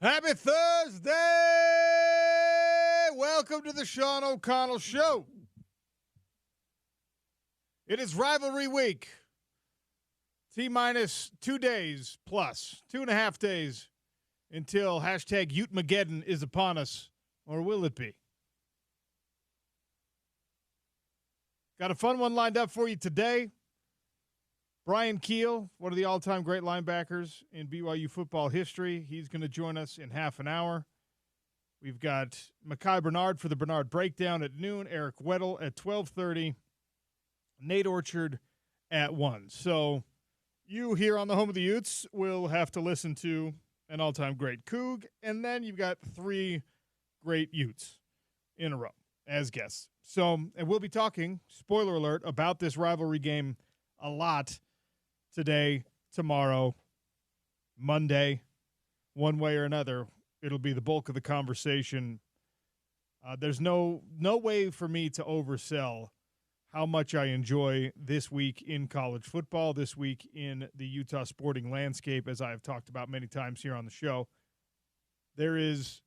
Happy Thursday! Welcome to the Sean O'Connell Show. It is rivalry week. T-minus 2 days plus 2.5 days until hashtag Ute-mageddon is upon us. Or will it be? Got a fun one lined up for you today. Brian Keel, one of the all-time great linebackers in BYU football history. He's going to join us in half an hour. We've got Mekhi Bernard for the Bernard Breakdown at noon, Eric Weddle at 12:30, Nate Orchard at 1. So you here on the home of the Utes will have to listen to an all-time great Coug, and then you've got 3 great Utes in a row as guests. So, and we'll be talking, spoiler alert, about this rivalry game a lot today, tomorrow, Monday, one way or another. It'll be the bulk of the conversation. There's no way for me to oversell how much I enjoy this week in college football, this week in the Utah sporting landscape, as I have talked about many times here on the show. There is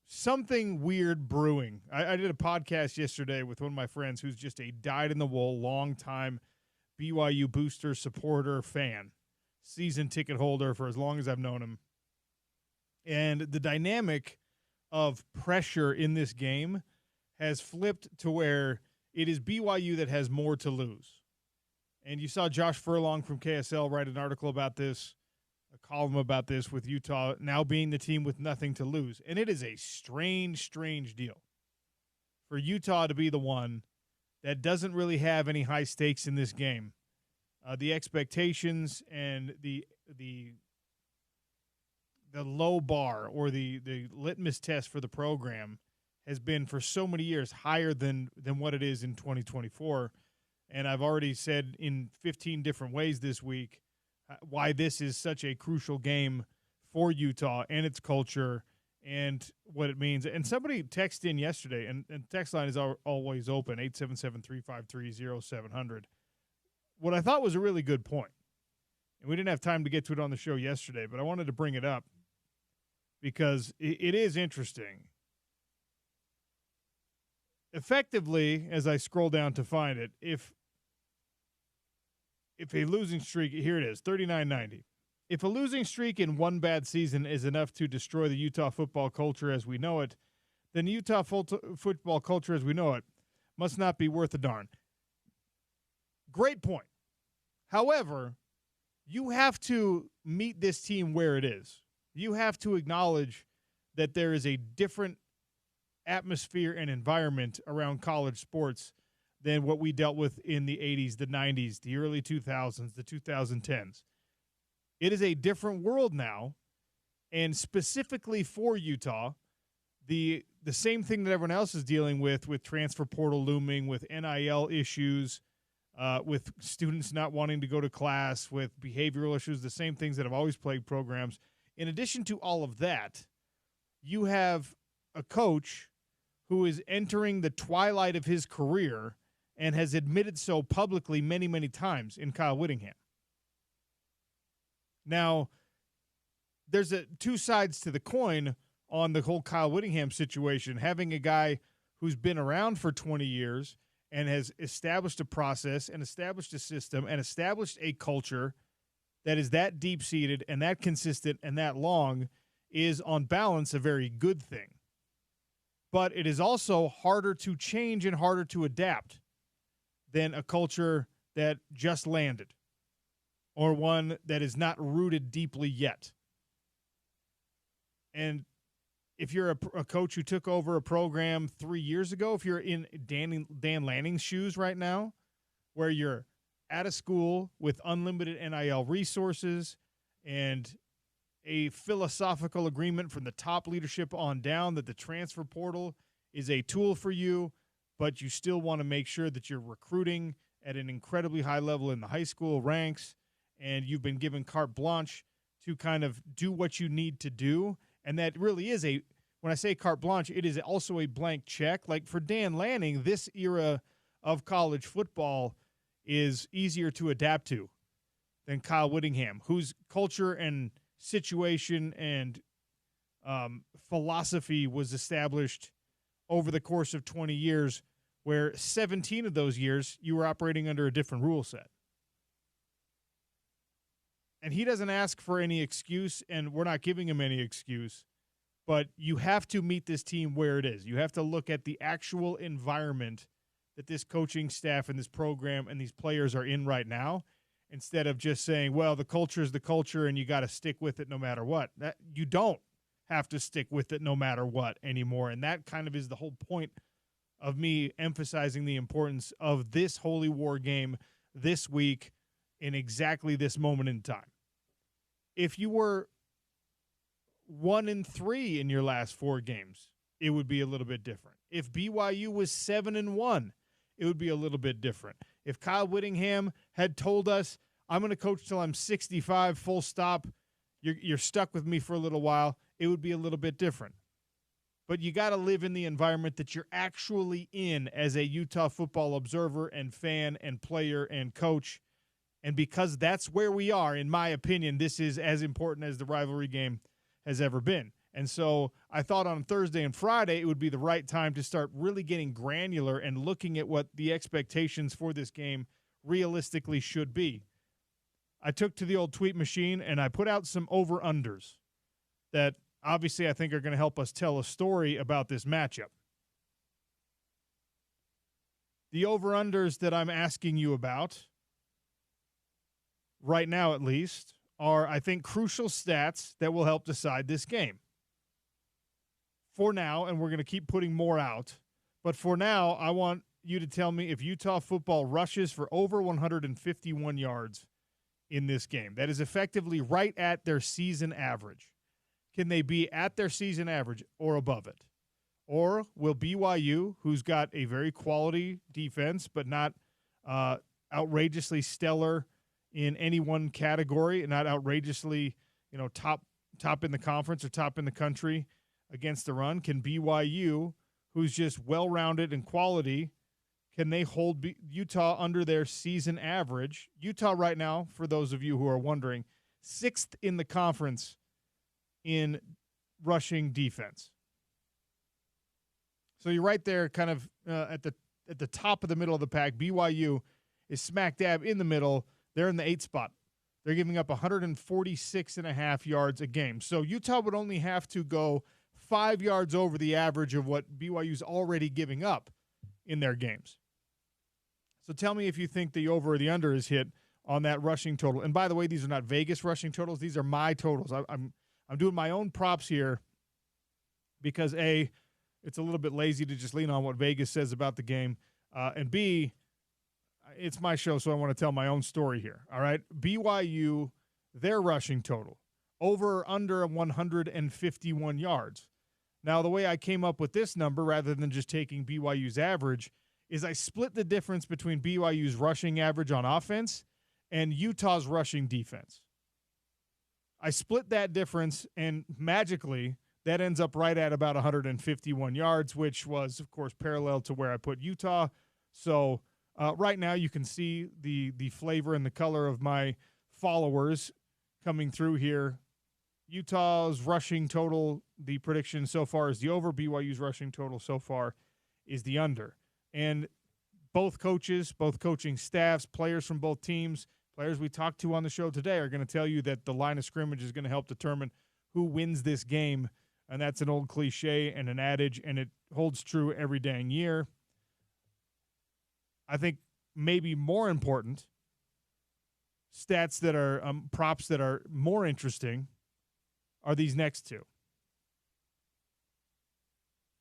something weird brewing. I did a podcast yesterday with one of my friends who's just a dyed-in-the-wool, long-time BYU booster, supporter, fan, season ticket holder for as long as I've known him. And the dynamic of pressure in this game has flipped to where it is BYU that has more to lose. And you saw Josh Furlong from KSL write an article about this, a column about this, with Utah now being the team with nothing to lose. And it is a strange, strange deal for Utah to be the one that doesn't really have any high stakes in this game. The expectations and the low bar, or the litmus test for the program, has been for so many years higher than what it is in 2024. And I've already said in 15 different ways this week why this is such a crucial game for Utah and its culture and what it means. And somebody texted in yesterday, and text line is always open, 877-353-0700. What I thought was a really good point, and we didn't have time to get to it on the show yesterday, but I wanted to bring it up because it is interesting. Effectively, as I scroll down to find it, if a losing streak, here it is, 39-90. If a losing streak in one bad season is enough to destroy the Utah football culture as we know it, then Utah football culture as we know it must not be worth a darn. Great point. However, you have to meet this team where it is. You have to acknowledge that there is a different atmosphere and environment around college sports than what we dealt with in the 80s, the 90s, the early 2000s, the 2010s. It is a different world now, and specifically for Utah, the same thing that everyone else is dealing with transfer portal looming, with NIL issues, with students not wanting to go to class, with behavioral issues, the same things that have always plagued programs. In addition to all of that, you have a coach who is entering the twilight of his career and has admitted so publicly many, many times in Kyle Whittingham. Now, there's two sides to the coin on the whole Kyle Whittingham situation. Having a guy who's been around for 20 years and has established a process and established a system and established a culture that is that deep-seated and that consistent and that long is, on balance, a very good thing. But it is also harder to change and harder to adapt than a culture that just landed, or one that is not rooted deeply yet. And if you're a coach who took over a program 3 years ago, if you're in Dan Lanning's shoes right now, where you're at a school with unlimited NIL resources and a philosophical agreement from the top leadership on down that the transfer portal is a tool for you, but you still want to make sure that you're recruiting at an incredibly high level in the high school ranks, and you've been given carte blanche to kind of do what you need to do. And that really is when I say carte blanche, it is also a blank check. Like for Dan Lanning, this era of college football is easier to adapt to than Kyle Whittingham, whose culture and situation and philosophy was established over the course of 20 years, where 17 of those years you were operating under a different rule set. And he doesn't ask for any excuse, and we're not giving him any excuse, but you have to meet this team where it is. You have to look at the actual environment that this coaching staff and this program and these players are in right now, instead of just saying, well, the culture is the culture and you got to stick with it no matter what. That you don't have to stick with it no matter what anymore. And that kind of is the whole point of me emphasizing the importance of this holy war game this week in exactly this moment in time. If you were 1-3 in your last 4 games, it would be a little bit different. If BYU was 7-1, it would be a little bit different. If Kyle Whittingham had told us, I'm going to coach till I'm 65, full stop, you're stuck with me for a little while, it would be a little bit different. But you got to live in the environment that you're actually in as a Utah football observer and fan and player and coach. And because that's where we are, in my opinion, this is as important as the rivalry game has ever been. And so I thought on Thursday and Friday it would be the right time to start really getting granular and looking at what the expectations for this game realistically should be. I took to the old tweet machine and I put out some over-unders that obviously I think are going to help us tell a story about this matchup. The over-unders that I'm asking you about, right now at least, are, I think, crucial stats that will help decide this game. For now, and we're going to keep putting more out, but for now, I want you to tell me if Utah football rushes for over 151 yards in this game. That is effectively right at their season average. Can they be at their season average or above it? Or will BYU, who's got a very quality defense but not outrageously stellar in any one category, and not outrageously, top in the conference or top in the country against the run, can BYU, who's just well-rounded in quality, can they hold Utah under their season average? Utah right now, for those of you who are wondering, 6th in the conference in rushing defense. So you're right there kind of at the top of the middle of the pack. BYU is smack dab in the middle. They're in the 8th spot. They're giving up 146.5 yards a game. So Utah would only have to go 5 yards over the average of what BYU's already giving up in their games. So tell me if you think the over or the under is hit on that rushing total. And by the way, these are not Vegas rushing totals. These are my totals. I'm doing my own props here because, A, it's a little bit lazy to just lean on what Vegas says about the game. And B, it's my show, so I want to tell my own story here. All right? BYU, their rushing total, over or under 151 yards. Now, the way I came up with this number, rather than just taking BYU's average, is I split the difference between BYU's rushing average on offense and Utah's rushing defense. I split that difference, and magically, that ends up right at about 151 yards, which was, of course, parallel to where I put Utah. So right now you can see the flavor and the color of my followers coming through here. Utah's rushing total, the prediction so far is the over. BYU's rushing total so far is the under. And both coaches, both coaching staffs, players from both teams, players we talked to on the show today are going to tell you that the line of scrimmage is going to help determine who wins this game. And that's an old cliche and an adage, and it holds true every dang year. I think maybe more important, stats that are props that are more interesting are these next two.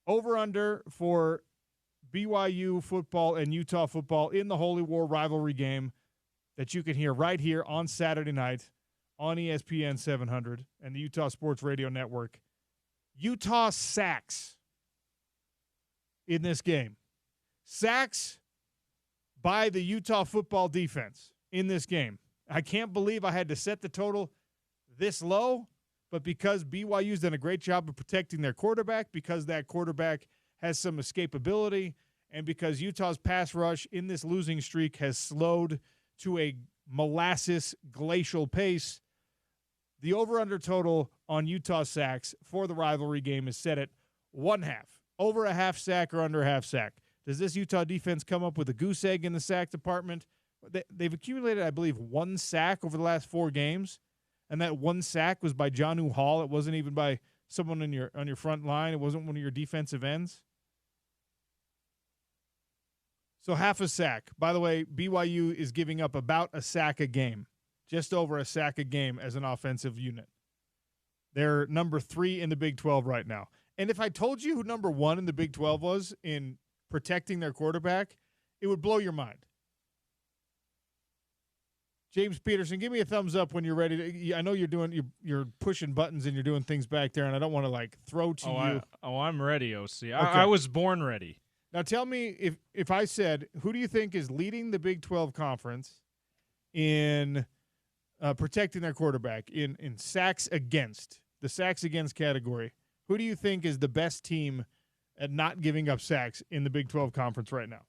Over-under for BYU football and Utah football in the Holy War rivalry game that you can hear right here on Saturday night on ESPN 700 and the Utah Sports Radio Network. Utah sacks in this game. Sacks by the Utah football defense in this game. I can't believe I had to set the total this low, but because BYU's done a great job of protecting their quarterback, because that quarterback has some escapability, and because Utah's pass rush in this losing streak has slowed to a molasses glacial pace, The over-under total on Utah sacks for the rivalry game is set at 1/2. Over a half sack or under a half sack. Does this Utah defense come up with a goose egg in the sack department? They've accumulated, I believe, 1 sack over the last 4 games, and that 1 sack was by Jonnu Hall. It wasn't even by someone on your front line. It wasn't one of your defensive ends. So half a sack. By the way, BYU is giving up about a sack a game, just over a sack a game as an offensive unit. They're number 3 in the Big 12 right now. And if I told you who number 1 in the Big 12 was in protecting their quarterback, it would blow your mind. James Peterson, give me a thumbs up when you're ready. I know you're pushing buttons and you're doing things back there, and I don't want to throw to you. I'm ready, OC. Okay. I was born ready. Now tell me if I said, who do you think is leading the Big 12 conference in protecting their quarterback in sacks against, the sacks against category? Who do you think is the best team at not giving up sacks in the Big 12 conference right now?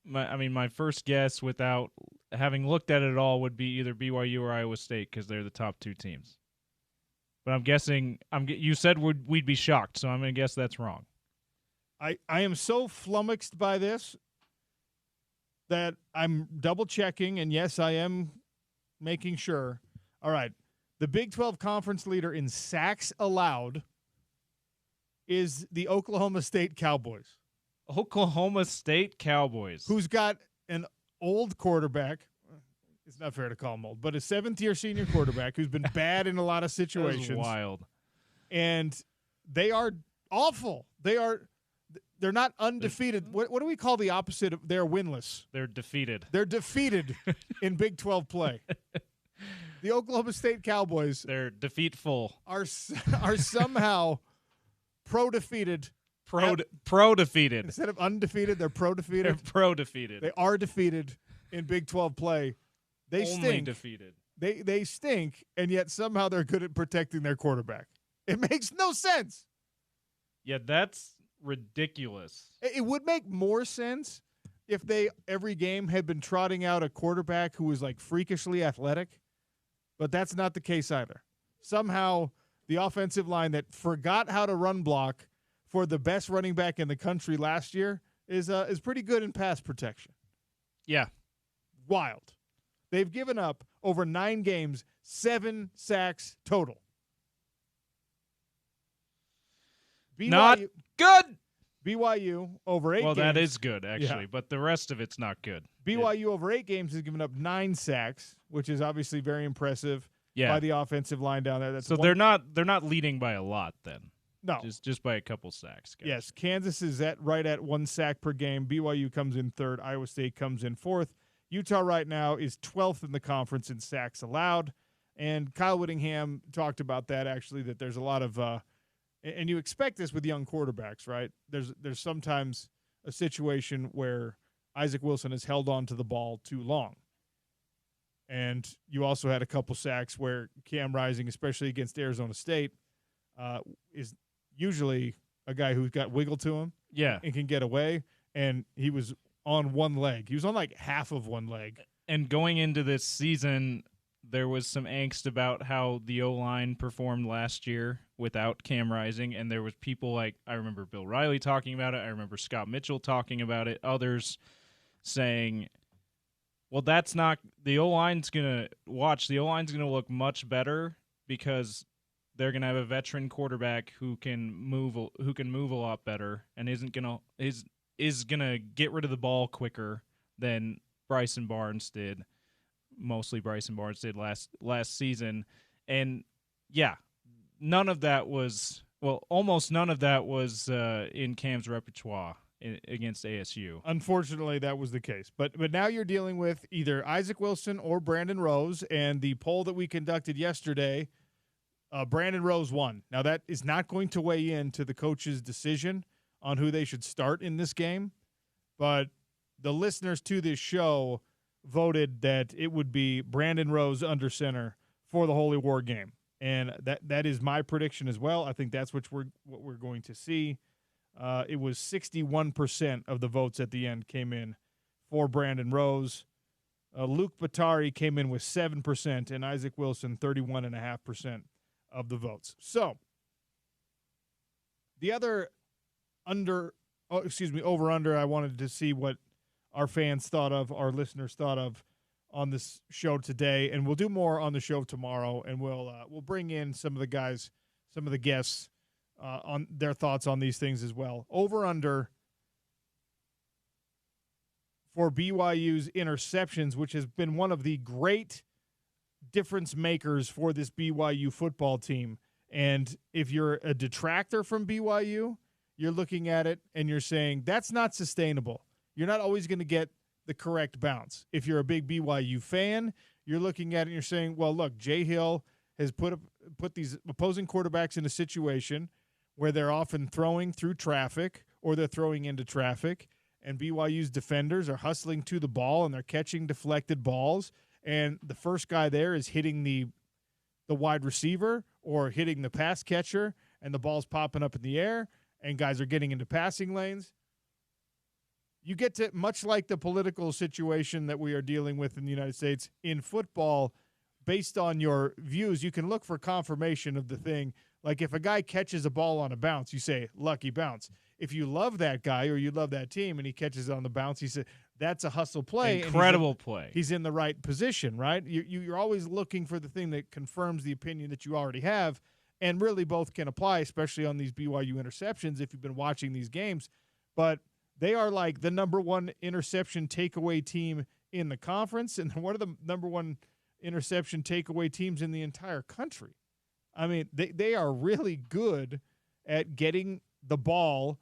My first guess without having looked at it at all would be either BYU or Iowa State because they're the top 2 teams. But I'm guessing you said we'd be shocked, so I'm going to guess that's wrong. I am so flummoxed by this that I'm double checking, and yes, I am making sure. All right, the Big 12 conference leader in sacks allowed is the Oklahoma State Cowboys. Oklahoma State Cowboys. Who's got an old quarterback. It's not fair to call him old, but a 7th-year senior quarterback who's been bad in a lot of situations. That was wild. And they are awful. They're not undefeated. What do we call the opposite of they're winless? They're defeated. They're defeated in Big 12 play. The Oklahoma State Cowboys. They're defeatful. Are somehow pro-defeated. Pro-defeated. Instead of undefeated, they're pro-defeated. They're pro-defeated. They are defeated in Big 12 play. They Only stink. Defeated. They stink, and yet somehow they're good at protecting their quarterback. It makes no sense. Yeah, that's ridiculous. It would make more sense if they every game had been trotting out a quarterback who was freakishly athletic, but that's not the case either. Somehow the offensive line that forgot how to run block for the best running back in the country last year is pretty good in pass protection. Yeah. Wild. They've given up over 9 games, 7 sacks total. BYU, not good. BYU over 8 games. Well, that is good, actually, Yeah. but the rest of it's not good. BYU over 8 games has given up 9 sacks, which is obviously very impressive by the offensive line down there. They're not leading by a lot then. No. Just by a couple sacks. Guys. Yes, Kansas is right at 1 sack per game. BYU comes in 3rd. Iowa State comes in 4th. Utah right now is 12th in the conference in sacks allowed. And Kyle Whittingham talked about that, actually, that there's a lot of and you expect this with young quarterbacks, right? There's sometimes a situation where Isaac Wilson has held on to the ball too long. And you also had a couple sacks where Cam Rising, especially against Arizona State, is usually a guy who's got wiggle to him and can get away. And he was on one leg. He was on half of one leg. And going into this season, there was some angst about how the O-line performed last year without Cam Rising, and there was people I remember Bill Riley talking about it. I remember Scott Mitchell talking about it. Others saying, well, that's not – the O-line's going to look much better because they're going to have a veteran quarterback who can move a lot better and is going to get rid of the ball quicker than Bryson Barnes did. Mostly Bryson Barnes did last season. And, yeah, almost none of that was in Cam's repertoire against ASU. Unfortunately, that was the case. But now you're dealing with either Isaac Wilson or Brandon Rose, and the poll that we conducted yesterday, Brandon Rose won. Now, that is not going to weigh into the coach's decision on who they should start in this game, but the listeners to this show voted that it would be Brandon Rose under center for the Holy War game. And that is my prediction as well. I think that's what we're going to see. It was 61% of the votes at the end came in for Brandon Rose. Luke Batari came in with 7%, and Isaac Wilson 31.5% of the votes. So the other over-under, I wanted to see what our fans thought of, our listeners thought of on this show today, and we'll do more on the show tomorrow, and we'll bring in some of the guys, some of the guests on their thoughts on these things as well. Over-under for BYU's interceptions, which has been one of the great difference makers for this BYU football team. And if you're a detractor from BYU, you're looking at it and you're saying that's not sustainable. You're not always going to get the correct bounce. If you're a big BYU fan, you're looking at it and you're saying, well, look, Jay Hill has put these opposing quarterbacks in a situation where they're often throwing through traffic or they're throwing into traffic, and BYU's defenders are hustling to the ball and they're catching deflected balls, and the first guy there is hitting the wide receiver or hitting the pass catcher, and the ball's popping up in the air, and guys are getting into passing lanes. You get to, much like the political situation that we are dealing with in the United States, in football, based on your views, you can look for confirmation of the thing. Like if a guy catches a ball on a bounce, you say, lucky bounce. If you love that guy or you love that team and he catches it on the bounce, he said, that's a hustle play. Incredible play. He's in the right position, right? You're always looking for the thing that confirms the opinion that you already have, and really both can apply, especially on these BYU interceptions if you've been watching these games. But they are like the number one interception takeaway team in the conference, and one of the number one interception takeaway teams in the entire country. I mean, they are really good at getting the ball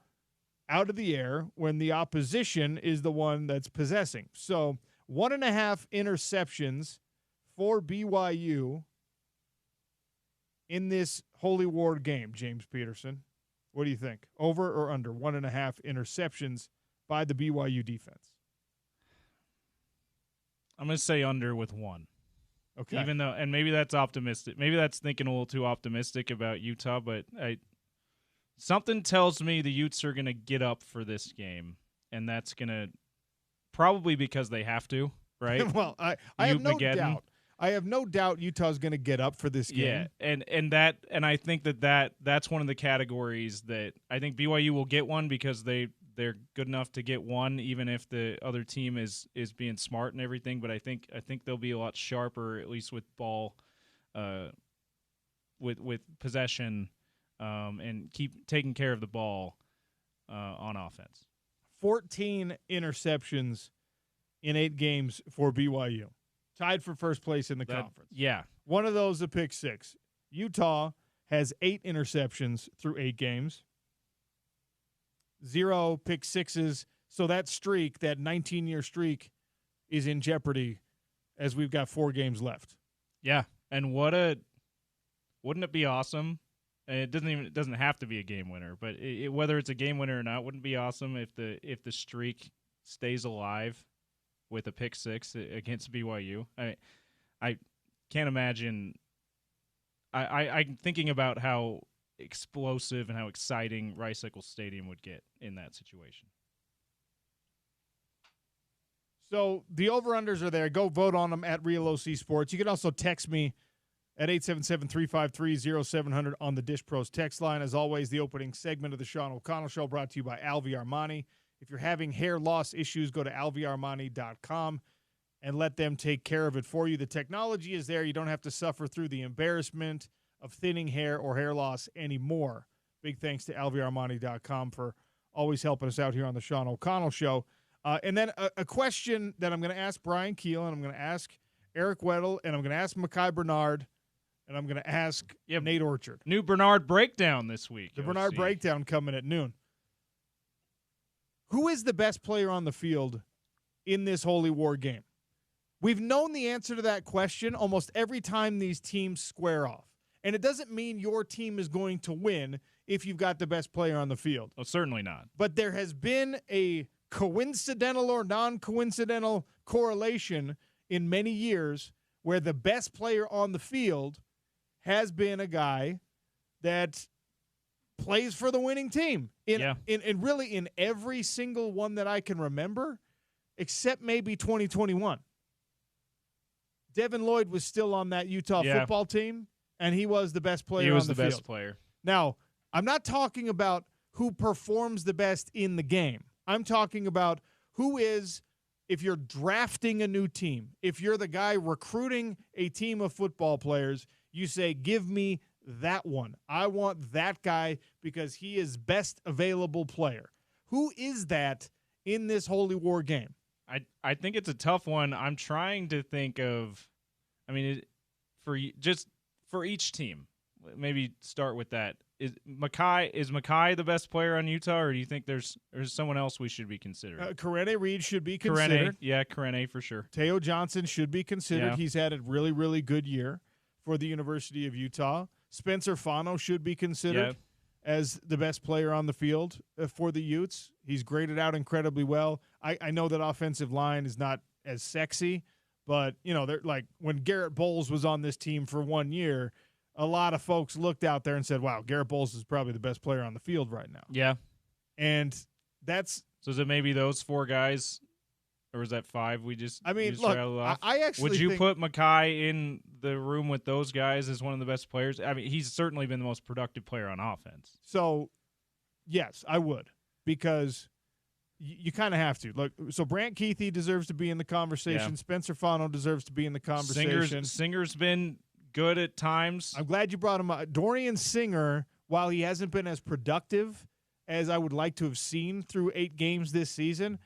out of the air when the opposition is the one that's possessing. So 1.5 interceptions for BYU in this Holy War game, James Peterson. What do you think? Over or under 1.5 interceptions by the BYU defense? I'm going to say under with 1. Okay. Even though, and maybe that's optimistic. Maybe that's thinking a little too optimistic about Utah, but something tells me the Utes are going to get up for this game, and that's going to probably because they have to, right? Well, I have no doubt. I have no doubt Utah's going to get up for this game. Yeah, and I think that's one of the categories that I think BYU will get one because they're good enough to get one, even if the other team is being smart and everything. But I think they'll be a lot sharper, at least with ball, with possession, and keep taking care of the ball on offense. 14 interceptions in 8 games for BYU. Tied for first place in the conference. Yeah. One of those a pick 6. Utah has 8 interceptions through 8 games. 0 pick 6s. So that streak, that 19-year streak, is in jeopardy as we've got 4 games left. Yeah. And wouldn't it be awesome? And it doesn't have to be a game winner, but whether it's a game winner or not, wouldn't it be awesome if the streak stays alive with a pick 6 against BYU? I can't imagine. I'm thinking about how explosive and how exciting Rice-Eccles Stadium would get in that situation. So the over-unders are there. Go vote on them at Real OC Sports. You can also text me at 877-353-0700 on the Dish Pros text line. As always, the opening segment of the Sean O'Connell Show brought to you by Alvi Armani. If you're having hair loss issues, go to alviarmani.com and let them take care of it for you. The technology is there. You don't have to suffer through the embarrassment of thinning hair or hair loss anymore. Big thanks to alviarmani.com for always helping us out here on the Sean O'Connell Show. And then a question that I'm going to ask Brian Keel, and I'm going to ask Eric Weddle, and I'm going to ask Mekhi Bernard, and I'm going to ask Nate Orchard. New Bernard breakdown this week. The Bernard breakdown coming at noon. Who is the best player on the field in this Holy War game? We've known the answer to that question almost every time these teams square off. And it doesn't mean your team is going to win if you've got the best player on the field. Oh, certainly not. But there has been a coincidental or non-coincidental correlation in many years where the best player on the field has been a guy that plays for the winning team. In really in every single one that I can remember, except maybe 2021. Devin Lloyd was still on that Utah football team, and he was the best player on the field. He was the best player. Now, I'm not talking about who performs the best in the game. I'm talking about who is, if you're drafting a new team, if you're the guy recruiting a team of football players, you say, give me that one. I want that guy because he is best available player. Who is that in this Holy War game? I think it's a tough one. I'm trying to think of, for each team, maybe start with that. Is Mackay the best player on Utah, or do you think there's someone else we should be considering? Karene Reed should be considered. Karene for sure. Teo Johnson should be considered. Yeah. He's had a really, really good year for the University of Utah. Spencer Fano should be considered as the best player on the field for the Utes. He's graded out incredibly well. I know that offensive line is not as sexy, but they're like when Garrett Bowles was on this team for 1 year, a lot of folks looked out there and said, wow, Garrett Bowles is probably the best player on the field right now. Yeah. And that's – So is it maybe those 4 guys, or is that 5 we just look, I actually would you put Mackay in the room with those guys as one of the best players? I mean, he's certainly been the most productive player on offense. So, yes, I would, because you kind of have to. Look, so Brant Keithy deserves to be in the conversation. Yeah. Spencer Fano deserves to be in the conversation. Singer's been good at times. I'm glad you brought him up. Dorian Singer, while he hasn't been as productive as I would like to have seen through 8 games this season,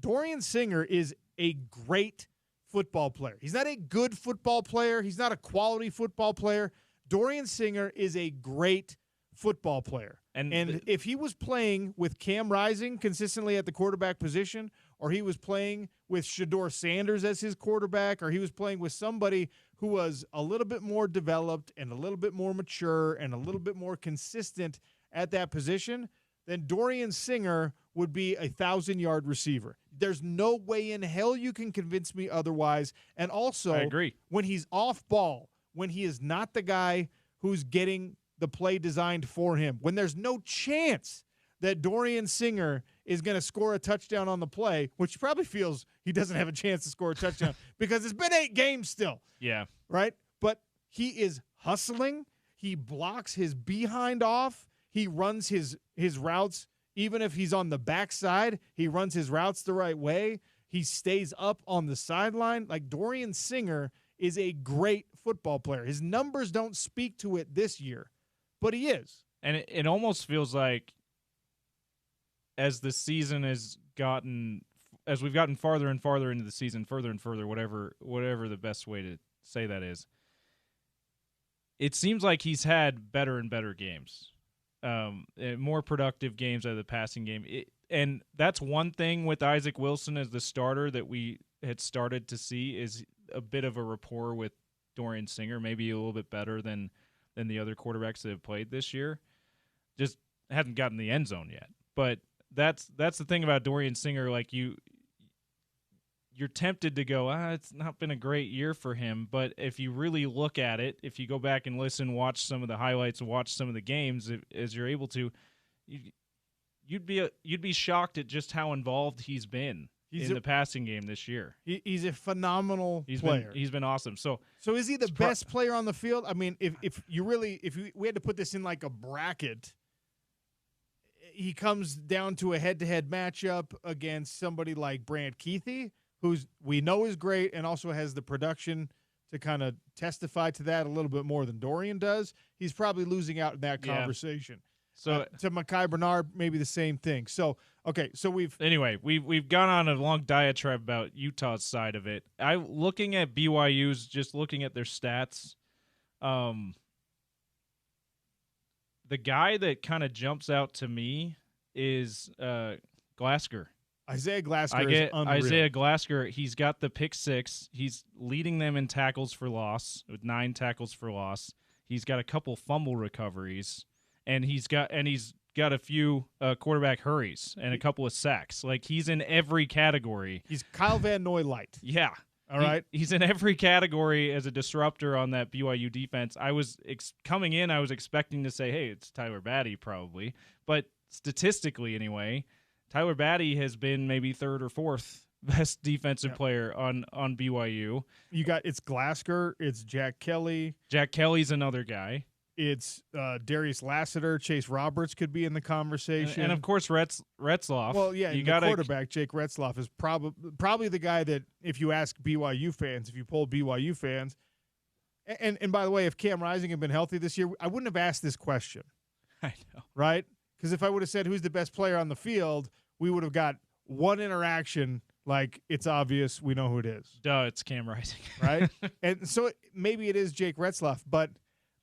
Dorian Singer is a great football player. He's not a good football player. He's not a quality football player. Dorian Singer is a great football player. And if he was playing with Cam Rising consistently at the quarterback position, or he was playing with Shedeur Sanders as his quarterback, or he was playing with somebody who was a little bit more developed and a little bit more mature and a little bit more consistent at that position, then Dorian Singer would be a 1,000-yard receiver. There's no way in hell you can convince me otherwise. And also, I agree. When he's off ball, when he is not the guy who's getting the play designed for him, when there's no chance that Dorian Singer is going to score a touchdown on the play, which probably feels he doesn't have a chance to score a touchdown because it's been 8 games still. Yeah. Right? But he is hustling. He blocks his behind off. He runs his routes. Even if he's on the backside, he runs his routes the right way. He stays up on the sideline. Like, Dorian Singer is a great football player. His numbers don't speak to it this year, but he is. And it almost feels like as the season has gotten, as we've gotten farther and farther into the season, further and further, whatever the best way to say that is, it seems like he's had better and better games. More productive games out of the passing game. And that's one thing with Isaac Wilson as the starter that we had started to see is a bit of a rapport with Dorian Singer, maybe a little bit better than the other quarterbacks that have played this year. Just hasn't gotten the end zone yet. But that's the thing about Dorian Singer. Like, you're tempted to go, it's not been a great year for him. But if you really look at it, if you go back and listen, watch some of the highlights, watch some of the games, as you're able to, you'd be shocked at just how involved he's been in the passing game this year. He's a phenomenal player. He's been awesome. So is he the best player on the field? I mean, if we had to put this in like a bracket, he comes down to a head-to-head matchup against somebody like Brant Keithy, who's we know is great and also has the production to kind of testify to that a little bit more than Dorian does. He's probably losing out in that conversation. So to Mekhi Bernard, maybe the same thing. So okay, so we've gone on a long diatribe about Utah's side of it. Looking at BYU's, just looking at their stats, the guy that kind of jumps out to me is Glasgow. Isaiah Glasgow is unreal. Isaiah Glasgow, he's got the pick 6. He's leading them in tackles for loss with 9 tackles for loss. He's got a couple fumble recoveries, and he's got a few quarterback hurries and a couple of sacks. Like, he's in every category. He's Kyle Van Noy light. Yeah. All right. He's in every category as a disruptor on that BYU defense. I was coming in, I was expecting to say, hey, it's Tyler Batty probably. But statistically anyway, Tyler Batty has been maybe 3rd or 4th best defensive player on BYU. It's Glasgow, it's Jack Kelly. Jack Kelly's another guy. It's Darius Lassiter. Chase Roberts could be in the conversation. And of course, Retzloff. Well, yeah, the quarterback, Jake Retzloff, is probably the guy that if you ask BYU fans, if you poll BYU fans, and by the way, if Cam Rising had been healthy this year, I wouldn't have asked this question. I know. Right? Because if I would have said who's the best player on the field, we would have got one interaction like it's obvious we know who it is. Duh, it's Cam Rising. Right? And so maybe it is Jake Retzloff, but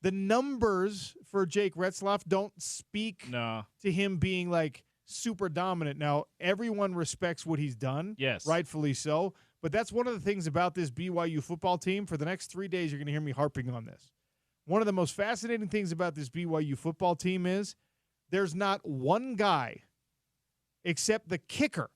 the numbers for Jake Retzloff don't speak to him being like super dominant. Now, everyone respects what he's done. Yes. Rightfully so. But that's one of the things about this BYU football team. For the next 3 days, you're going to hear me harping on this. One of the most fascinating things about this BYU football team is there's not one guy except the kicker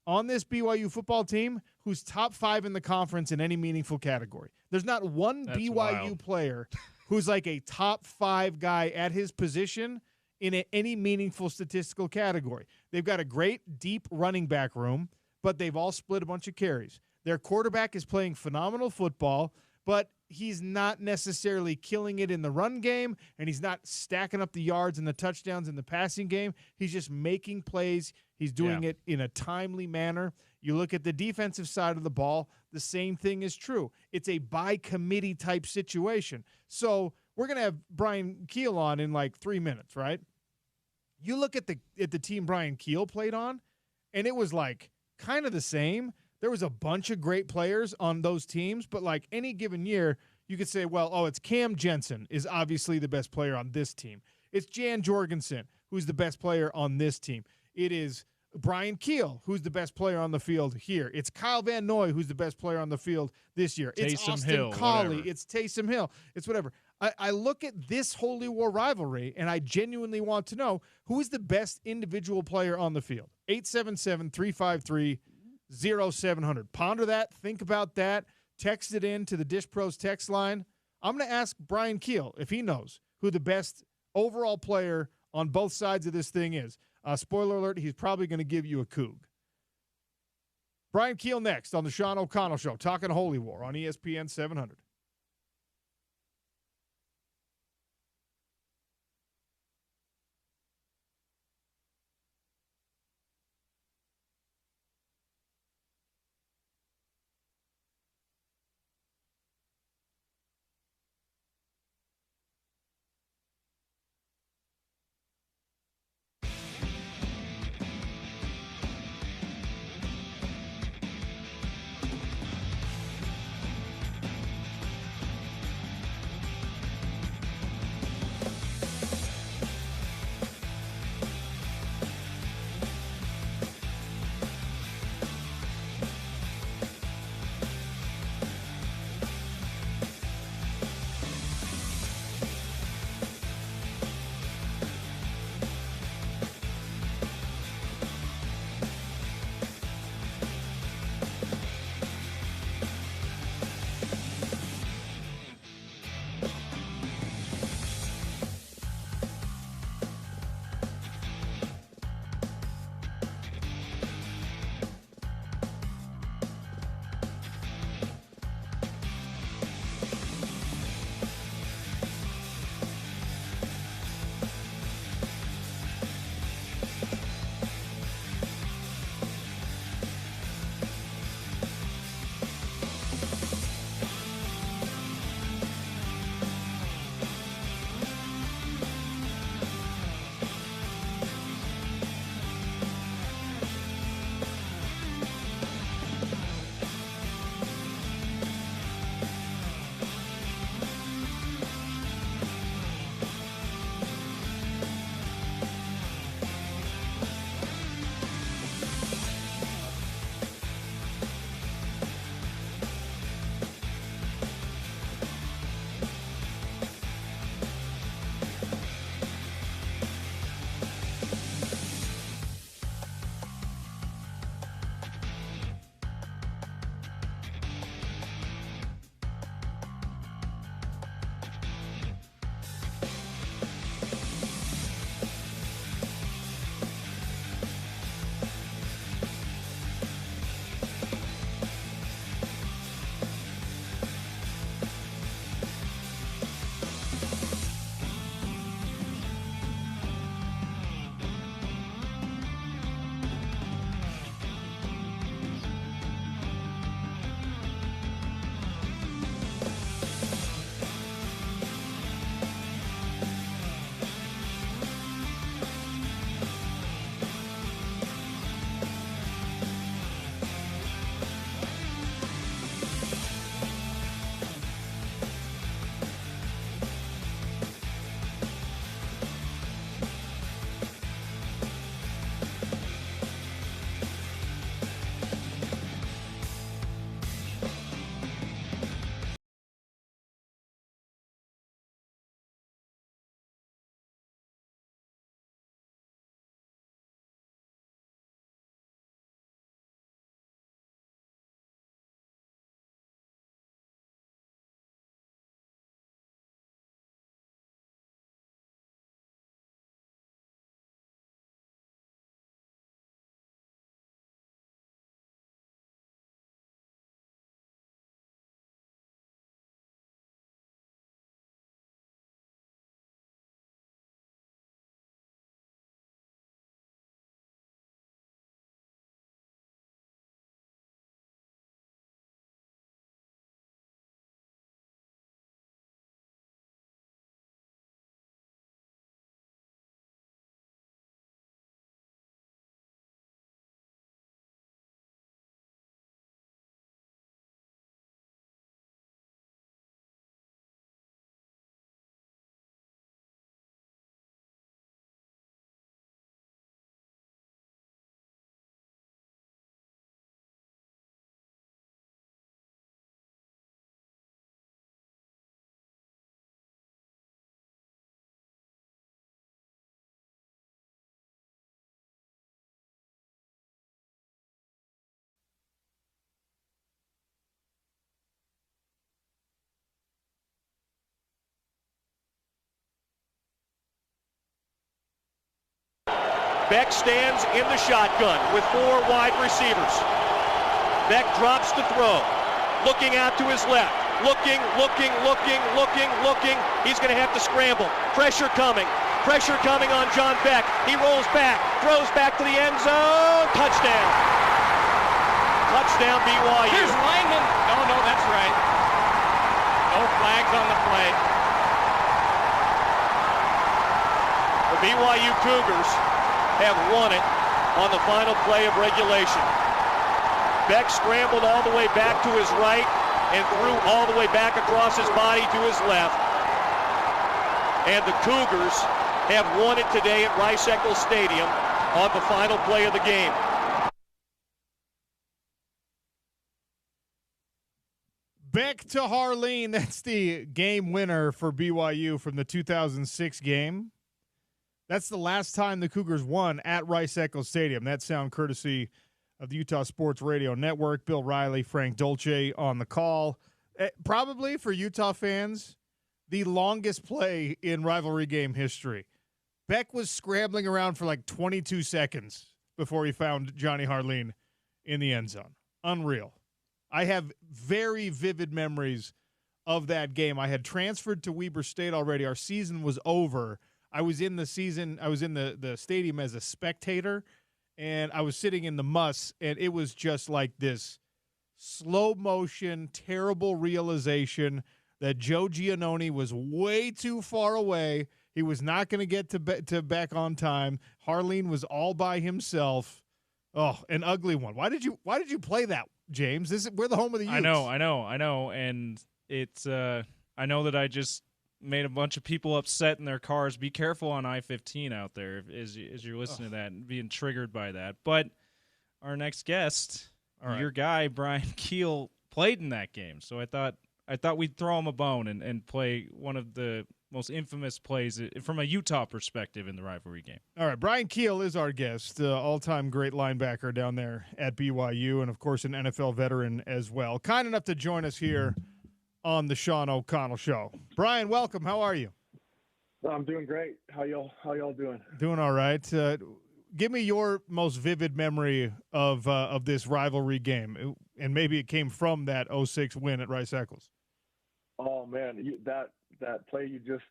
on this BYU football team who's top 5 in the conference in any meaningful category. There's not one BYU player who's like a top 5 guy at his position in any meaningful statistical category. They've got a great deep running back room, but they've all split a bunch of carries. Their quarterback is playing phenomenal football, but he's not necessarily killing it in the run game, and he's not stacking up the yards and the touchdowns in the passing game. He's just making plays. He's doing it in a timely manner. You look at the defensive side of the ball, the same thing is true. It's a by-committee type situation. So we're going to have Brian Keel on in like 3 minutes, right? You look at the team Brian Keel played on, and it was like kind of the same. There was a bunch of great players on those teams, but like any given year, you could say, well, it's Cam Jensen is obviously the best player on this team. It's Jan Jorgensen, who's the best player on this team. It is Brian Keel, who's the best player on the field here. It's Kyle Van Noy, who's the best player on the field this year. It's Taysom Austin Hill, Collie. whatever. It's Taysom Hill. It's whatever. I look at this Holy War rivalry, and I genuinely want to know who is the best individual player on the field. 877-353-0700. Ponder that. Think about that. Text it in to the Dish Pros text line. I'm going to ask Brian Keel if he knows who the best overall player on both sides of this thing is. Spoiler alert, he's probably going to give you a Coug. Brian Keel next on the Sean O'Connell Show, talking Holy War on ESPN 700. Beck stands in the shotgun with 4 wide receivers. Beck drops to throw, looking out to his left. Looking. He's going to have to scramble. Pressure coming on John Beck. He rolls back, throws back to the end zone. Touchdown. Touchdown BYU. Here's Lineman. No, that's right. No flags on the play. The BYU Cougars have won it on the final play of regulation. Beck scrambled all the way back to his right and threw all the way back across his body to his left. And the Cougars have won it today at Rice-Eccles Stadium on the final play of the game. Beck to Harleen, that's the game winner for BYU from the 2006 game. That's the last time the Cougars won at Rice-Eccles Stadium. That sound courtesy of the Utah Sports Radio Network. Bill Riley, Frank Dolce on the call. Probably for Utah fans, the longest play in rivalry game history. Beck was scrambling around for like 22 seconds before he found Johnny Harleen in the end zone. Unreal. I have very vivid memories of that game. I had transferred to Weber State already. Our season was over. I was in the stadium as a spectator, and I was sitting in the muss, and it was just like this slow motion, terrible realization that Joe Giannone was way too far away. He was not going to get to Beck on time. Harleen was all by himself. Oh, an ugly one. Why did you play that, James? We're the home of the Utes. I know, and it's I know that I just made a bunch of people upset in their cars. Be careful on I-15 out there as you're listening to that and being triggered by that. But our next guest, your guy Brian Keel, played in that game, so I thought we'd throw him a bone and play one of the most infamous plays from a Utah perspective in the rivalry game. All right, Brian Keel is our guest, all-time great linebacker down there at BYU, and of course an NFL veteran as well. Kind enough to join us here on the Sean O'Connell Show. Brian, welcome. How are you? I'm doing great. How y'all doing? Doing all right. Give me your most vivid memory of this rivalry game, and maybe it came from that 06 win at Rice-Eccles. Oh man, that play you just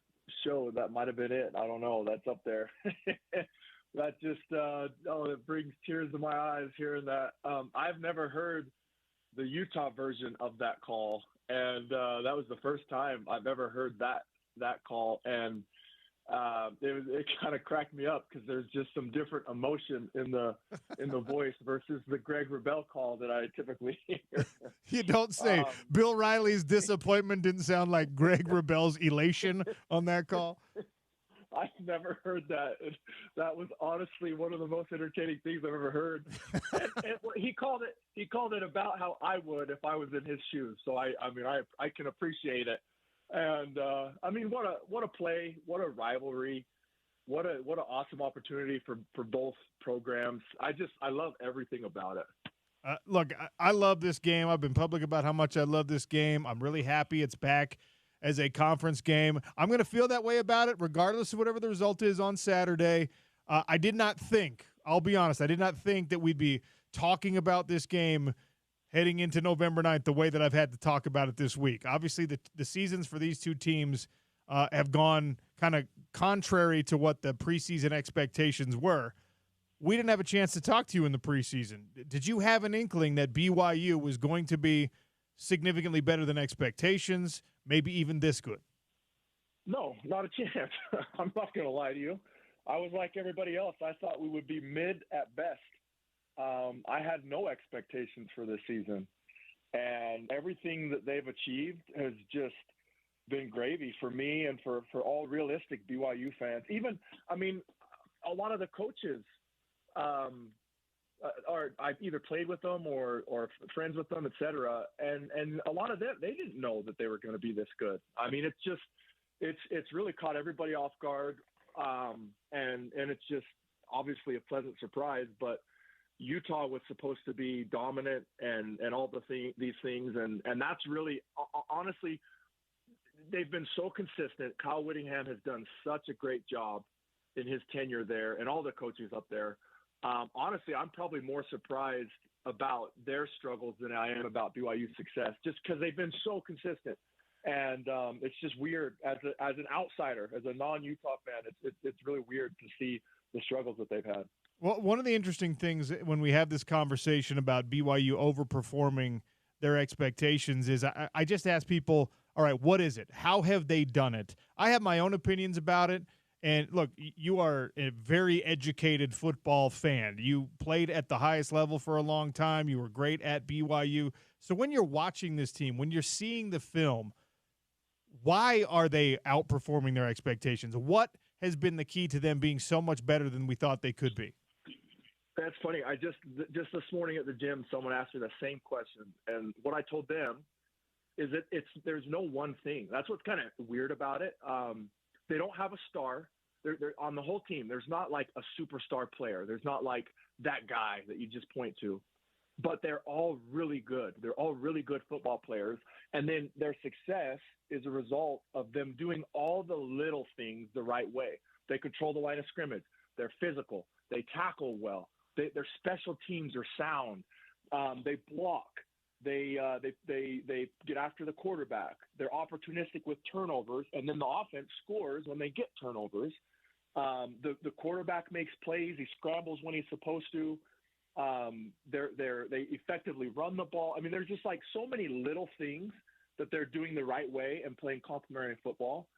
showed, that might have been it. I don't know. That's up there. That just it brings tears to my eyes hearing that. I've never heard the Utah version of that call, and that was the first time I've ever heard that call, and it kind of cracked me up because there's just some different emotion in the voice versus the Greg Wrubell call that I typically hear. You don't say. Bill Riley's disappointment didn't sound like Greg Wrubell's elation on that call. I've never heard that. That was honestly one of the most entertaining things I've ever heard. And he called it about how I would if I was in his shoes. So I can appreciate it. And what a play, what a rivalry, what an awesome opportunity for both programs. I love everything about it. Look, I love this game. I've been public about how much I love this game. I'm really happy it's back as a conference game. I'm going to feel that way about it regardless of whatever the result is on Saturday. I did not think, I'll be honest, I did not think that we'd be talking about this game heading into November 9th the way that I've had to talk about it this week. Obviously, the seasons for these two teams have gone kind of contrary to what the preseason expectations were. We didn't have a chance to talk to you in the preseason. Did you have an inkling that BYU was going to be significantly better than expectations, maybe even this good? No, not a chance. I'm not going to lie to you. I was like everybody else. I thought we would be mid at best. I had no expectations for this season, and everything that they've achieved has just been gravy for me and for all realistic BYU fans. Even, a lot of the coaches, I've either played with them or friends with them, et cetera. And a lot of them, they didn't know that they were going to be this good. It's really caught everybody off guard. And it's just obviously a pleasant surprise, but Utah was supposed to be dominant and all these things. And that's really, honestly, they've been so consistent. Kyle Whittingham has done such a great job in his tenure there and all the coaches up there. Honestly, I'm probably more surprised about their struggles than I am about BYU's success, just because they've been so consistent. And it's just weird as an outsider, as a non-Utah fan. It's really weird to see the struggles that they've had. Well, one of the interesting things when we have this conversation about BYU overperforming their expectations is I just ask people, all right, what is it? How have they done it? I have my own opinions about it. And look, you are a very educated football fan. You played at the highest level for a long time. You were great at BYU. So when you're watching this team, when you're seeing the film, why are they outperforming their expectations? What has been the key to them being so much better than we thought they could be? That's funny. I just this morning at the gym, someone asked me the same question, and what I told them is that there's no one thing. That's what's kind of weird about it. They don't have a star. They're on the whole team. There's not like a superstar player. There's not like that guy that you just point to. But they're all really good. They're all really good football players. And then their success is a result of them doing all the little things the right way. They control the line of scrimmage. They're physical. They tackle well. Their special teams are sound. They block. They get after the quarterback. They're opportunistic with turnovers, and then the offense scores when they get turnovers. The quarterback makes plays. He scrambles when he's supposed to. They effectively run the ball. I mean, there's just like so many little things that they're doing the right way and playing complementary football,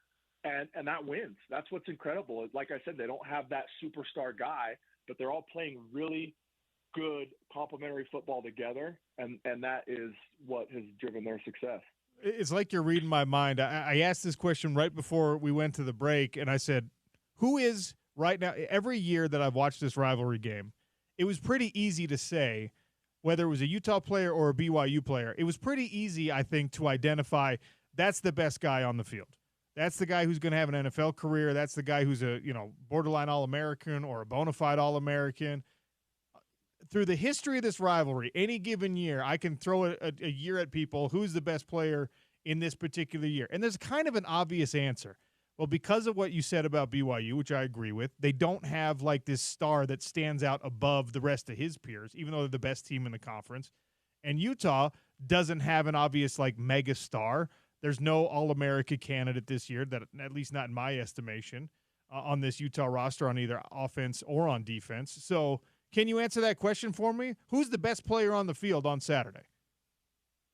and that wins. That's what's incredible. Like I said, they don't have that superstar guy, but they're all playing really good complementary football together, and that is what has driven their success. It's like you're reading my mind. I asked this question right before we went to the break, and I said, who is right now, every year that I've watched this rivalry game, it was pretty easy to say whether it was a Utah player or a BYU player. It was pretty easy, I think, to identify that's the best guy on the field. That's the guy who's going to have an NFL career. That's the guy who's a borderline All-American or a bona fide All-American. Through the history of this rivalry, any given year, I can throw a year at people, who's the best player in this particular year? And there's kind of an obvious answer. Well, because of what you said about BYU, which I agree with, they don't have like this star that stands out above the rest of his peers, even though they're the best team in the conference. And Utah doesn't have an obvious like mega star. There's no All-America candidate this year, that at least not in my estimation, on this Utah roster on either offense or on defense. So can you answer that question for me? Who's the best player on the field on Saturday?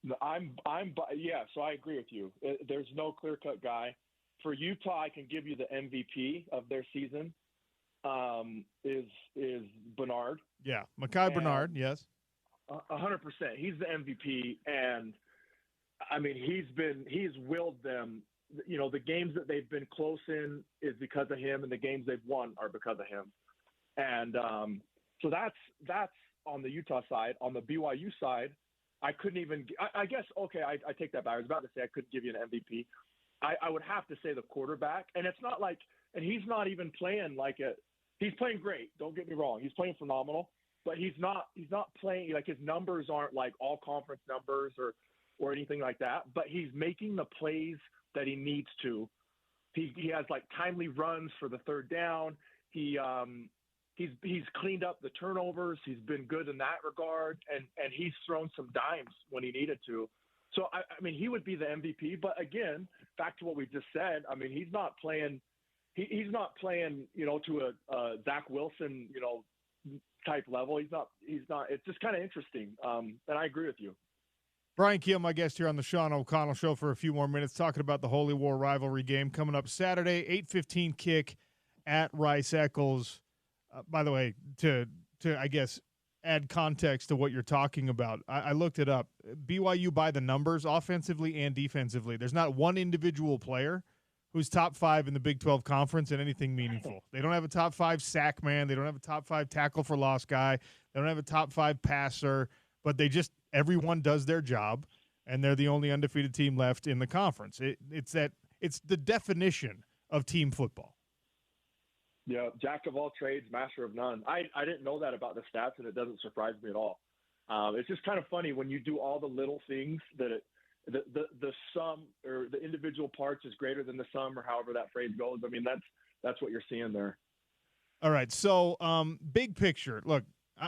Yeah, so I agree with you. There's no clear-cut guy. For Utah, I can give you the MVP of their season is Bernard. Yeah, Mekhi Bernard, yes. 100%. He's the MVP, and I mean he's willed them. The games that they've been close in is because of him, and the games they've won are because of him. And so that's on the Utah side. On the BYU side, I couldn't even. I guess okay. I take that back. I was about to say I couldn't give you an MVP. I would have to say the quarterback, and it's not like, and he's not even playing like a. He's playing great. Don't get me wrong. He's playing phenomenal, but he's not playing like his numbers aren't like all conference numbers or anything like that. But he's making the plays that he needs to. He has like timely runs for the third down. He's cleaned up the turnovers. He's been good in that regard, and he's thrown some dimes when he needed to. So, I mean, he would be the MVP. But, again, back to what we just said, I mean, he's not playing to a Zach Wilson, type level. He's not. It's just kind of interesting. And I agree with you. Brian Keel, my guest here on the Sean O'Connell Show for a few more minutes, talking about the Holy War rivalry game coming up Saturday, 8:15 kick at Rice-Eccles. By the way, to I guess – add context to what you're talking about. I looked it up. BYU by the numbers, offensively and defensively. There's not one individual player who's top 5 in the Big 12 Conference in anything meaningful. They don't have a top 5 sack man. They don't have a top 5 tackle for loss guy. They don't have a top 5 passer. But everyone does their job, and they're the only undefeated team left in the conference. It's the definition of team football. Yeah, jack of all trades, master of none. I didn't know that about the stats, and it doesn't surprise me at all. It's just kind of funny when you do all the little things that the sum or the individual parts is greater than the sum, or however that phrase goes. I mean, that's what you're seeing there. All right. So, big picture. Look,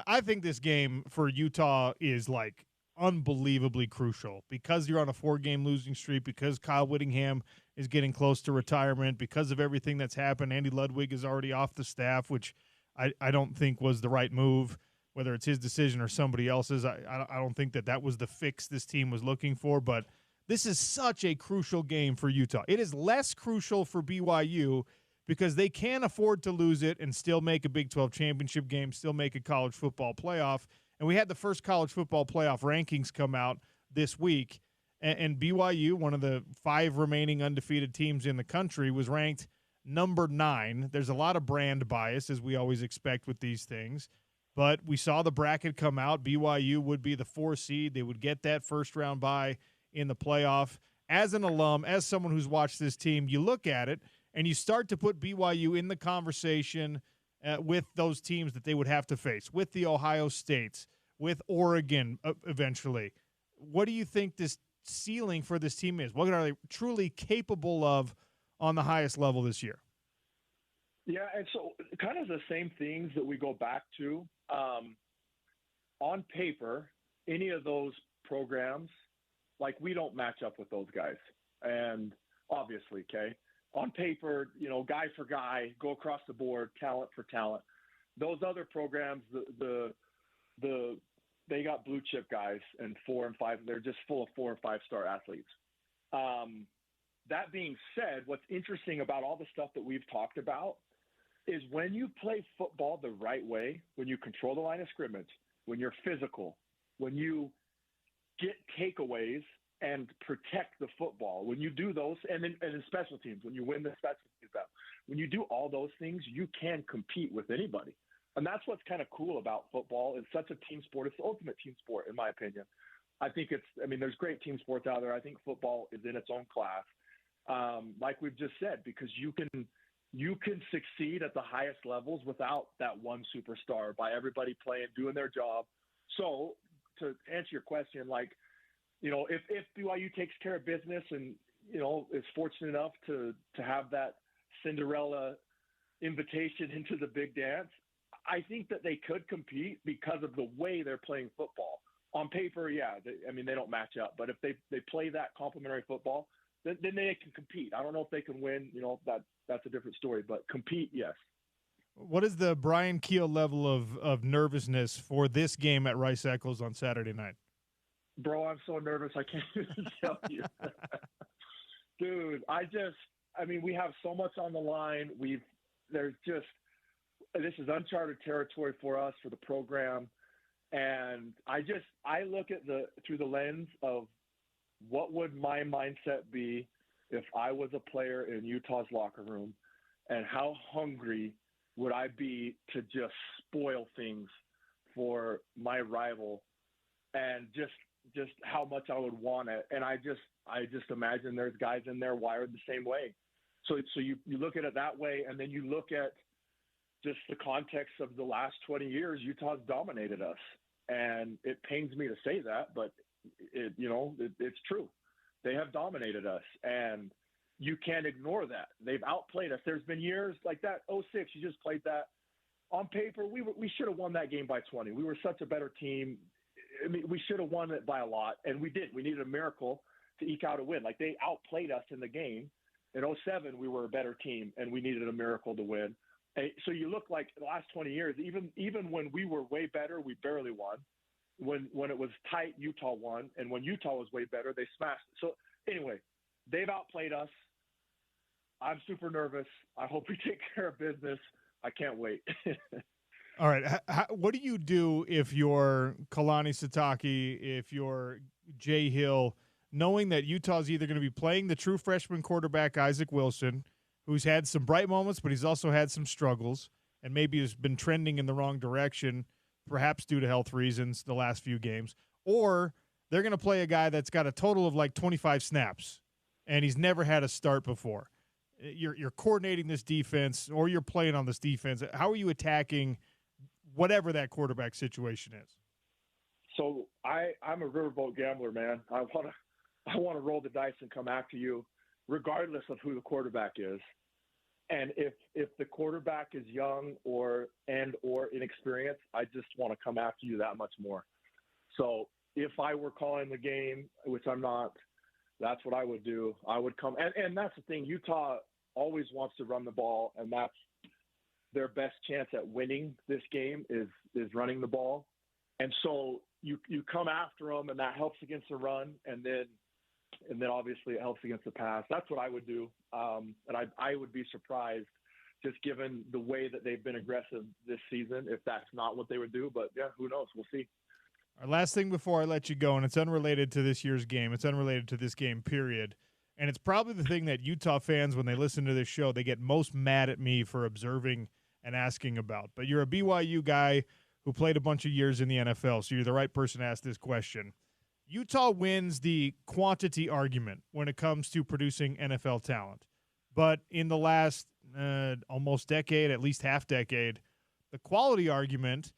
I think this game for Utah is like unbelievably crucial because you're on a 4-game losing streak, because Kyle Whittingham is getting close to retirement, because of everything that's happened. Andy Ludwig is already off the staff, which I don't think was the right move, whether it's his decision or somebody else's. I don't think that was the fix this team was looking for, but this is such a crucial game for Utah. It is less crucial for BYU because they can afford to lose it and still make a Big 12 championship game, still make a college football playoff. And we had the first college football playoff rankings come out this week, and BYU, one of the 5 remaining undefeated teams in the country, was ranked number 9. There's a lot of brand bias, as we always expect with these things. But we saw the bracket come out. BYU would be the 4 seed. They would get that first-round bye in the playoff. As an alum, as someone who's watched this team, you look at it, and you start to put BYU in the conversation with those teams that they would have to face, with the Ohio States, with Oregon eventually. What do you think this ceiling for this team is? What are they truly capable of on the highest level this year? Yeah, and so kind of the same things that we go back to. On paper, any of those programs, like we don't match up with those guys. And obviously, okay, on paper, guy for guy, go across the board, talent for talent. Those other programs, they got blue chip guys and 4 and 5. They're just full of 4 and 5 star athletes. That being said, what's interesting about all the stuff that we've talked about is when you play football the right way, when you control the line of scrimmage, when you're physical, when you get takeaways and protect the football, when you do those, and in special teams, when you win the special teams battle, when you do all those things, you can compete with anybody. And that's what's kind of cool about football. It's such a team sport. It's the ultimate team sport, in my opinion. I think there's great team sports out there. I think football is in its own class. Like we've just said, because you can succeed at the highest levels without that one superstar, by everybody playing, doing their job. So to answer your question, if BYU takes care of business and, is fortunate enough to have that Cinderella invitation into the big dance, I think that they could compete because of the way they're playing football. On paper, yeah, they don't match up. But if they play that complementary football, then they can compete. I don't know if they can win. That's a different story. But compete, yes. What is the Brian Keel level of nervousness for this game at Rice Eccles on Saturday night? Bro, I'm so nervous I can't even tell you. Dude, we have so much on the line. This is uncharted territory for us, for the program. And I look at through the lens of what would my mindset be if I was a player in Utah's locker room, and how hungry would I be to just spoil things for my rival, and just how much I would want it. And I just imagine there's guys in there wired the same way. So you look at it that way, and then you look at just the context of the last 20 years, Utah's dominated us. And it pains me to say that, but it's true. They have dominated us, and you can't ignore that. They've outplayed us. There's been years like that 06, you just played that. On paper, we should have won that game by 20. We were such a better team. We should have won it by a lot, and we did. We needed a miracle to eke out a win. Like, they outplayed us in the game. In 07, we were a better team, and we needed a miracle to win. And so you look like the last 20 years, even when we were way better, we barely won. When it was tight, Utah won. And when Utah was way better, they smashed. So anyway, they've outplayed us. I'm super nervous. I hope we take care of business. I can't wait. All right. What do you do if you're Kalani Sitake, if you're Jay Hill, knowing that Utah's either going to be playing the true freshman quarterback, Isaac Wilson, who's had some bright moments, but he's also had some struggles and maybe has been trending in the wrong direction, perhaps due to health reasons the last few games, or they're going to play a guy that's got a total of like 25 snaps and he's never had a start before. You're coordinating this defense, or you're playing on this defense. How are you attacking whatever that quarterback situation is? So I'm a riverboat gambler, man. I want to roll the dice and come after you, regardless of who the quarterback is. And if the quarterback is young or inexperienced, I just want to come after you that much more. So if I were calling the game, which I'm not, that's what I would do. I would come, and that's the thing. Utah always wants to run the ball, and that's their best chance at winning this game is running the ball. And so you come after them, and that helps against the run, and then obviously it helps against the pass. That's what I would do. And I would be surprised, just given the way that they've been aggressive this season, if that's not what they would do. But, yeah, who knows? We'll see. Our last thing before I let you go, and it's unrelated to this year's game. It's unrelated to this game, period. And it's probably the thing that Utah fans, when they listen to this show, they get most mad at me for observing and asking about. But you're a BYU guy who played a bunch of years in the NFL, so you're the right person to ask this question. Utah wins the quantity argument when it comes to producing NFL talent. But in the last almost decade, at least half decade, the quality argument,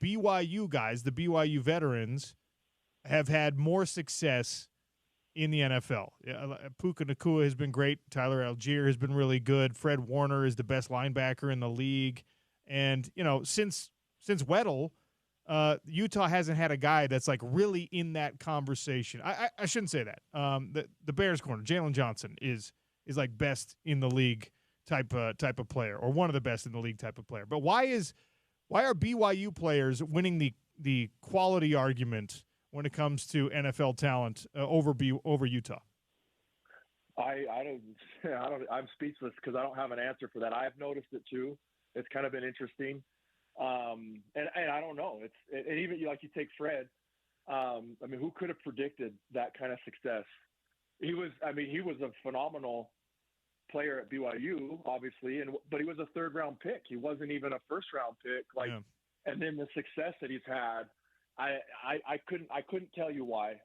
BYU guys, the BYU veterans, have had more success in the NFL. Puka Nacua has been great. Tyler Algier has been really good. Fred Warner is the best linebacker in the league. And, since Weddle, Utah hasn't had a guy that's like really in that conversation. I shouldn't say that. The Bears corner, Jalen Johnson, is like best in the league type of player, or one of the best in the league type of player. But why are BYU players winning the quality argument when it comes to NFL talent over Utah? I'm speechless because I don't have an answer for that. I've noticed it too. It's kind of been interesting. And I don't know. And even you take Fred. Who could have predicted that kind of success? He was a phenomenal player at BYU, obviously, but he was a third-round pick. He wasn't even a first-round pick. And then the success that he's had, I couldn't tell you why.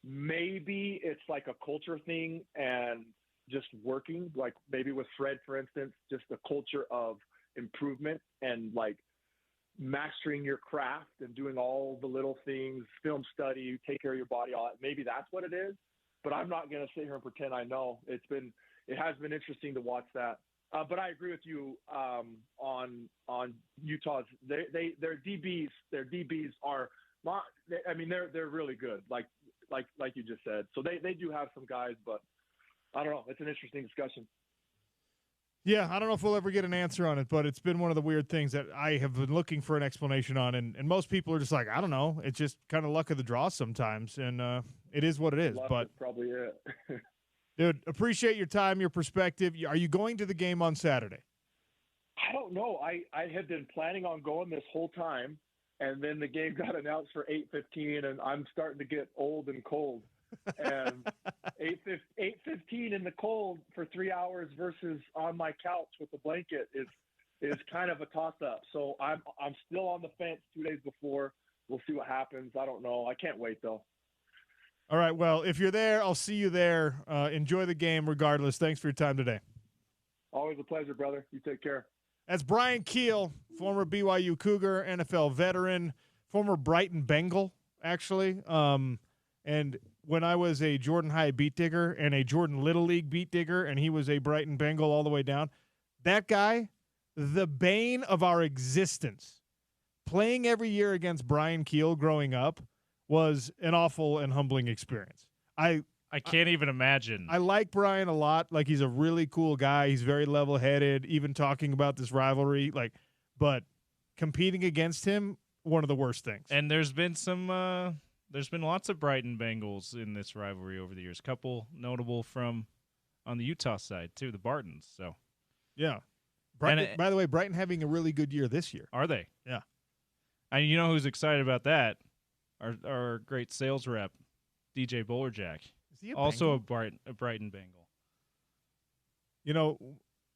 Maybe it's like a culture thing and just working. Like maybe with Fred, for instance, just a culture of improvement and like mastering your craft and doing all the little things, film study, take care of your body, all that. Maybe that's what it is, but I'm not going to sit here and pretend I know. It has been interesting to watch that. But I agree with you on Utah's. Their DBs are not. They're really good. Like you just said. So they do have some guys, but I don't know. It's an interesting discussion. Yeah, I don't know if we'll ever get an answer on it, but it's been one of the weird things that I have been looking for an explanation on, and most people are just like, I don't know. It's just kind of luck of the draw sometimes, and it is what it is. Luck but is probably it. Dude, appreciate your time, your perspective. Are you going to the game on Saturday? I don't know. I had been planning on going this whole time, and then the game got announced for 8:15, and I'm starting to get old and cold. And 8:15 in the cold for 3 hours versus on my couch with a blanket is kind of a toss-up. So I'm still on the fence 2 days before. We'll see what happens. I don't know. I can't wait, though. All right, well, if you're there, I'll see you there. Enjoy the game regardless. Thanks for your time today. Always a pleasure, brother. You take care. That's Brian Keel, former BYU Cougar, NFL veteran, former Brighton Bengal, actually. And when I was a Jordan High beat digger and a Jordan Little League beat digger, and he was a Brighton Bengal all the way down, that guy, the bane of our existence, playing every year against Brian Keel growing up, was an awful and humbling experience. I can't even imagine. I like Brian a lot. Like, he's a really cool guy. He's very level-headed, even talking about this rivalry. But competing against him, one of the worst things. And there's been lots of Brighton Bengals in this rivalry over the years. Couple notable from on the Utah side too, the Bartons. So, yeah. Brighton, by the way, Brighton having a really good year this year. Are they? Yeah. And you know who's excited about that? Our great sales rep, DJ Bowlerjack. Is he also a Brighton Bengal? You know,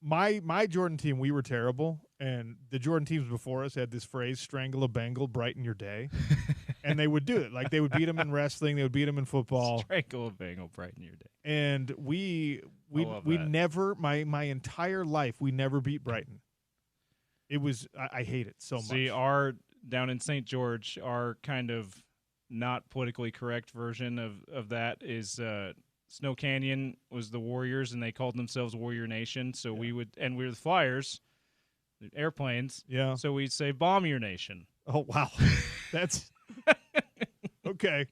my Jordan team, we were terrible, and the Jordan teams before us had this phrase, strangle a Bengal, brighten your day. And they would do it. Like, they would beat them in wrestling, they would beat them in football. Strangle a Bengal, brighten your day. And we never, my entire life, we never beat Brighton. It was, I hate it so much. See, our, down in St. George, our kind of not politically correct version of that is Snow Canyon was the Warriors, and they called themselves Warrior Nation. So we were the Flyers, the airplanes. Yeah. So we'd say Bomb Your Nation. Oh, wow. That's okay.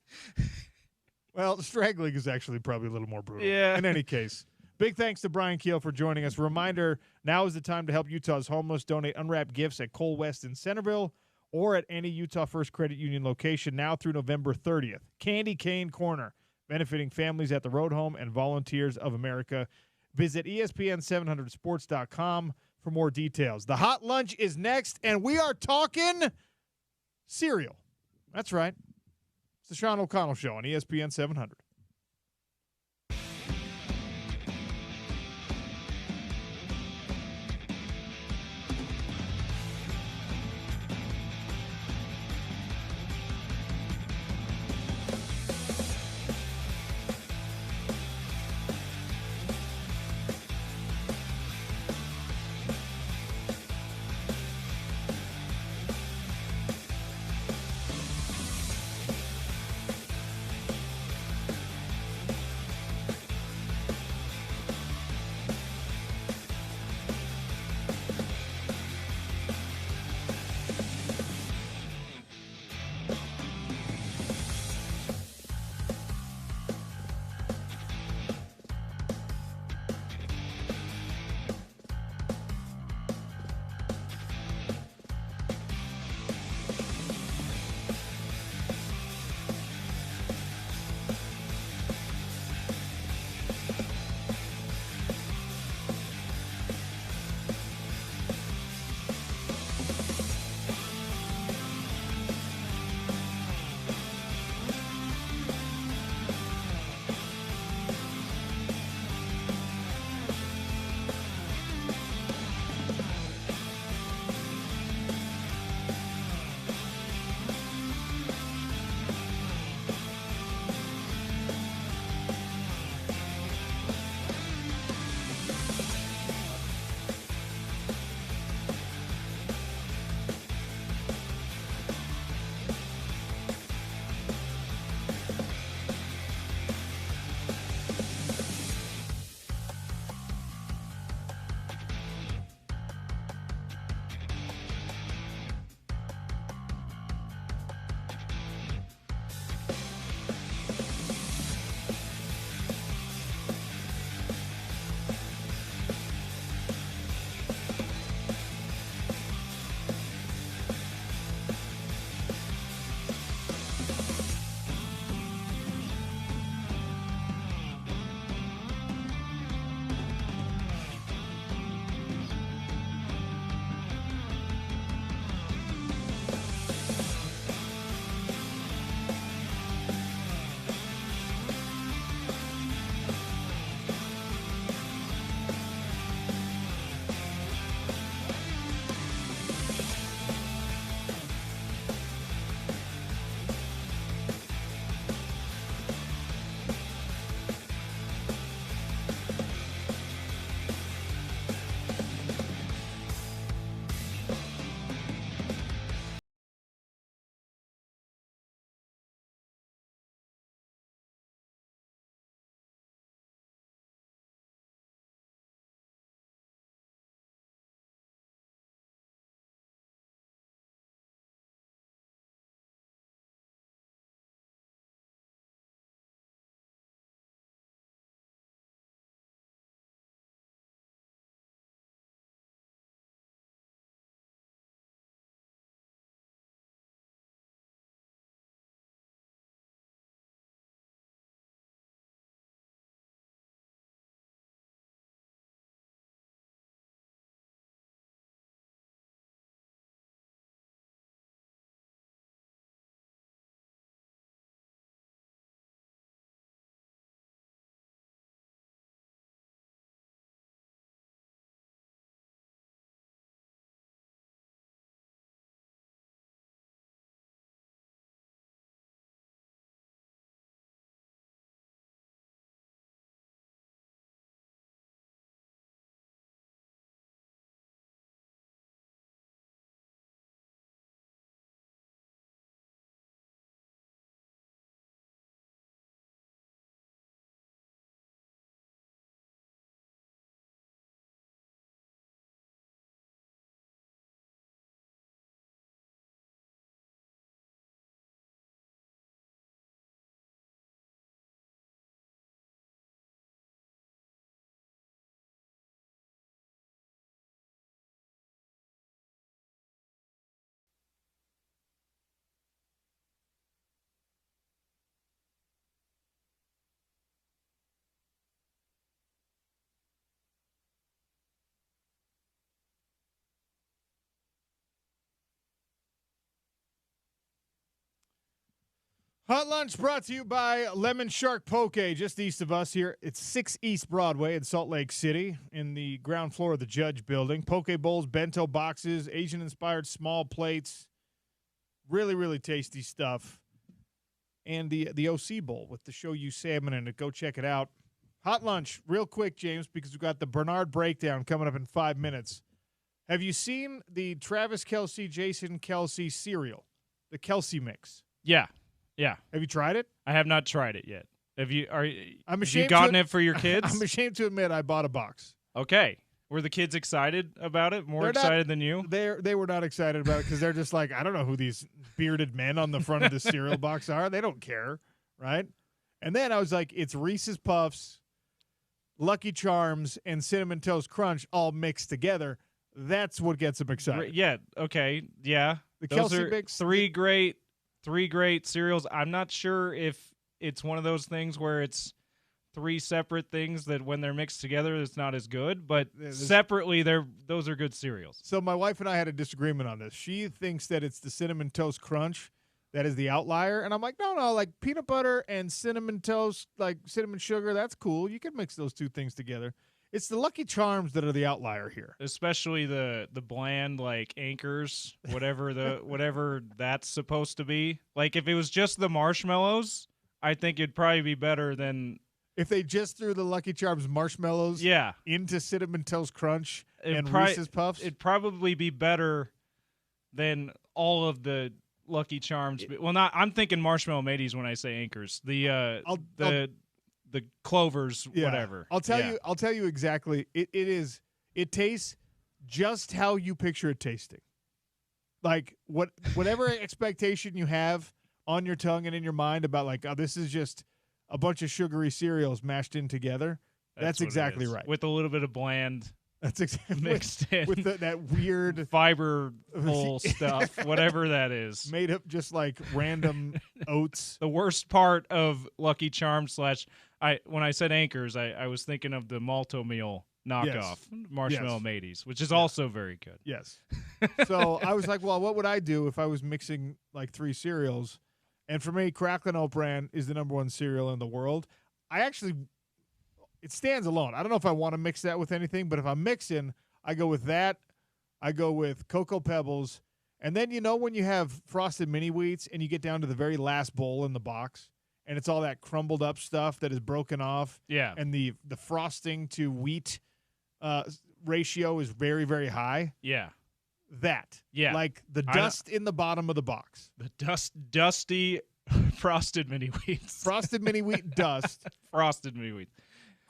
Well, Strangling is actually probably a little more brutal. Yeah. In any case, big thanks to Brian Keel for joining us. Reminder, now is the time to help Utah's homeless. Donate unwrapped gifts at Cole West in Centerville or at any Utah First Credit Union location now through November 30th. Candy Cane Corner, benefiting families at the Road Home and Volunteers of America. Visit ESPN700sports.com for more details. The Hot Lunch is next, and we are talking cereal. That's right. It's the Sean O'Connell Show on ESPN 700. Hot Lunch brought to you by Lemon Shark Poke, just east of us here. It's 6 East Broadway in Salt Lake City in the ground floor of the Judge Building. Poke bowls, bento boxes, Asian-inspired small plates. Really, really tasty stuff. And the OC Bowl with the shoyu salmon in it. Go check it out. Hot Lunch, real quick, James, because we've got the Bernard Breakdown coming up in 5 minutes. Have you seen the Travis Kelce, Jason Kelce cereal, the Kelce mix? Yeah. Have you tried it? I have not tried it yet. Have you ashamed gotten it for your kids? I'm ashamed to admit I bought a box. Okay. Were the kids excited about it? More excited than you? They were not excited about it because they're just like, I don't know who these bearded men on the front of the cereal box are. They don't care, right? And then I was like, it's Reese's Puffs, Lucky Charms, and Cinnamon Toast Crunch all mixed together. That's what gets them excited. Yeah. Okay. Yeah. Those are Kelce mix, three great cereals. I'm not sure if it's one of those things where it's three separate things that when they're mixed together, it's not as good. But separately, those are good cereals. So my wife and I had a disagreement on this. She thinks that it's the Cinnamon Toast Crunch that is the outlier. And I'm like, no, like peanut butter and cinnamon toast, like cinnamon sugar, that's cool. You can mix those two things together. It's the Lucky Charms that are the outlier here. Especially the bland like Anchors, whatever that's supposed to be. Like if it was just the marshmallows, I think it'd probably be better than if they just threw the Lucky Charms marshmallows into Cinnamon Toast Crunch and Reese's Puffs. It'd probably be better than all of the Lucky Charms. Well, I'm thinking Marshmallow Mateys when I say Anchors. The Clovers, whatever. I'll tell you exactly. It tastes just how you picture it tasting. Like whatever expectation you have on your tongue and in your mind about like, oh, this is just a bunch of sugary cereals mashed in together. That's exactly right. With a little bit of bland. That's exactly mixed in with that weird fiber bowl stuff, whatever that is, made up just like random oats. The worst part of Lucky Charms when I said Anchors, I was thinking of the Malto Meal knockoff, Marshmallow Mateys, which is also very good. Yes. So I was like, well, what would I do if I was mixing like three cereals? And for me, Cracklin' Oat Bran is the #1 cereal in the world. It stands alone. I don't know if I want to mix that with anything, but if I'm mixing, I go with that. I go with Cocoa Pebbles. And then, when you have Frosted Mini Wheats and you get down to the very last bowl in the box, and it's all that crumbled up stuff that is broken off. Yeah. And the frosting to wheat ratio is very, very high. Yeah. That. Yeah. Like the dust in the bottom of the box. The dusty Frosted Mini Wheats. Frosted Mini Wheat dust. Frosted Mini Wheats.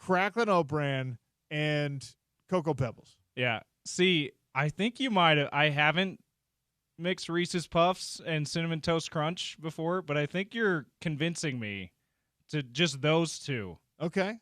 Cracklin' Oat Bran and Cocoa Pebbles. Yeah. See, I think you might have. I haven't mixed Reese's Puffs and Cinnamon Toast Crunch before, but I think you're convincing me to just those two. Okay.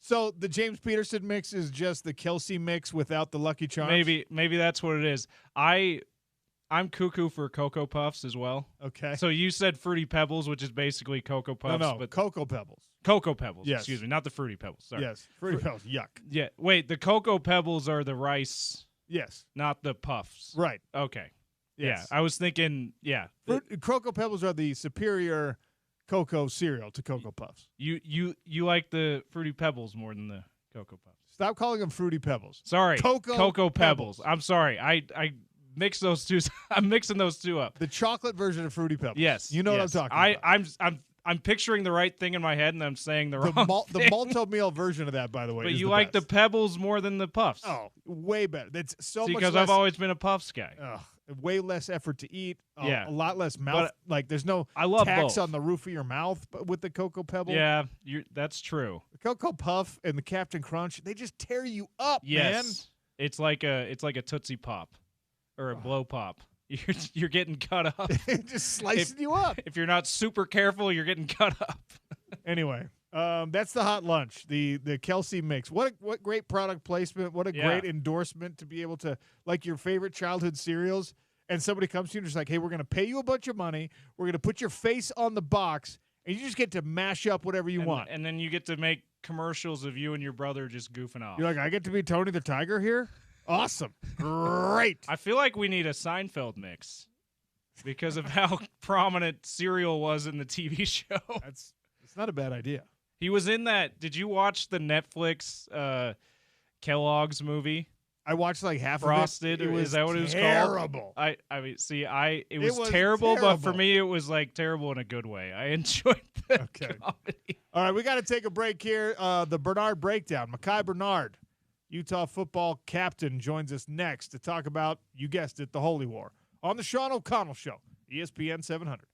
So the James Peterson mix is just the Kelce mix without the Lucky Charms? Maybe that's what it is. I'm cuckoo for Cocoa Puffs as well. Okay. So you said Fruity Pebbles, which is basically Cocoa Puffs. No, but Cocoa Pebbles. Cocoa Pebbles, yes. Excuse me, not the Fruity Pebbles. Sorry. Yes, Fruity Pebbles, yuck. Yeah, wait, the Cocoa Pebbles are the rice. Yes. Not the puffs. Right. Okay. Yes. Yeah, I was thinking, Cocoa Pebbles are the superior cocoa cereal to Cocoa Puffs. You like the Fruity Pebbles more than the Cocoa Puffs. Stop calling them Fruity Pebbles. Sorry. Cocoa Pebbles. I'm sorry. I mixed those two. I'm mixing those two up. The chocolate version of Fruity Pebbles. Yes. You know what I'm talking about. I'm picturing the right thing in my head, and I'm saying the wrong thing. The Malto Meal version of that, by the way. But is you the like best. the Pebbles more than the Puffs. Oh, way better. That's so much because less. I've always been a Puffs guy. Way less effort to eat. Yeah. A lot less mouth. Like there's no I love tax both. on the roof of your mouth with the Cocoa Pebble. Yeah, that's true. The Cocoa Puff and the Captain Crunch, they just tear you up, man. It's like a Tootsie Pop or a Blow Pop. You're getting cut up. Just slicing you up. If you're not super careful, you're getting cut up. Anyway, that's the hot lunch, the Kelce mix. What great product placement. What a great endorsement to be able to, like your favorite childhood cereals, and somebody comes to you and just like, hey, we're going to pay you a bunch of money. We're going to put your face on the box, and you just get to mash up whatever you want. And then you get to make commercials of you and your brother just goofing off. You're like, I get to be Tony the Tiger here? Awesome. Great. I feel like we need a Seinfeld mix. because of how prominent cereal was in the TV show. It's not a bad idea. He was in that. Did you watch the Netflix Kellogg's movie? I watched like half Frosted. of it. Is that what it was terrible. called? I mean, see, it was terrible, but for me, it was like terrible in a good way. I enjoyed the comedy. All right, we got to take a break here. The Bernard Breakdown. Mekhi Bernard, Utah football captain, joins us next to talk about, you guessed it, the Holy War on the Sean O'Connell Show, ESPN 700.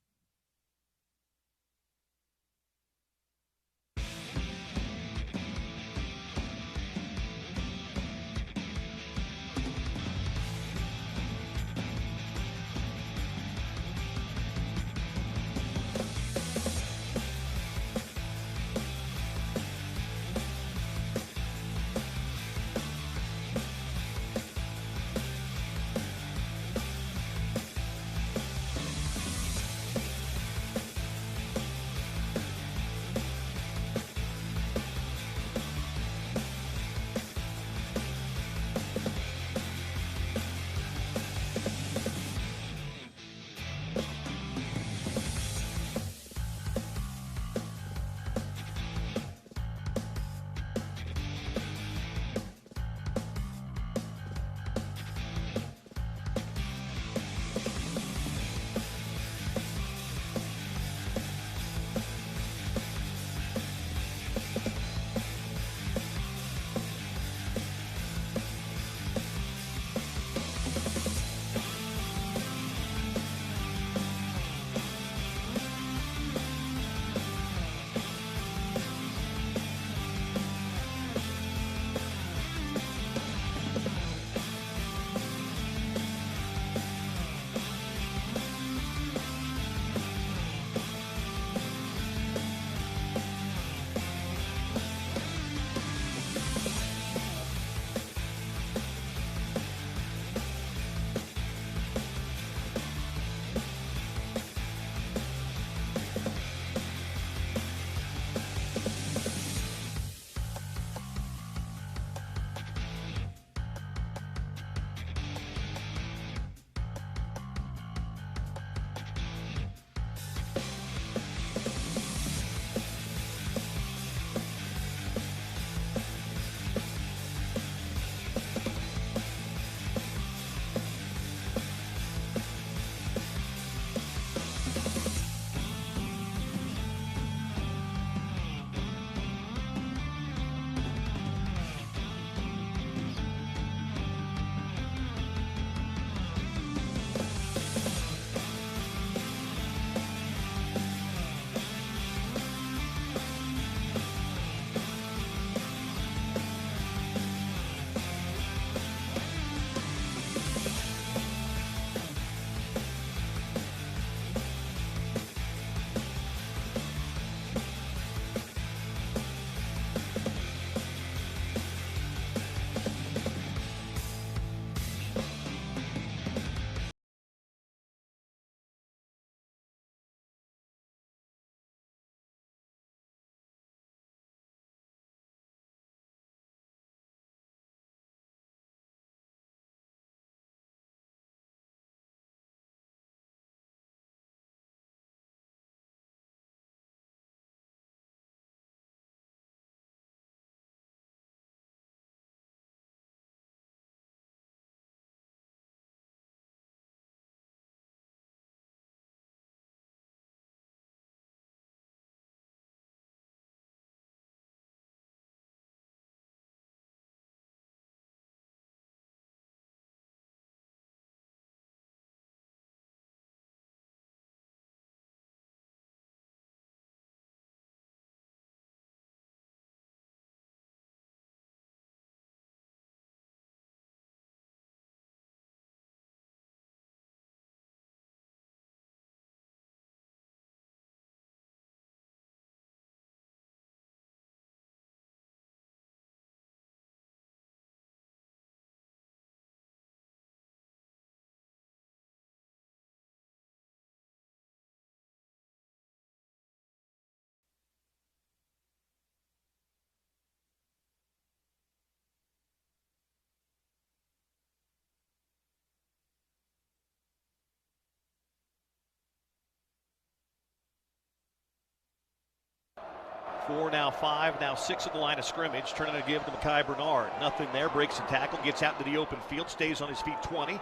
4, now 5, now 6 at the line of scrimmage. Turning to give to Mekhi Bernard. Nothing there. Breaks a tackle. Gets out into the open field. Stays on his feet. 25.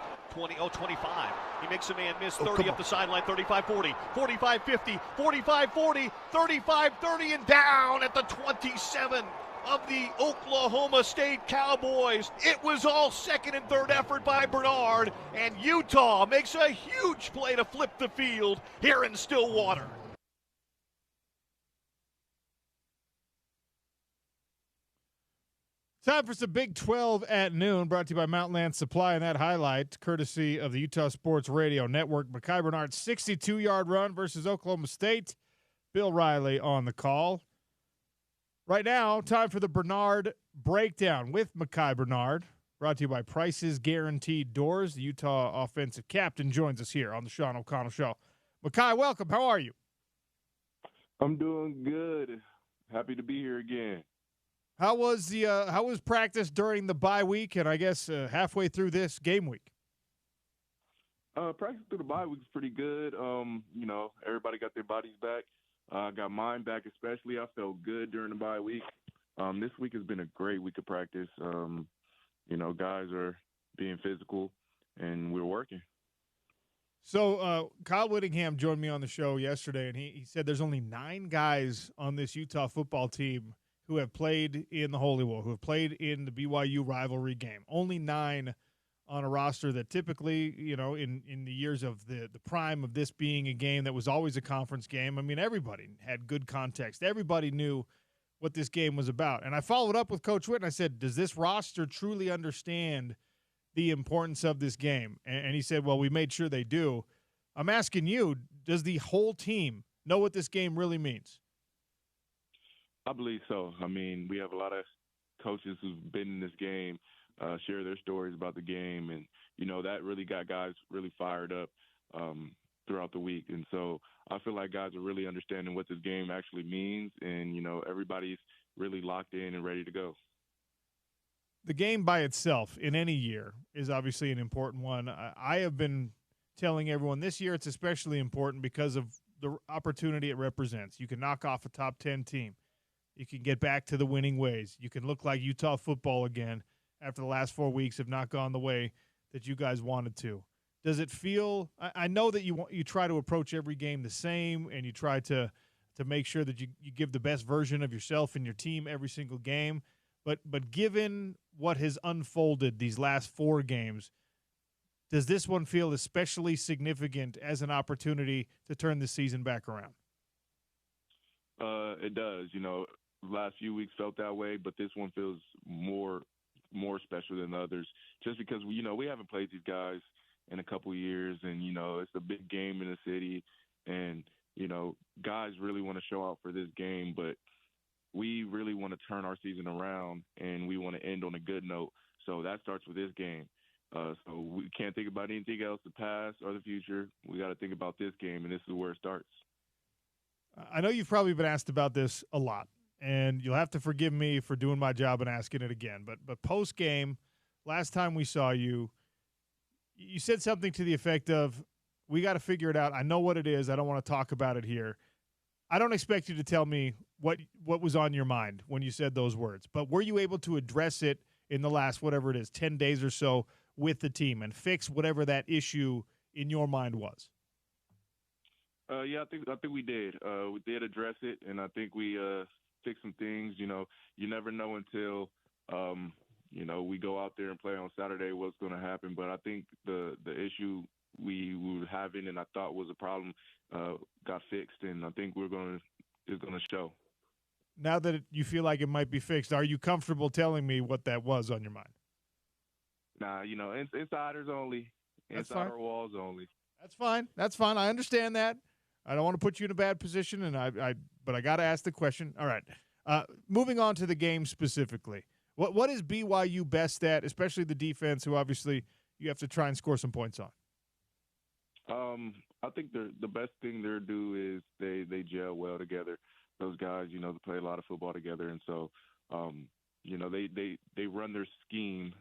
He makes a man miss. 30 up the sideline. 35-40. 45-50. 45-40. 35-30 and down at the 27 of the Oklahoma State Cowboys. It was all second and third effort by Bernard, and Utah makes a huge play to flip the field here in Stillwater. Time for some Big 12 at noon, brought to you by Mountain Supply, and that highlight, courtesy of the Utah Sports Radio Network. Mekhi Bernard's 62-yard run versus Oklahoma State. Bill Riley on the call. Right now, time for the Bernard Breakdown with Mekhi Bernard, brought to you by Prices Guaranteed Doors. The Utah offensive captain joins us here on the Sean O'Connell Show. Mekhi, welcome. How are you? I'm doing good. Happy to be here again. How was practice during the bye week and I guess halfway through this game week? Practice through the bye week was pretty good. Everybody got their bodies back. I got mine back especially. I felt good during the bye week. This week has been a great week of practice. Guys are being physical, and we're working. So Kyle Whittingham joined me on the show yesterday, and he said there's only 9 guys on this Utah football team who have played in the Holy War, who have played in the BYU rivalry game. Only 9 on a roster that typically, in the years of the prime of this being a game that was always a conference game, I mean, everybody had good context. Everybody knew what this game was about. And I followed up with Coach Witt, and I said, does this roster truly understand the importance of this game? And he said, well, we made sure they do. I'm asking you, does the whole team know what this game really means? I believe so. I mean, we have a lot of coaches who've been in this game, share their stories about the game, and that really got guys really fired up throughout the week. And so I feel like guys are really understanding what this game actually means, and everybody's really locked in and ready to go. The game by itself in any year is obviously an important one. I have been telling everyone this year it's especially important because of the opportunity it represents. You can knock off a top 10 team. You can get back to the winning ways. You can look like Utah football again after the last 4 weeks have not gone the way that you guys wanted to. Does it feel – I know that you try to approach every game the same, and you try to make sure that you give the best version of yourself and your team every single game. But given what has unfolded these last 4 games, does this one feel especially significant as an opportunity to turn the season back around? It does. The last few weeks felt that way, but this one feels more special than others just because, we haven't played these guys in a couple years, and, it's a big game in the city, and, guys really want to show out for this game, but we really want to turn our season around, and we want to end on a good note. So that starts with this game. So we can't think about anything else, the past or the future. We got to think about this game, and this is where it starts. I know you've probably been asked about this a lot, and you'll have to forgive me for doing my job and asking it again. But post-game, last time we saw you, you said something to the effect of, we got to figure it out. I know what it is. I don't want to talk about it here. I don't expect you to tell me what was on your mind when you said those words, but were you able to address it in the last, whatever it is, 10 days or so with the team and fix whatever that issue in your mind was? Yeah, I think we did. We did address it, and I think we fixed some things. You never know until we go out there and play on Saturday what's going to happen. But I think the issue we were having and I thought was a problem got fixed, and I think it's going to show. Now that you feel like it might be fixed, are you comfortable telling me what that was on your mind? Nah, insiders only. Insider walls only. That's fine. I understand that. I don't want to put you in a bad position, but I got to ask the question. All right. Moving on to the game specifically. What is BYU best at, especially the defense, who obviously you have to try and score some points on? I think the best thing they do is they gel well together. Those guys, they play a lot of football together, and so they run their scheme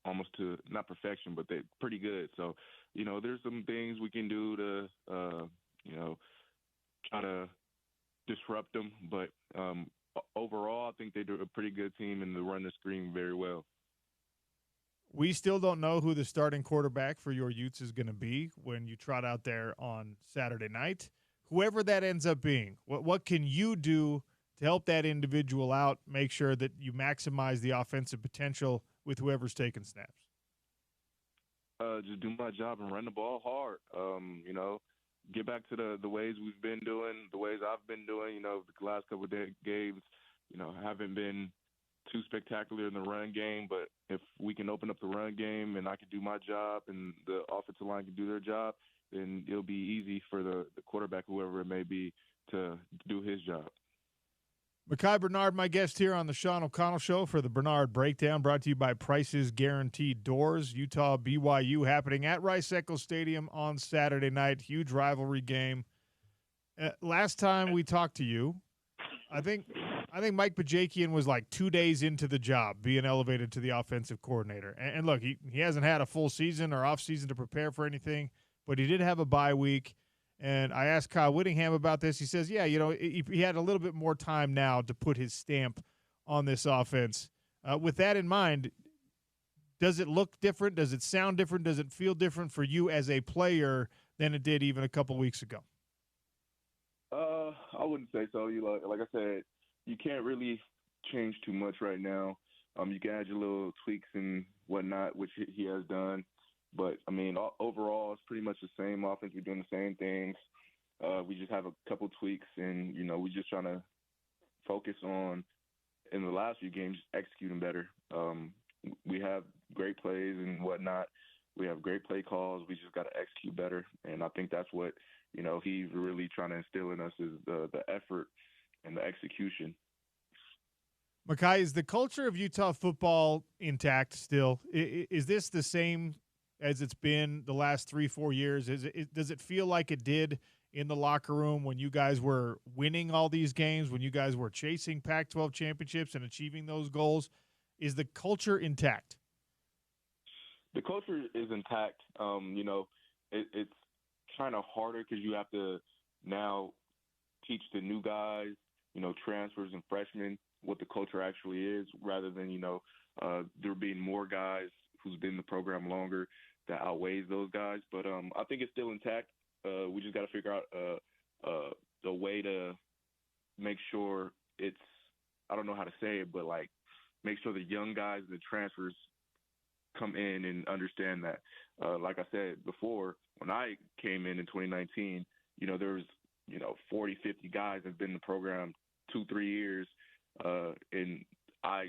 almost to not perfection, but they're pretty good. So there's some things we can do to try to disrupt them. But overall, I think they do a pretty good team and they run the screen very well. We still don't know who the starting quarterback for your Utes is going to be when you trot out there on Saturday night. Whoever that ends up being, what can you do to help that individual out, make sure that you maximize the offensive potential with whoever's taking snaps? Just do my job and run the ball hard. Get back to the ways we've been doing, the ways I've been doing. The last couple of games, haven't been too spectacular in the run game. But if we can open up the run game and I can do my job and the offensive line can do their job, then it'll be easy for the quarterback, whoever it may be, to do his job. Mekhi Bernard, my guest here on the Sean O'Connell Show for the Bernard Breakdown, brought to you by Prices Guaranteed Doors. Utah BYU happening at Rice-Eccles Stadium on Saturday night. Huge rivalry game. Last time we talked to you, I think Mike Bajakian was like 2 days into the job, being elevated to the offensive coordinator. And look, he hasn't had a full season or off season to prepare for anything, but he did have a bye week. And I asked Kyle Whittingham about this. He says, yeah, he had a little bit more time now to put his stamp on this offense. With that in mind, does it look different? Does it sound different? Does it feel different for you as a player than it did even a couple weeks ago? I wouldn't say so. Like I said, you can't really change too much right now. You can add your little tweaks and whatnot, which he has done. But, overall, it's pretty much the same offense. We're doing the same things. We just have a couple tweaks, and, we're just trying to focus on, in the last few games, executing better. We have great plays and whatnot. We have great play calls. We just got to execute better. And I think that's what, he's really trying to instill in us is the effort and the execution. Mekhi, is the culture of Utah football intact still? Is this the same as it's been the last 3-4 years? Does it feel like it did in the locker room when you guys were winning all these games, when you guys were chasing Pac-12 championships and achieving those goals? Is the culture intact? The culture is intact. It's kind of harder because you have to now teach the new guys, transfers and freshmen, what the culture actually is, rather than, there being more guys who's been in the program longer that outweighs those guys. But I think it's still intact. We just got to figure out a way to make sure it's, I don't know how to say it, but make sure the young guys, the transfers come in and understand that. Like I said before, when I came in 2019, there was, 40, 50 guys that have been in the program 2-3 years. And I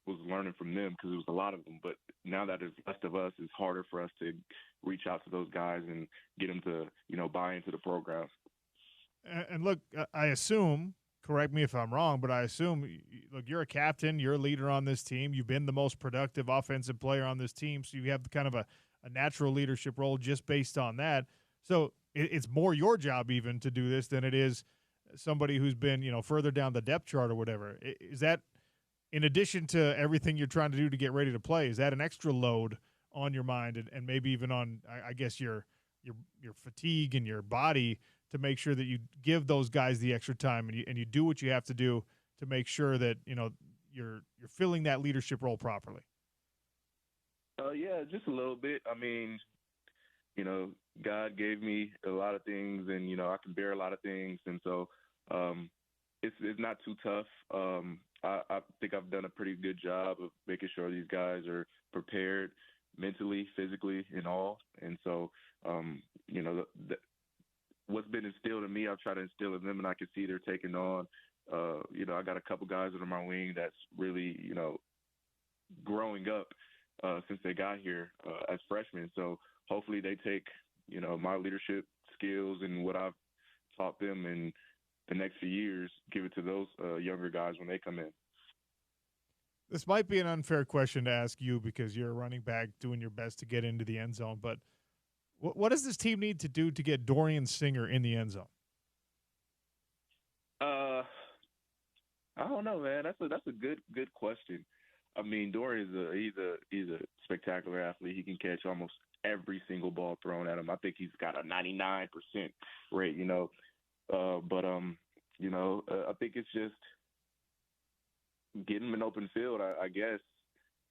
was learning from them because there was a lot of them. But now that there's less of us, it's harder for us to reach out to those guys and get them to, buy into the program. And look, I assume, correct me if I'm wrong, but I assume, look, you're a captain, you're a leader on this team. You've been the most productive offensive player on this team, so you have kind of a natural leadership role just based on that. So it's more your job even to do this than it is somebody who's been, further down the depth chart or whatever. Is that, in addition to everything you're trying to do to get ready to play, is that an extra load on your mind and maybe even on, I guess, your fatigue and your body to make sure that you give those guys the extra time and you do what you have to do to make sure that, you're filling that leadership role properly? Yeah, just a little bit. God gave me a lot of things and, I can bear a lot of things. And so it's not too tough. I think I've done a pretty good job of making sure these guys are prepared mentally, physically, and all. And so, what's been instilled in me, I've tried to instill in them, and I can see they're taking on. I got a couple guys under my wing that's really, growing up since they got here as freshmen. So hopefully they take, my leadership skills and what I've taught them in the next few years, give it to those younger guys when they come in. This might be an unfair question to ask you because you're a running back doing your best to get into the end zone, but what does this team need to do to get Dorian Singer in the end zone? I don't know, man. That's a good question. Dorian he's a spectacular athlete. He can catch almost every single ball thrown at him. I think he's got a 99% rate, but I think it's just getting him an open field, I guess,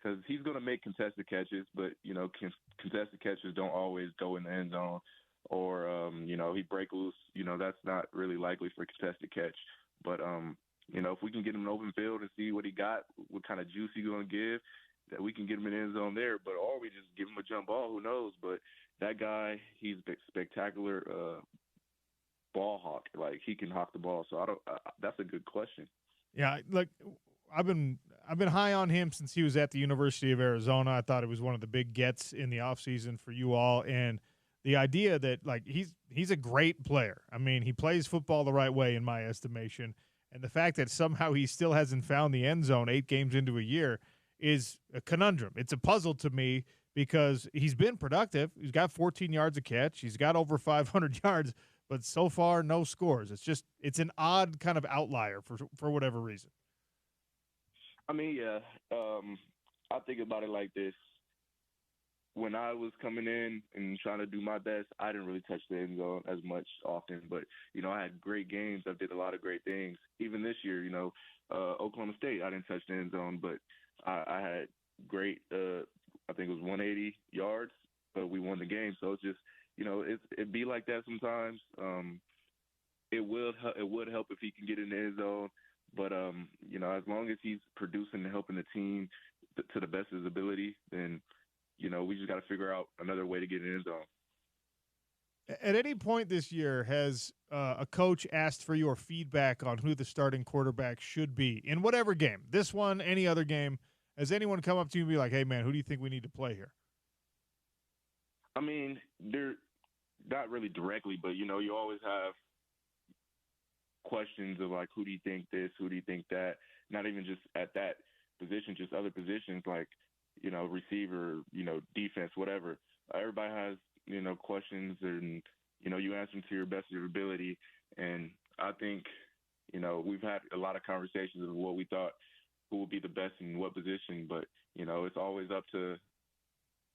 because he's going to make contested catches, but, contested catches don't always go in the end zone or, he break loose. That's not really likely for a contested catch. But, if we can get him an open field and see what he got, what kind of juice he's going to give, that we can get him in the end zone there. But or we just give him a jump ball, who knows? But that guy, he's a spectacular ball hawk. Like, he can hawk the ball. So that's a good question. Yeah, look, I've been high on him since he was at the University of Arizona. I thought it was one of the big gets in the offseason for you all, and the idea that like he's a great player. I mean, he plays football the right way in my estimation, and the fact that somehow he still hasn't found the end zone 8 games into a year is a conundrum. It's a puzzle to me because he's been productive. He's got 14 yards a catch. He's got over 500 yards, but so far no scores. It's an odd kind of outlier for whatever reason. I mean, yeah, I think about it like this. When I was coming in and trying to do my best, I didn't really touch the end zone as much often. But, I had great games. I did a lot of great things. Even this year, Oklahoma State, I didn't touch the end zone, but I had great, I think it was 180 yards, but we won the game. So it's just, it'd be like that sometimes. It would help if he can get in the end zone. But, as long as he's producing and helping the team to the best of his ability, then, we just got to figure out another way to get in the end zone. At any point this year, has a coach asked for your feedback on who the starting quarterback should be in whatever game? This one, any other game? Has anyone come up to you and be like, hey, man, who do you think we need to play here? I mean, they're not really directly, but, you always have questions of, like, who do you think this, who do you think that? Not even just at that position, just other positions like, receiver, defense, whatever. Everybody has, questions and, you answer them to your best of your ability. And I think, we've had a lot of conversations of what we thought who would be the best in what position. But, it's always up to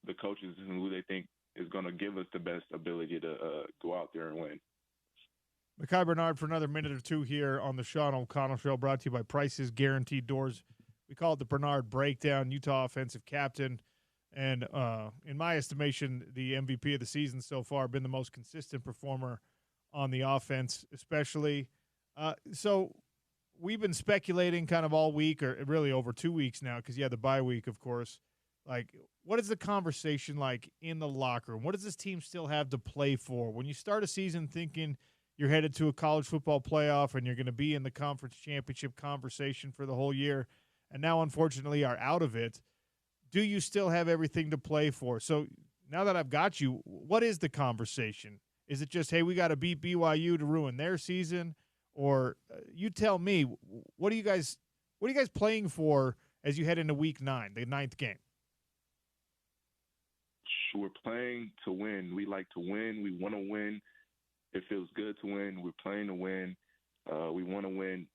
the coaches and who they think is going to give us the best ability to go out there and win. Mekhi Bernard for another minute or two here on the Sean O'Connell Show, brought to you by Price's Guaranteed Doors. We call it the Bernard Breakdown, Utah offensive captain. And in my estimation, the MVP of the season so far, been the most consistent performer on the offense, especially. So we've been speculating kind of all week, or really over 2 weeks now, because you had the bye week, of course. Like, what is the conversation like in the locker room? What does this team still have to play for? When you start a season thinking you're headed to a college football playoff and you're going to be in the conference championship conversation for the whole year, and now unfortunately are out of it, do you still have everything to play for? So now that I've got you, what is the conversation? Is it just, hey, we got to beat BYU to ruin their season? Or you tell me, what are you guys playing for as you head into week 9, the 9th game? We're playing to win. We like to win. We want to win. It feels good to win. We're playing to win. We want to win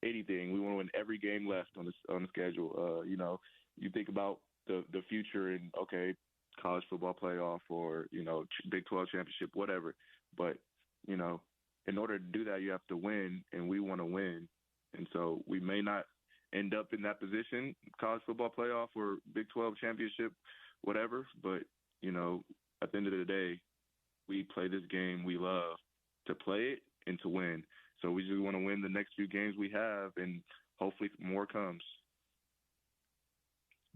anything. We want to win every game left on the schedule. You think about the future and, okay, college football playoff or, Big 12 championship, whatever. But, in order to do that, you have to win, and we want to win. And so we may not end up in that position, college football playoff or Big 12 championship, whatever. But, at the end of the day, we play this game we love to play it and to win. So we just want to win the next few games we have, and hopefully more comes.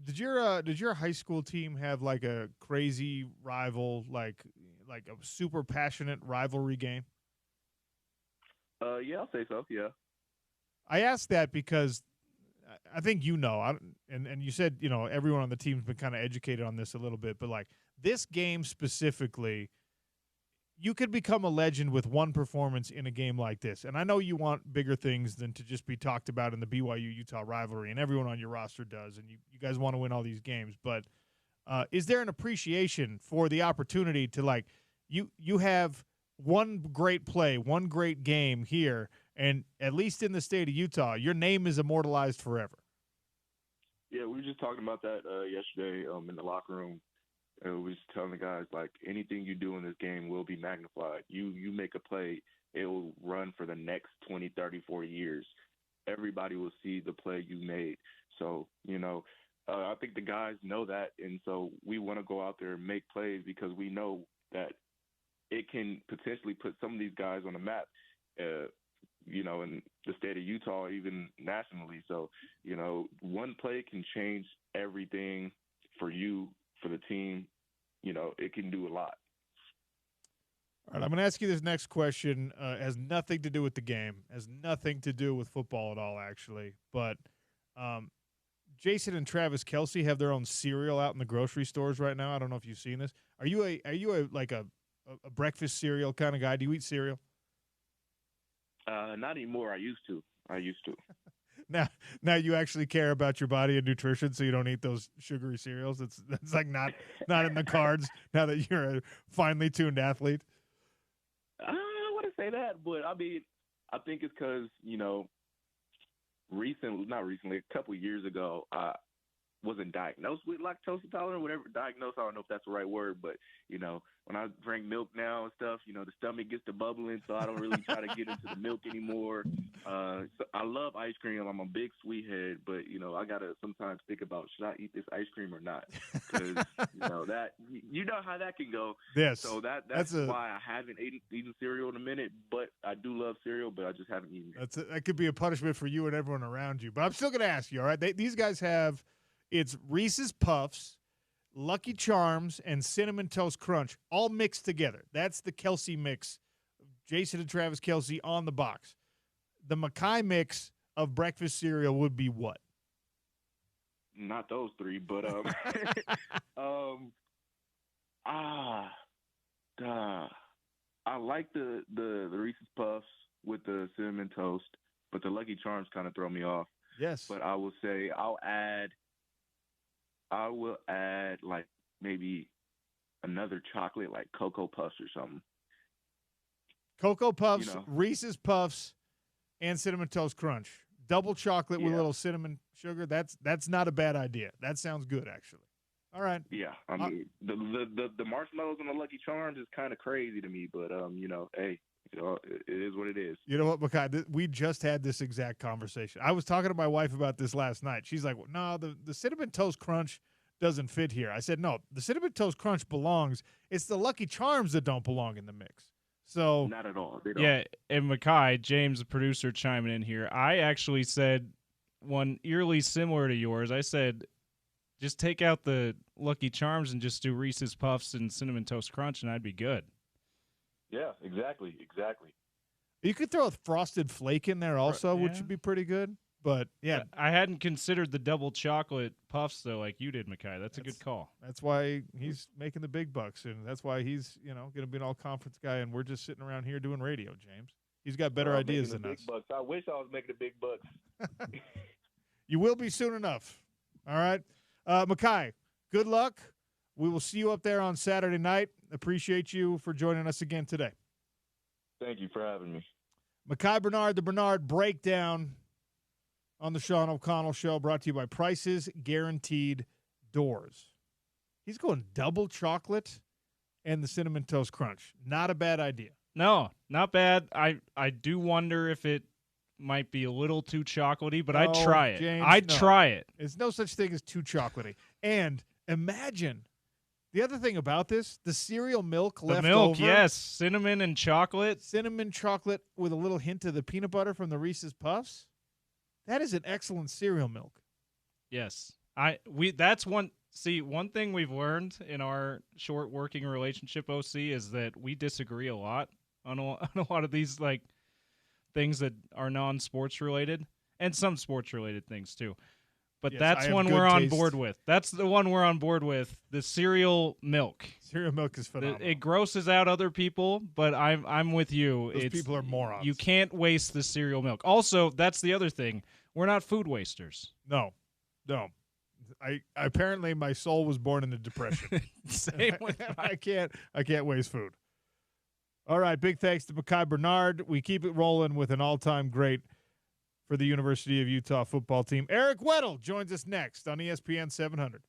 Did your high school team have like a crazy rival, like a super passionate rivalry game? Yeah, I'll say so. Yeah. I asked that because I think and you said everyone on the team's been kind of educated on this a little bit, but like this game specifically, you could become a legend with one performance in a game like this. And I know you want bigger things than to just be talked about in the BYU-Utah rivalry, and everyone on your roster does, and you guys want to win all these games. But is there an appreciation for the opportunity to, like, you have one great play, one great game here, and at least in the state of Utah, your name is immortalized forever? Yeah, we were just talking about that yesterday in the locker room. We was telling the guys, like, anything you do in this game will be magnified. You make a play, it will run for the next 20, 30, 40 years. Everybody will see the play you made. So, I think the guys know that, and so we want to go out there and make plays because we know that it can potentially put some of these guys on the map, in the state of Utah, even nationally. So, one play can change everything for you, for the team. It can do a lot. All right, I'm going to ask you this next question. Has nothing to do with the game, has nothing to do with football at all, actually. But Jason and Travis Kelce have their own cereal out in the grocery stores right now. I don't know if you've seen this. Are you a breakfast cereal kind of guy? Do you eat cereal? Not anymore. I used to. Now you actually care about your body and nutrition, so you don't eat those sugary cereals. That's like not in the cards now that you're a finely tuned athlete. I wouldn't say that, but I mean, I think it's because not recently, a couple years ago, I wasn't diagnosed with lactose intolerant, whatever. Diagnosed, I don't know if that's the right word, but when I drink milk now and stuff, the stomach gets to bubbling, so I don't really try to get into the milk anymore. So I love ice cream. I'm a big sweet head, but I gotta sometimes think about, should I eat this ice cream or not? Because that how that can go. Yes. So that's why I haven't eaten cereal in a minute, but I do love cereal, but I just haven't eaten it. That could be a punishment for you and everyone around you. But I'm still gonna ask you. All right, these guys have. It's Reese's Puffs, Lucky Charms, and Cinnamon Toast Crunch all mixed together. That's the Kelce mix. Jason and Travis Kelce on the box. The Mackay mix of breakfast cereal would be what? Not those three, but I like the Reese's Puffs with the cinnamon toast, but the Lucky Charms kind of throw me off. Yes. But I will say I will add like maybe another chocolate, like Cocoa Puffs or something. Cocoa Puffs, Reese's Puffs, and Cinnamon Toast Crunch. Double chocolate with a little cinnamon sugar. That's not a bad idea. That sounds good, actually. All right. Yeah, I mean the marshmallows on the Lucky Charms is kind of crazy to me, but hey, it is what it is. You know what, Makai? We just had this exact conversation. I was talking to my wife about this last night. She's like, "No, the Cinnamon Toast Crunch doesn't fit here." I said, "No, the Cinnamon Toast Crunch belongs. It's the Lucky Charms that don't belong in the mix." So not at all. They don't. Yeah, and Makai, James, the producer, chiming in here. I actually said one eerily similar to yours. I said, just take out the Lucky Charms and just do Reese's Puffs and Cinnamon Toast Crunch, and I'd be good. Yeah, exactly. You could throw a Frosted Flake in there also, which would be pretty good. But, yeah. I hadn't considered the double chocolate puffs, though, like you did, Makai. That's a good call. That's why he's making the big bucks, and that's why he's, going to be an all-conference guy, and we're just sitting around here doing radio, James. He's got better ideas than us. Big bucks. I wish I was making the big bucks. You will be soon enough. All right? Makai, good luck. We will see you up there on Saturday night. Appreciate you for joining us again today. Thank you for having me. Makai Bernard, the Bernard Breakdown on the Sean O'Connell Show, brought to you by Prices Guaranteed Doors. He's going double chocolate and the Cinnamon Toast Crunch. Not a bad idea. No, not bad. I do wonder if it might be a little too chocolatey, but I'd try it. James, I'd try it. There's no such thing as too chocolatey. And imagine the other thing about this, the cereal milk left over. Yes, cinnamon and chocolate. Cinnamon chocolate with a little hint of the peanut butter from the Reese's Puffs. That is an excellent cereal milk. Yes. One thing we've learned in our short working relationship, OC, is that we disagree a lot on a lot of these like things that are non-sports related and some sports related things too. But yes, that's one we're on board with. That's the one we're on board with. The cereal milk. Cereal milk is phenomenal. It grosses out other people, but I'm with you. Those people are morons. You can't waste the cereal milk. Also, that's the other thing. We're not food wasters. No. I apparently my soul was born in a depression. Same with I can't waste food. All right, big thanks to Makai Bernard. We keep it rolling with an all-time great for the University of Utah football team. Eric Weddle joins us next on ESPN 700.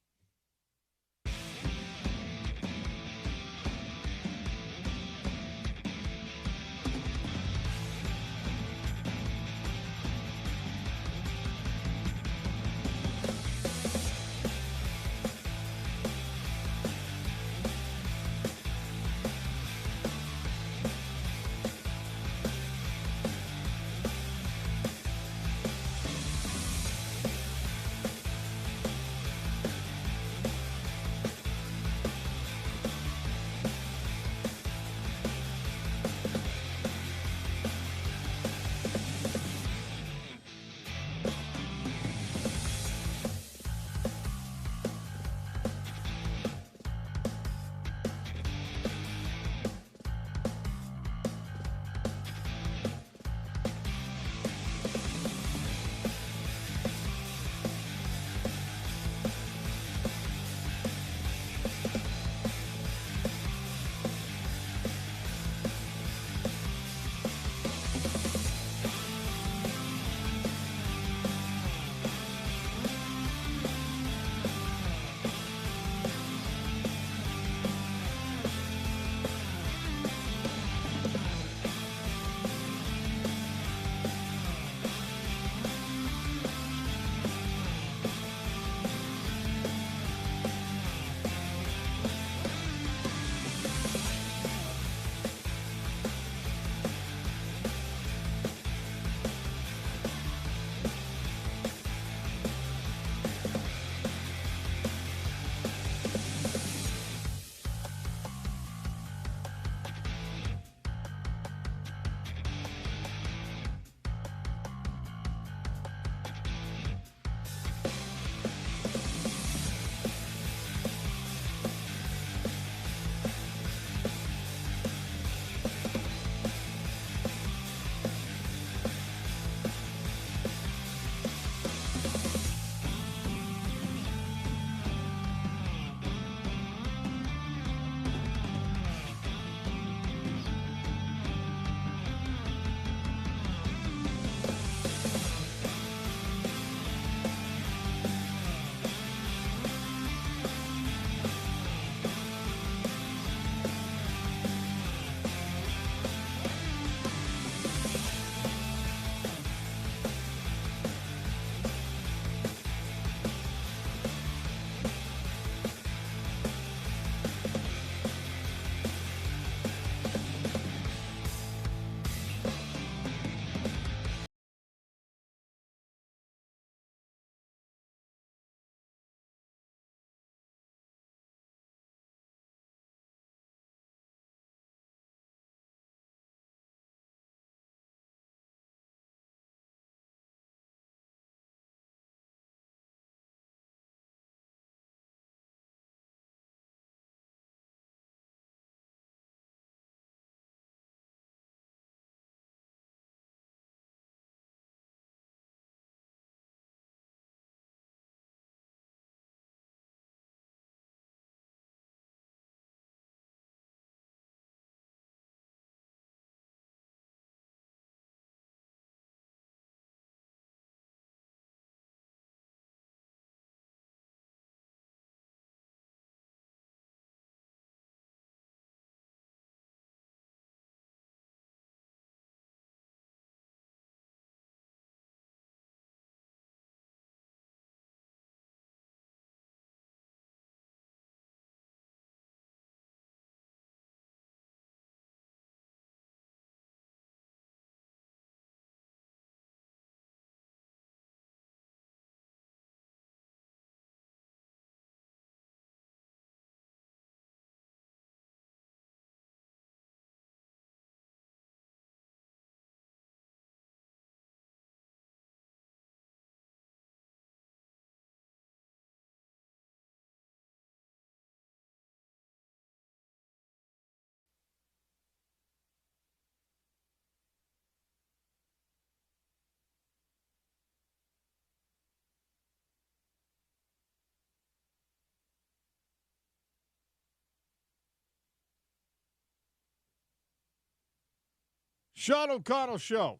Sean O'Connell Show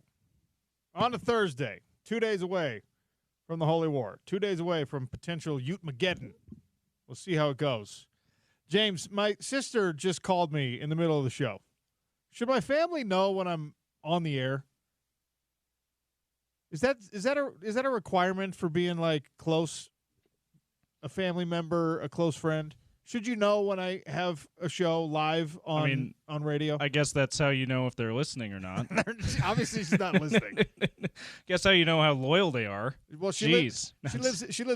on a Thursday, 2 days away from the Holy War, 2 days away from potential Ute-mageddon. We'll see how it goes. James, my sister just called me in the middle of the show. Should my family know when I'm on the air? Is that a requirement for being like close, a family member, a close friend? Should you know when I have a show live on radio? I guess that's how you know if they're listening or not. Obviously, she's not listening. Guess how you know how loyal they are. Well, she lives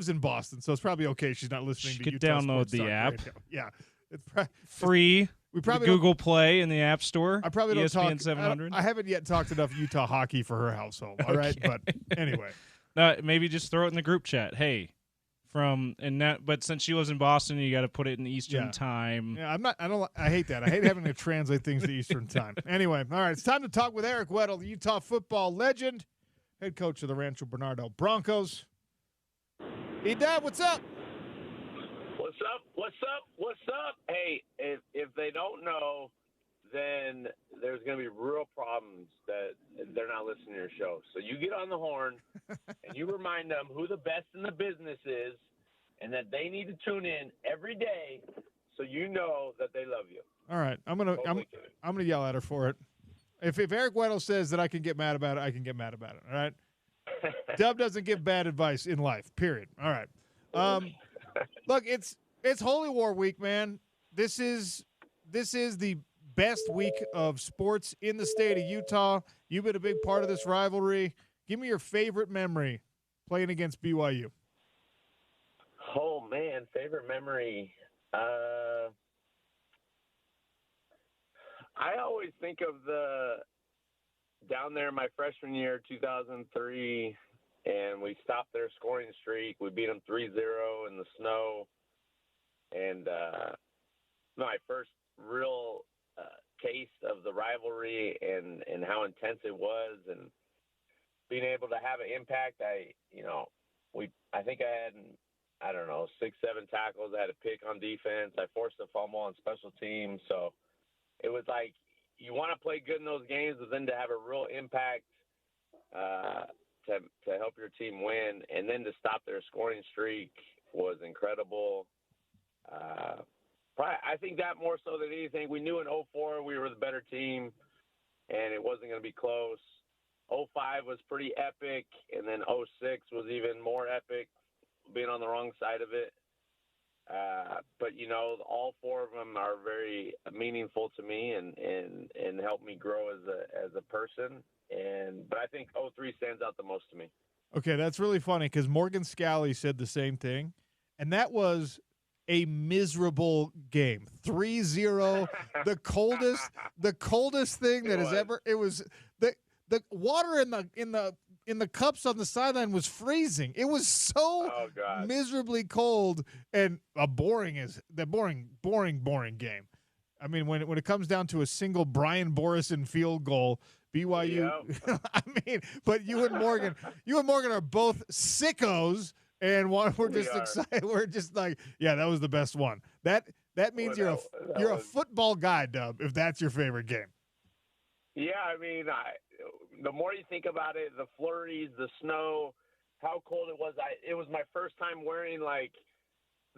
in Boston, so it's probably okay. She's not listening. She to could Utah download Sports the Talk app. Radio. Yeah, it's free. We probably Google Play in the App Store. I probably don't ESPN talk. 700. I haven't yet talked enough Utah hockey for her household. All right, but anyway, maybe just throw it in the group chat. Hey. But since she lives in Boston, you got to put it in Eastern time. Yeah, I hate that. I hate having to translate things to Eastern time. Anyway, all right, it's time to talk with Eric Weddle, the Utah football legend, head coach of the Rancho Bernardo Broncos. Dad, what's up? What's up? Hey, if they don't know, then there's going to be real problems that they're not listening to your show. So you get on the horn and you remind them who the best in the business is and that they need to tune in every day so you know that they love you. All right. I'm gonna yell at her for it. If Eric Weddle says that I can get mad about it, I can get mad about it. All right. Dub doesn't give bad advice in life. Period. All right. Look, it's Holy War week, man. This is the best week of sports in the state of Utah. You've been a big part of this rivalry. Give me your favorite memory playing against BYU. Oh, man, favorite memory. I always think of down there my freshman year, 2003, and we stopped their scoring streak. We beat them 3-0 in the snow. And my first real taste of the rivalry and how intense it was, and being able to have an impact. I think I had 6-7 tackles. I had a pick on defense. I forced a fumble on special teams. So it was like you want to play good in those games, but then to have a real impact to help your team win, and then to stop their scoring streak was incredible. I think that more so than anything. We knew in 2004 we were the better team, and it wasn't going to be close. 2005 was pretty epic, and then 2006 was even more epic, being on the wrong side of it. But, all four of them are very meaningful to me and help me grow as a person. But I think 2003 stands out the most to me. Okay, that's really funny because Morgan Scally said the same thing, and that was a miserable game. 3-0, the coldest thing that has ever. It was the water in the cups on the sideline was freezing. It was so miserably cold and a boring game. I mean, when it comes down to a single Brian Borison field goal, BYU. Yep. I mean, but you and Morgan are both sickos. And we're just excited. We're just like, yeah, that was the best one. That means you're a football guy, Dub, if that's your favorite game. Yeah, I mean, the more you think about it, the flurries, the snow, how cold it was. It was my first time wearing like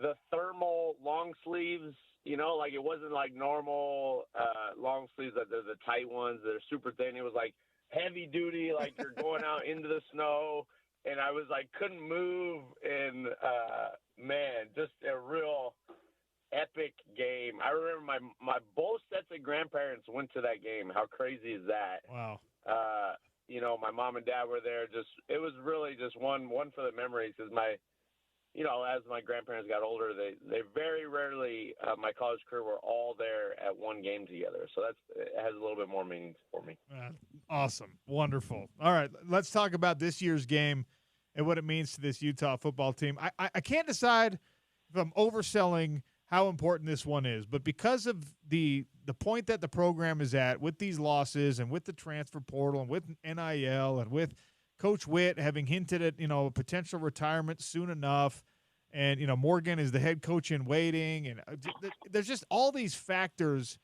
the thermal long sleeves. Like it wasn't like normal long sleeves that they're the tight ones. They're super thin. It was like heavy duty, like you're going out into the snow. And I was like, couldn't move, and man, just a real epic game. I remember my both sets of grandparents went to that game. How crazy is that? Wow. My mom and dad were there. It was really just one for the memories. Because as my grandparents got older, they very rarely my college career were all there at one game together. So it has a little bit more meaning for me. Awesome. Wonderful. All right, let's talk about this year's game and what it means to this Utah football team. I can't decide if I'm overselling how important this one is, but because of the point that the program is at with these losses and with the transfer portal and with NIL and with Coach Witt having hinted at, a potential retirement soon enough, and, Morgan is the head coach in waiting, and there's just all these factors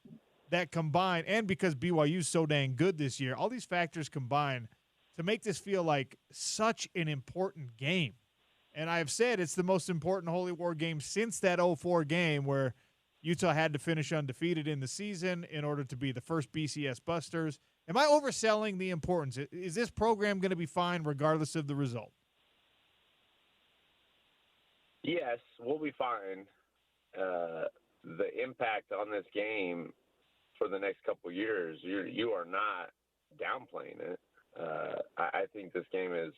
that combine, and because BYU's so dang good this year, all these factors combine to make this feel like such an important game. And I have said it's the most important Holy War game since that 04 game where Utah had to finish undefeated in the season in order to be the first BCS Busters. Am I overselling the importance? Is this program going to be fine regardless of the result? Yes, we'll be fine. The impact on this game for the next couple of years, you are not downplaying it. I think this game is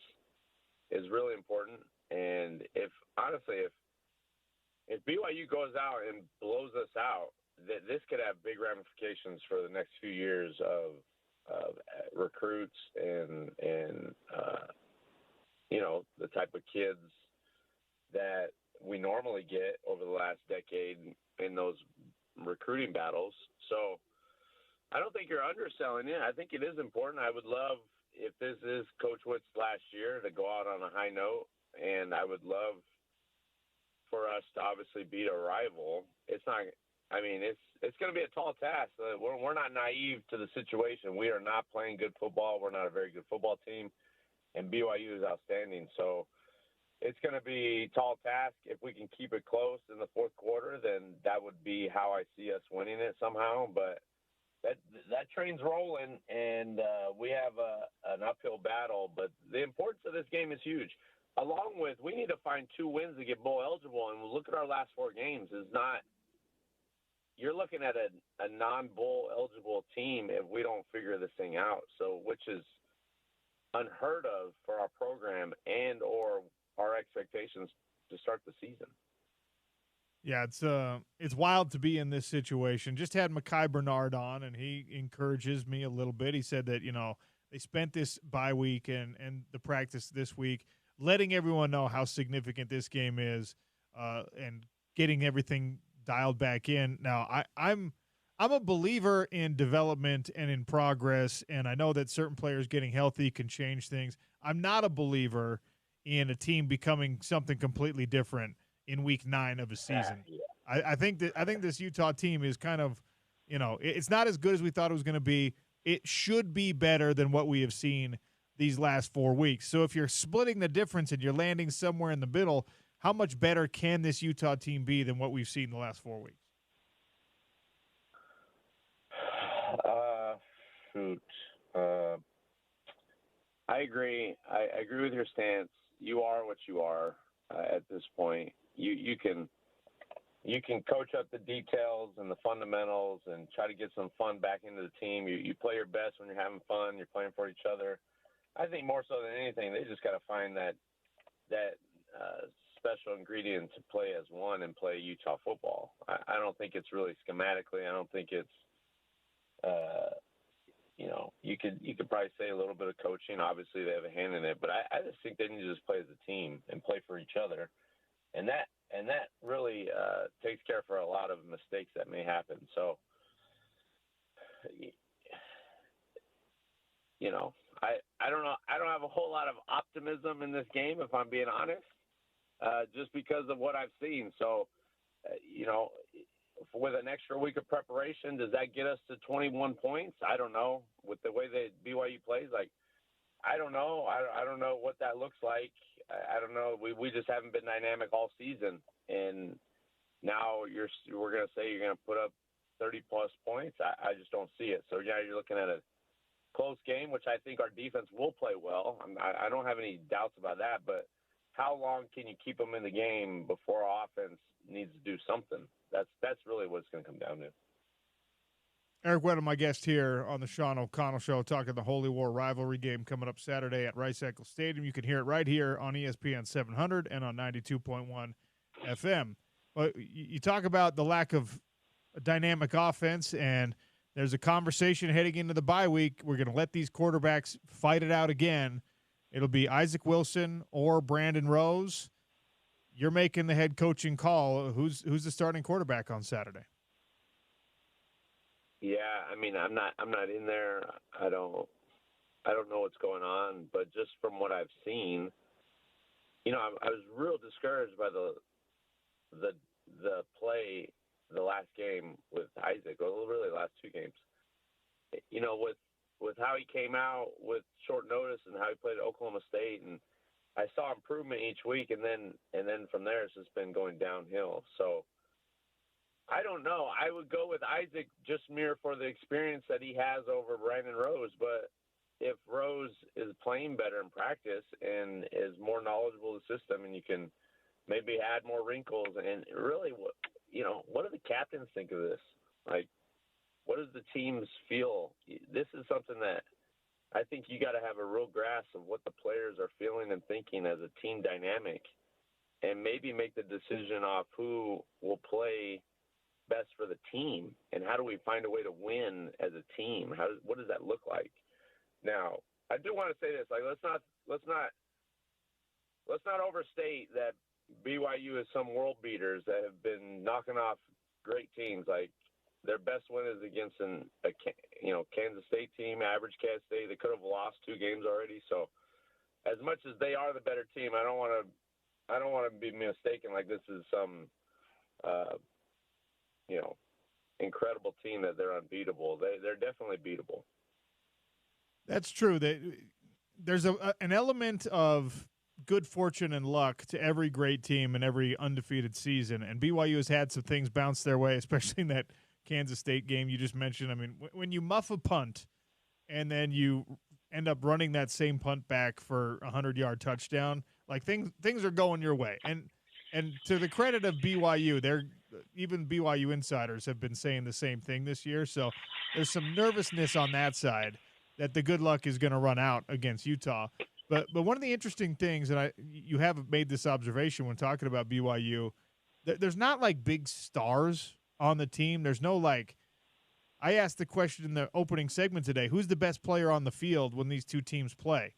really important. And if BYU goes out and blows us out, this could have big ramifications for the next few years of recruits and the type of kids that we normally get over the last decade in those recruiting battles. So I don't think you're underselling it. I think it is important. I would love, if this is Coach Witt's last year, to go out on a high note, and I would love for us to obviously beat a rival. It's going to be a tall task. We're not naive to the situation. We are not playing good football. We're not a very good football team, and BYU is outstanding. So it's going to be a tall task. If we can keep it close in the fourth quarter, then that would be how I see us winning it somehow. But that train's rolling, and we have an uphill battle. But the importance of this game is huge. Along with, we need to find 2 wins to get bowl eligible, and look at our last 4 games. You're looking at a non-bowl eligible team if we don't figure this thing out. So, which is unheard of for our program and or our expectations to start the season. Yeah, it's wild to be in this situation. Just had Mekhi Bernard on, and he encourages me a little bit. He said that, they spent this bye week and the practice this week letting everyone know how significant this game is and getting everything dialed back in. Now, I'm a believer in development and in progress, and I know that certain players getting healthy can change things. I'm not a believer in a team becoming something completely different in week 9 of a season. I think this Utah team is kind of, it's not as good as we thought it was going to be. It should be better than what we have seen these last 4 weeks. So if you're splitting the difference and you're landing somewhere in the middle, how much better can this Utah team be than what we've seen the last 4 weeks? I agree. I agree with your stance. You are what you are at this point. You can coach up the details and the fundamentals and try to get some fun back into the team. You play your best when you're having fun. You're playing for each other. I think more so than anything, they just got to find that special ingredient to play as one and play Utah football. I don't think it's really schematically. I don't think it's you could probably say a little bit of coaching. Obviously, they have a hand in it, but I just think they need to just play as a team and play for each other, and that really takes care for a lot of mistakes that may happen. So, I don't know. I don't have a whole lot of optimism in this game, if I'm being honest, just because of what I've seen. So, with an extra week of preparation, does that get us to 21 points? I don't know. With the way that BYU plays, I don't know. I don't know what that looks like. I don't know. We just haven't been dynamic all season, and now we're going to say you're going to put up 30-plus points. I just don't see it. So, yeah, you're looking at a close game, which I think our defense will play well. I don't have any doubts about that, but how long can you keep them in the game before our offense needs to do something? That's really what it's going to come down to. Eric Weddle, my guest here on the Sean O'Connell Show, talking the Holy War rivalry game coming up Saturday at Rice-Eccles Stadium. You can hear it right here on ESPN 700 and on 92.1 FM. But you talk about the lack of a dynamic offense, and there's a conversation heading into the bye week. We're going to let these quarterbacks fight it out again. It'll be Isaac Wilson or Brandon Rose. You're making the head coaching call. Who's the starting quarterback on Saturday? Yeah, I'm not in there. I don't know what's going on, but just from what I've seen, I was real discouraged by the play the last game with Isaac, or really the last 2 games. came out with short notice and how he played at Oklahoma State, and I saw improvement each week, and then from there it's just been going downhill. So I don't know. I would go with Isaac just mere for the experience that he has over Brandon Rose, but if Rose is playing better in practice and is more knowledgeable of the system, and you can maybe add more wrinkles, and really, what do the captains think of this? Like, what does the teams feel? This is something that I think you got to have a real grasp of what the players are feeling and thinking as a team dynamic, and maybe make the decision off who will play best for the team, and how do we find a way to win as a team? What does that look like? Now, I do want to say this: like, let's not overstate that BYU is some world beaters that have been knocking off great teams. Like, their best win is against a Kansas State team, average Kansas State. They could have lost 2 games already. So, as much as they are the better team, I don't want to be mistaken like this is some incredible team that they're unbeatable. They're definitely beatable. That's true. There's an element of good fortune and luck to every great team and every undefeated season, and BYU has had some things bounce their way, especially in that Kansas State game you just mentioned. I mean, when you muff a punt and then you end up running that same punt back for a 100-yard touchdown, like things are going your way. And to the credit of BYU, even BYU insiders have been saying the same thing this year. So there's some nervousness on that side that the good luck is going to run out against Utah. But one of the interesting things, and you have made this observation when talking about BYU, there's not like big stars on the team. There's no like – I asked the question in the opening segment today, who's the best player on the field when these two teams play?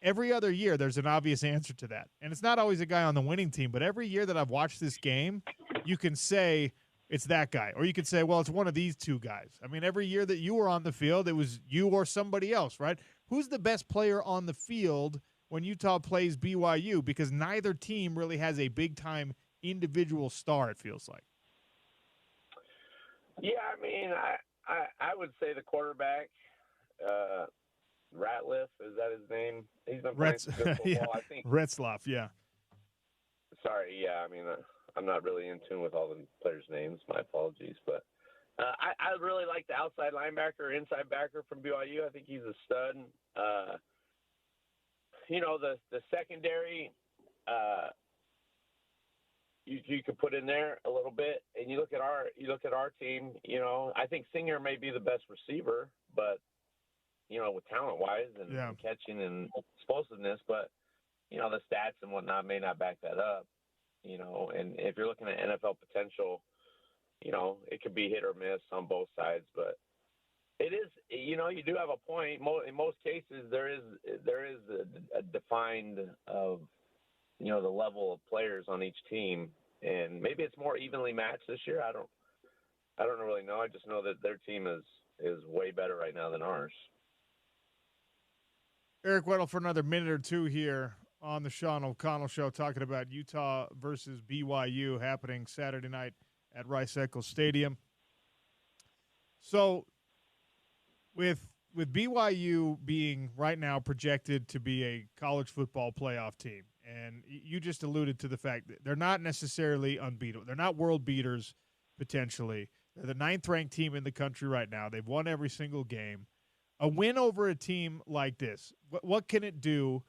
Every other year there's an obvious answer to that. And it's not always a guy on the winning team, but every year that I've watched this game, you can say it's that guy. Or you could say, well, it's one of these two guys. I mean, every year that you were on the field, it was you or somebody else, right? Who's the best player on the field when Utah plays BYU? Because neither team really has a big-time individual star, it feels like. Yeah, I mean, I would say the quarterback, Ratliff, is that his name? He's been playing some good football, yeah. I think. Retzlaff, yeah. Sorry, yeah, I mean, I'm not really in tune with all the players' names. My apologies. But I really like the outside linebacker, inside backer from BYU. I think he's a stud. The secondary, you could put in there a little bit, and you look at our team. I think Singer may be the best receiver, but with talent wise and catching and explosiveness, but the stats and whatnot may not back that up. And if you're looking at NFL potential, it could be hit or miss on both sides, but it is, you do have a point. In most cases, there is a defined of, the level of players on each team, and maybe it's more evenly matched this year. I don't really know. I just know that their team is way better right now than ours. Eric Weddle for another minute or two here on the Sean O'Connell Show, talking about Utah versus BYU happening Saturday night at Rice-Eccles Stadium. So with BYU being right now projected to be a college football playoff team, and you just alluded to the fact that they're not necessarily unbeatable. They're not world beaters potentially. They're the 9th-ranked team in the country right now. They've won every single game. A win over a team like this, what can it do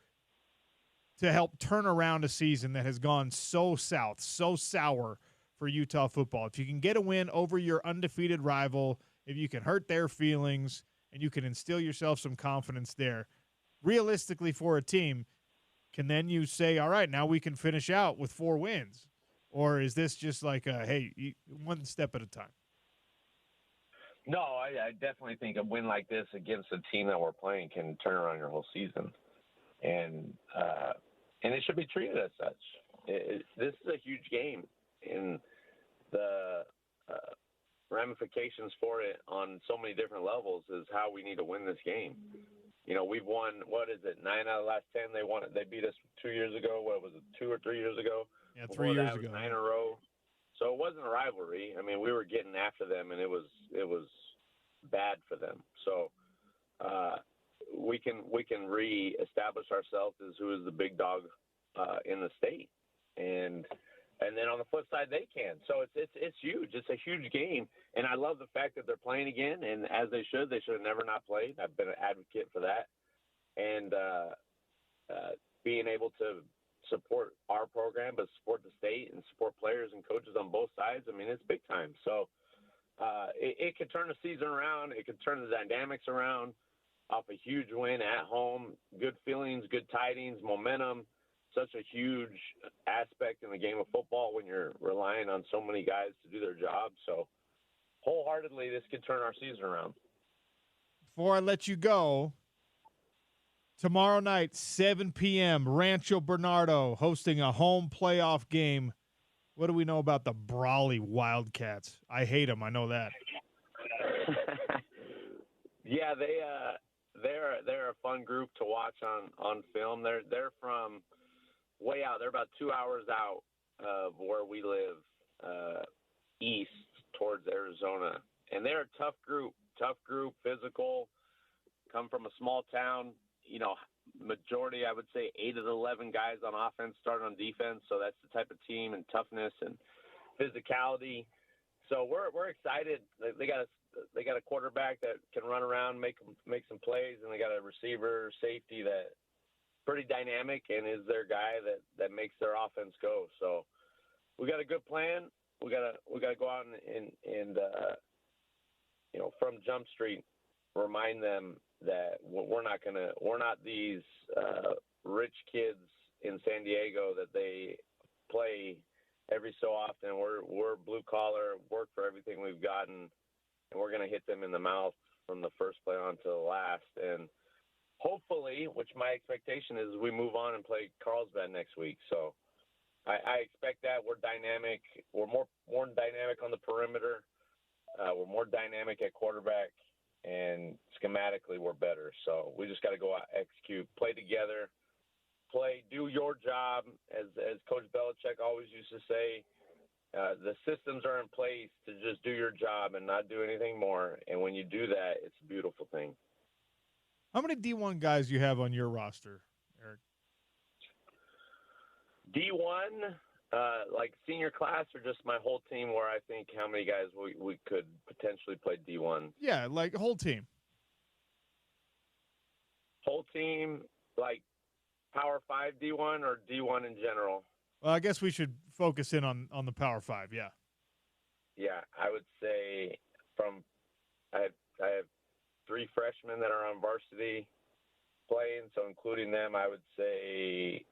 to help turn around a season that has gone so south, so sour for Utah football? If you can get a win over your undefeated rival, if you can hurt their feelings and you can instill yourself some confidence there, realistically for a team, can then you say, all right, now we can finish out with 4 wins? Or is this just like, hey, one step at a time? No, I definitely think a win like this against a team that we're playing can turn around your whole season. And it should be treated as such. This is a huge game, and the ramifications for it on so many different levels is how we need to win this game. We've won, 9 out of the last 10. They beat us 2 years ago. What was it, 2 or 3 years ago? Yeah, 3 years ago. 9 in a row. So it wasn't a rivalry. I mean, we were getting after them, and it was bad for them. So we can reestablish ourselves as who is the big dog in the state, and then on the flip side they can. So it's huge. It's a huge game, and I love the fact that they're playing again, and as they should. They should have never not played. I've been an advocate for that, and being able to support our program, but support the state and support players and coaches on both sides. I mean, it's big time. So it could turn the season around. It could turn the dynamics around off a huge win at home. Good feelings, good tidings, momentum. Such a huge aspect in the game of football when you're relying on so many guys to do their job. So wholeheartedly, this could turn our season around. Before I let you go, tomorrow night, 7 p.m., Rancho Bernardo hosting a home playoff game. What do we know about the Brawley Wildcats? I hate them. I know that. Yeah, they're a fun group to watch on film. They're from way out. They're about 2 hours out of where we live, east towards Arizona, and they're a tough group, physical. Come from a small town. You know, majority, I would say 8 of the 11 guys on offense start on defense. So that's the type of team and toughness and physicality. So we're excited. They got a quarterback that can run around, make some plays, and they got a receiver safety that pretty dynamic and is their guy that makes their offense go. So we got a good plan. We gotta go out and you know, from Jump Street, remind them that we're not these rich kids in San Diego that they play every so often. We're blue collar, work for everything we've gotten, and we're going to hit them in the mouth from the first play on to the last. And hopefully, which my expectation is, we move on and play Carlsbad next week. So I expect that. We're dynamic. We're more dynamic on the perimeter. We're more dynamic at quarterback. And schematically, we're better. So we just got to go out, execute, play together, do your job. As Coach Belichick always used to say, the systems are in place to just do your job and not do anything more. And when you do that, it's a beautiful thing. How many D1 guys do you have on your roster, Eric? D1, like senior class, or just my whole team, where I think how many guys we could potentially play D1? Yeah, like whole team. Whole team, like Power 5 D1 or D1 in general? Well, I guess we should focus in on the Power 5, yeah. Yeah, I would say I have 3 freshmen that are on varsity playing, so including them, I would say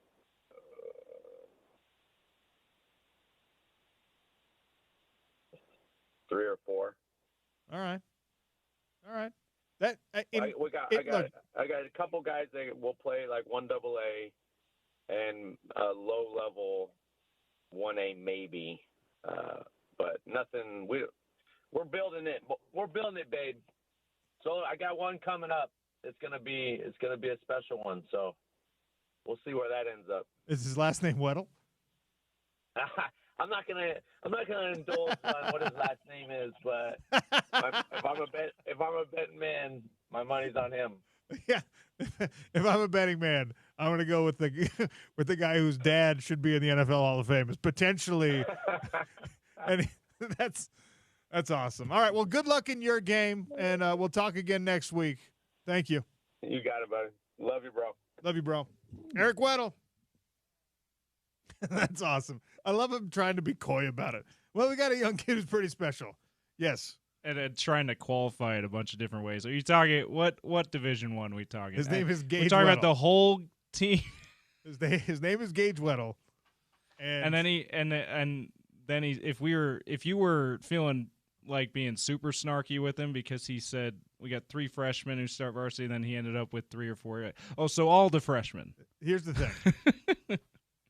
3 or 4. All right. That I got a couple guys that will play like 1AA and a low level 1A maybe, but nothing. We're building it. We're building it, babe. So I got one coming up. It's gonna be a special one. So we'll see where that ends up. Is his last name Weddle? I'm not gonna indulge on what his last name is, but if I'm a betting man, my money's on him. Yeah, if I'm a betting man, I'm gonna go with the guy whose dad should be in the NFL Hall of Fame. Is potentially, and that's awesome. All right, well, good luck in your game, and we'll talk again next week. Thank you. You got it, buddy. Love you, bro. Love you, bro. Eric Weddle. That's awesome. I love him trying to be coy about it. Well, we got a young kid who's pretty special. Yes. And trying to qualify it a bunch of different ways. Are you talking what Division I are we talking? His name is Gage. We're talking Weddle. about the whole team. His name is Gage Weddle. And then if you were feeling like being super snarky with him because he said we got 3 freshmen who start varsity, and then he ended up with 3 or 4. Oh, so all the freshmen. Here's the thing.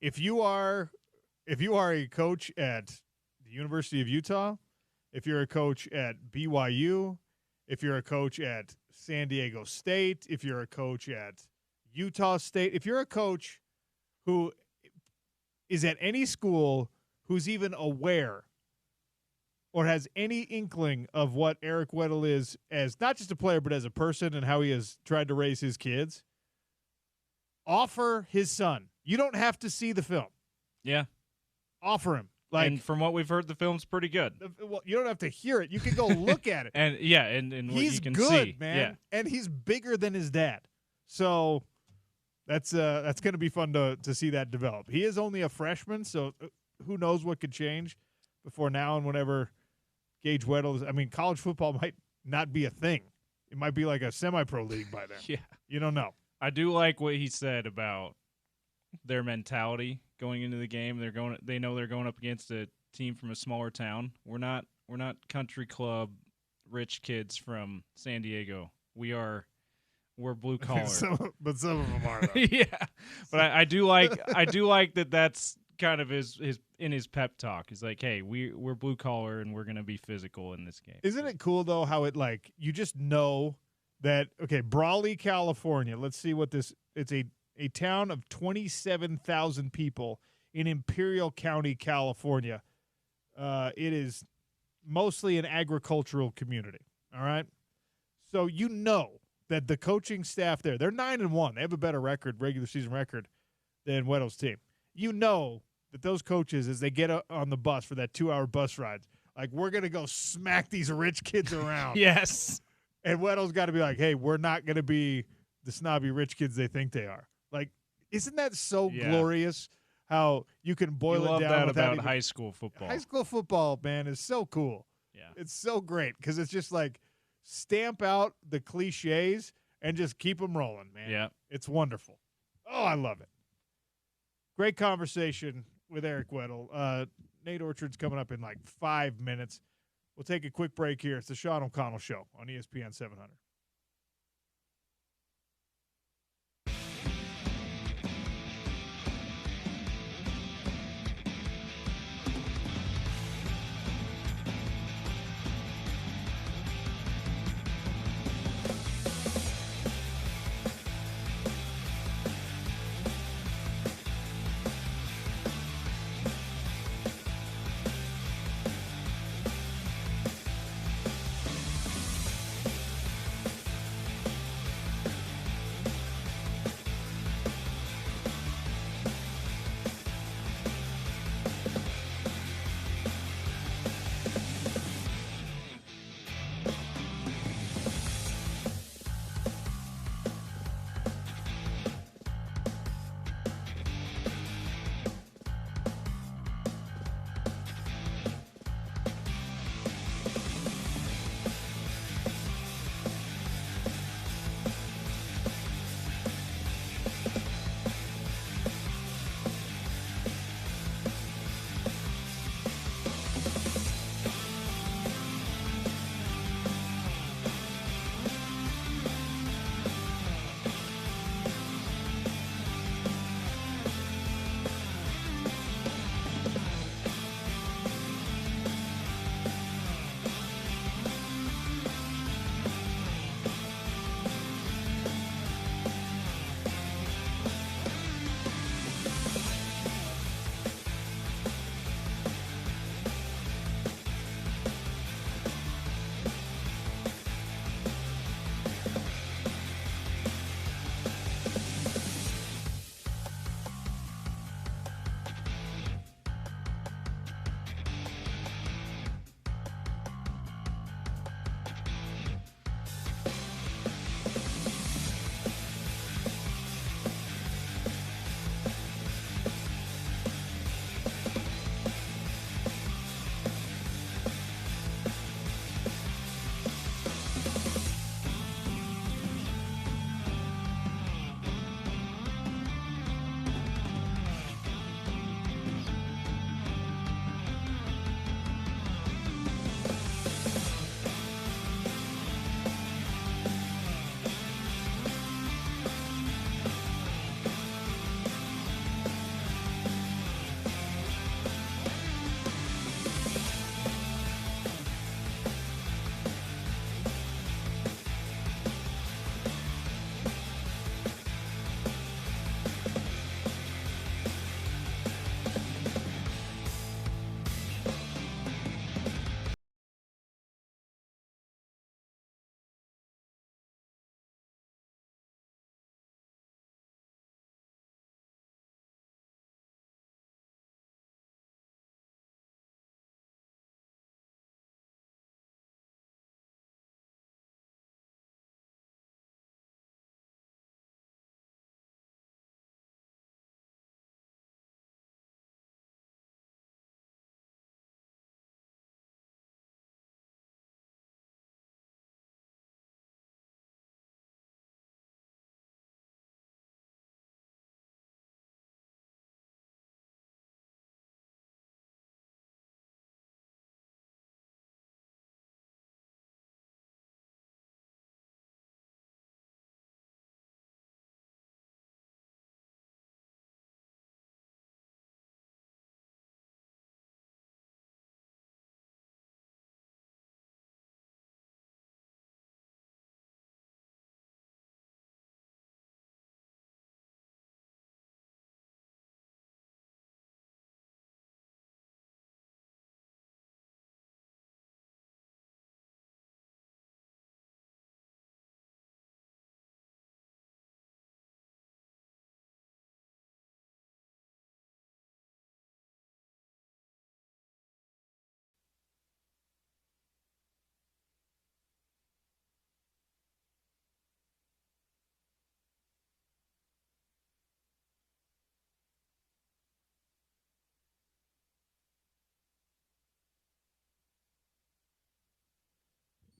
If you are a coach at the University of Utah, if you're a coach at BYU, if you're a coach at San Diego State, if you're a coach at Utah State, if you're a coach who is at any school who's even aware or has any inkling of what Eric Weddle is as not just a player but as a person and how he has tried to raise his kids, offer his son. You don't have to see the film. Yeah. Offer him. And from what we've heard, the film's pretty good. Well, you don't have to hear it. You can go look at it. And what he's you can good, see, man. Yeah. And he's bigger than his dad. So that's going to be fun to see that develop. He is only a freshman, so who knows what could change before now and whenever Gage Weddle is. I mean, college football might not be a thing. It might be like a semi-pro league by then. Yeah. You don't know. I do like what he said about their mentality going into the game. They know they're going up against a team from a smaller town. We're not country club rich kids from San Diego. We're blue collar. but some of them are though. Yeah. But I do like that's kind of his in his pep talk. He's like, hey, we're blue collar and we're gonna be physical in this game. Isn't it cool though how it you just know that Brawley, California, let's see what it's a town of 27,000 people in Imperial County, California. It is mostly an agricultural community, all right? So you know that the coaching staff there, they're 9-1. They have a better regular season record, than Weddle's team. You know that those coaches, as they get on the bus for that 2-hour bus ride, we're going to go smack these rich kids around. Yes. And Weddle's got to be like, hey, we're not going to be the snobby rich kids they think they are. Isn't that so glorious how you can boil it down? That about high school football. High school football, man, is so cool. Yeah. It's so great because it's just stamp out the cliches and just keep them rolling, man. Yeah. It's wonderful. Oh, I love it. Great conversation with Eric Weddle. Nate Orchard's coming up in 5 minutes. We'll take a quick break here. It's the Sean O'Connell Show on ESPN 700.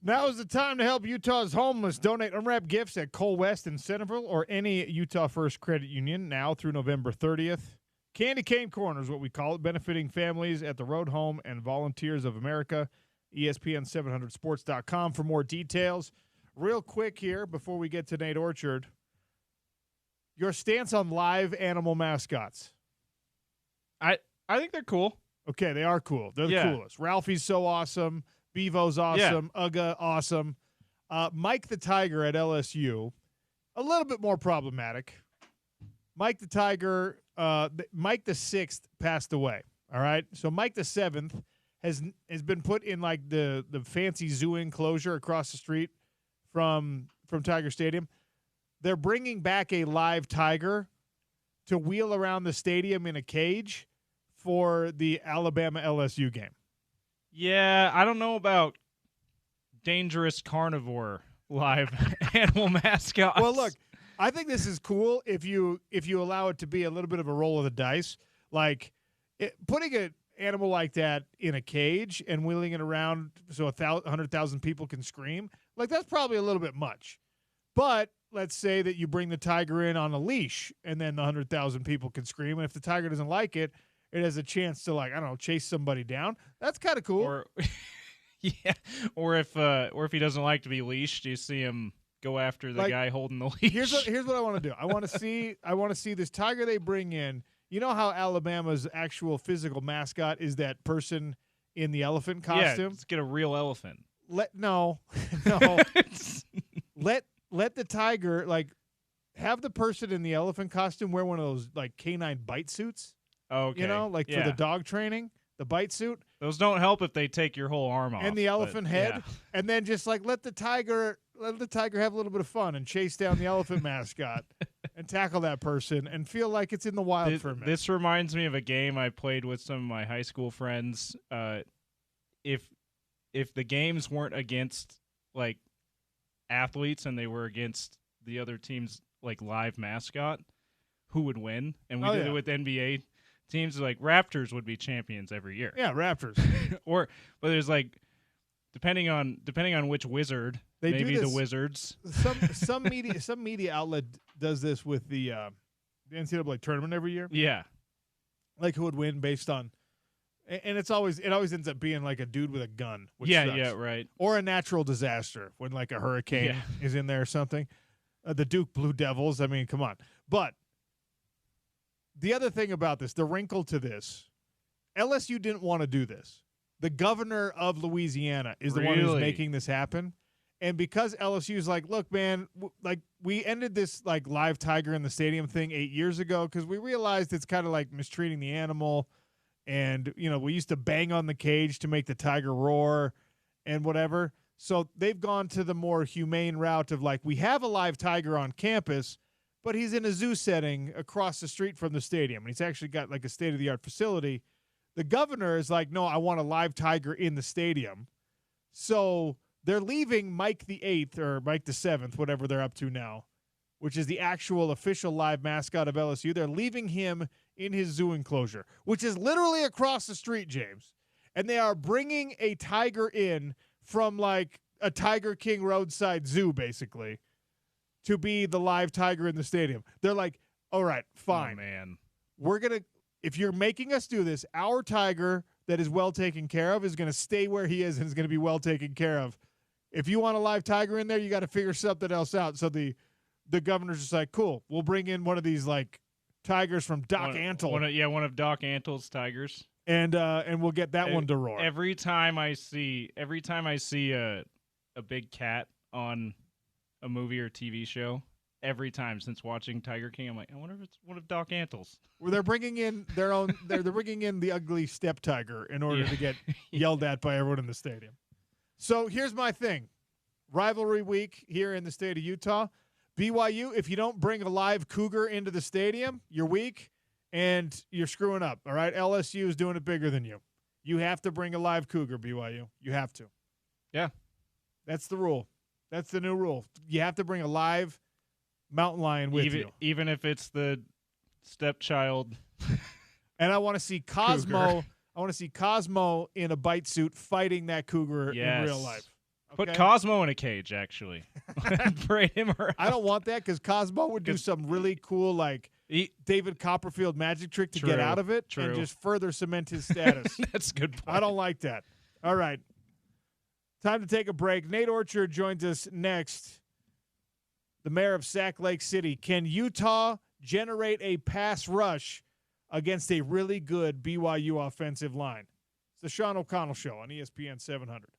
Now is the time to help Utah's homeless. Donate unwrapped gifts at Cole West in Centerville or any Utah First Credit Union now through November 30th. Candy Cane Corner is what we call it, benefiting families at the Road Home and Volunteers of America. ESPN700sports.com for more details. Real quick here before we get to Nate Orchard, your stance on live animal mascots. I think they're cool. Okay, they are cool. They're the coolest. Ralphie's so awesome. Bevo's awesome. Uga, awesome. Mike the Tiger at LSU, a little bit more problematic. Mike the Tiger, Mike the 6th passed away, all right? So Mike the 7th has been put in, like, the fancy zoo enclosure across the street from Tiger Stadium. They're bringing back a live tiger to wheel around the stadium in a cage for the Alabama-LSU game. Yeah, I don't know about dangerous carnivore live animal mascots. Well, look, I think this is cool if you allow it to be a little bit of a roll of the dice. Like, putting an animal like that in a cage and wheeling it around so 100,000 people can scream, like, that's probably a little bit much. But let's say that you bring the tiger in on a leash and then the 100,000 people can scream. And if the tiger doesn't like it, it has a chance to, like, I don't know, chase somebody down. That's kind of cool. Or if he doesn't like to be leashed, you see him go after the guy holding the leash. Here's what I want to do. I want to see this tiger they bring in. You know how Alabama's actual physical mascot is that person in the elephant costume? Yeah, let's get a real elephant. No. Let the tiger, like, have the person in the elephant costume wear one of those, like, canine bite suits. Okay. You know, like for the dog training, the bite suit. Those don't help if they take your whole arm off. And the elephant head. Yeah. And then just, like, let the tiger have a little bit of fun and chase down the elephant mascot and tackle that person and feel like it's in the wild for a minute. This reminds me of a game I played with some of my high school friends. If the games weren't against, like, athletes and they were against the other team's, like, live mascot, who would win? And we did it with NBA teams. Like, Raptors would be champions every year. Yeah, Raptors. But there's, like, depending on which wizard, maybe the Wizards. Some media outlet does this with the NCAA tournament every year. Yeah, like who would win based on, and it always ends up being like a dude with a gun. Which sucks. Right. Or a natural disaster when, like, a hurricane is in there or something. The Duke Blue Devils. I mean, come on. But the other thing about this, the wrinkle to this, LSU didn't want to do this. The governor of Louisiana is the one who's making this happen. And because LSU is like, look, man, like, we ended this, like, live tiger in the stadium thing 8 years ago because we realized it's kind of like mistreating the animal. And, you know, we used to bang on the cage to make the tiger roar and whatever. So they've gone to the more humane route of, like, we have a live tiger on campus, but he's in a zoo setting across the street from the stadium. And he's actually got, like, a state-of-the-art facility. The governor is like, no, I want a live tiger in the stadium. So they're leaving Mike the 8th or Mike the 7th, whatever they're up to now, which is the actual official live mascot of LSU. They're leaving him in his zoo enclosure, which is literally across the street, James. And they are bringing a tiger in from, like, a Tiger King roadside zoo, basically, to be the live tiger in the stadium. They're like, all right, fine. Oh, man. We're going to, if you're making us do this, our tiger that is well taken care of is going to stay where he is and is going to be well taken care of. If you want a live tiger in there, you got to figure something else out. So the governor's just like, cool, we'll bring in one of these, like, tigers from Doc Antle. One of Doc Antle's tigers. And we'll get that one to roar. Every time I see a big cat on a movie or TV show, every time since watching Tiger King, I'm like, I wonder if it's one of Doc Antle's. Well, they're bringing in their own. They're bringing in the ugly step tiger in order to get yelled at by everyone in the stadium. So here's my thing: rivalry week here in the state of Utah. BYU, if you don't bring a live cougar into the stadium, you're weak and you're screwing up. All right, LSU is doing it bigger than you. You have to bring a live cougar, BYU. You have to. Yeah, that's the rule. That's the new rule. You have to bring a live mountain lion with you, even if it's the stepchild. And I want to see Cosmo. Cougar. I want to see Cosmo in a bite suit fighting that cougar in real life. Put Cosmo in a cage, actually. Parade him around. I don't want that because Cosmo would do some really cool, like, David Copperfield magic trick to get out of it and just further cement his status. That's a good point. I don't like that. All right. Time to take a break. Nate Orchard joins us next. The mayor of Sac Lake City. Can Utah generate a pass rush against a really good BYU offensive line? It's the Sean O'Connell Show on ESPN 700.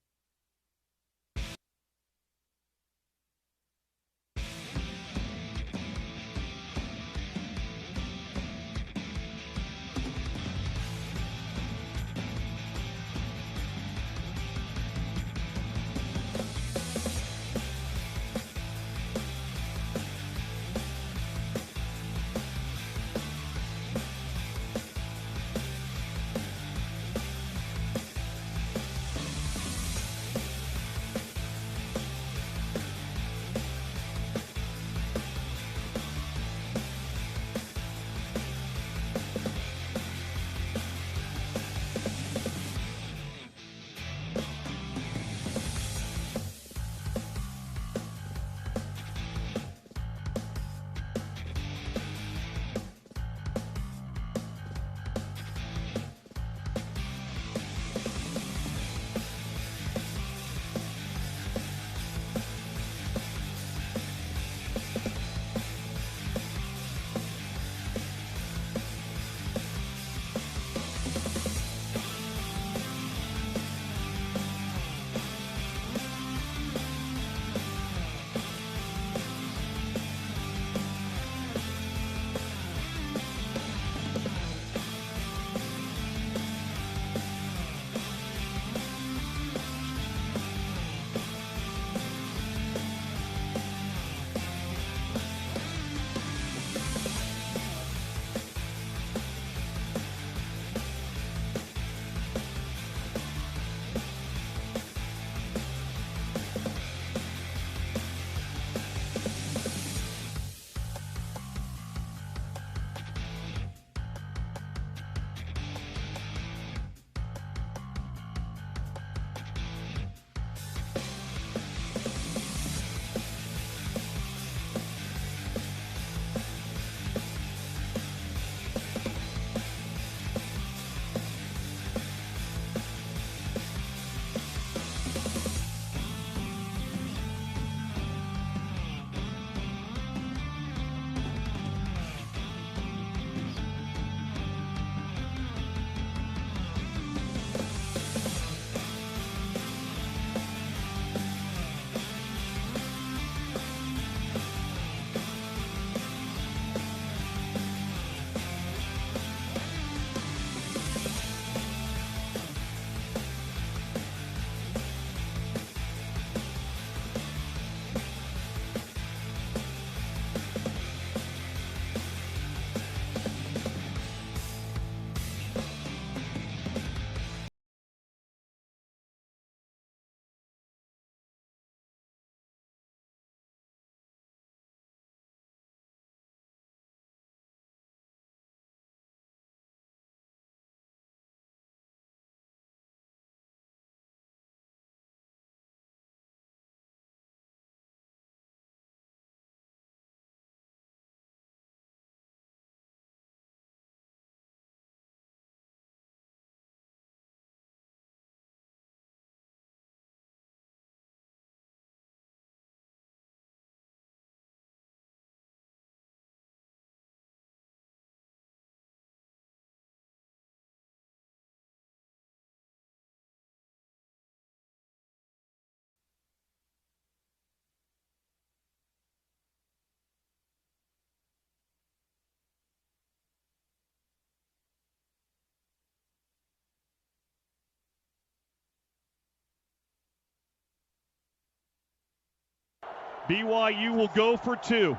BYU will go for two.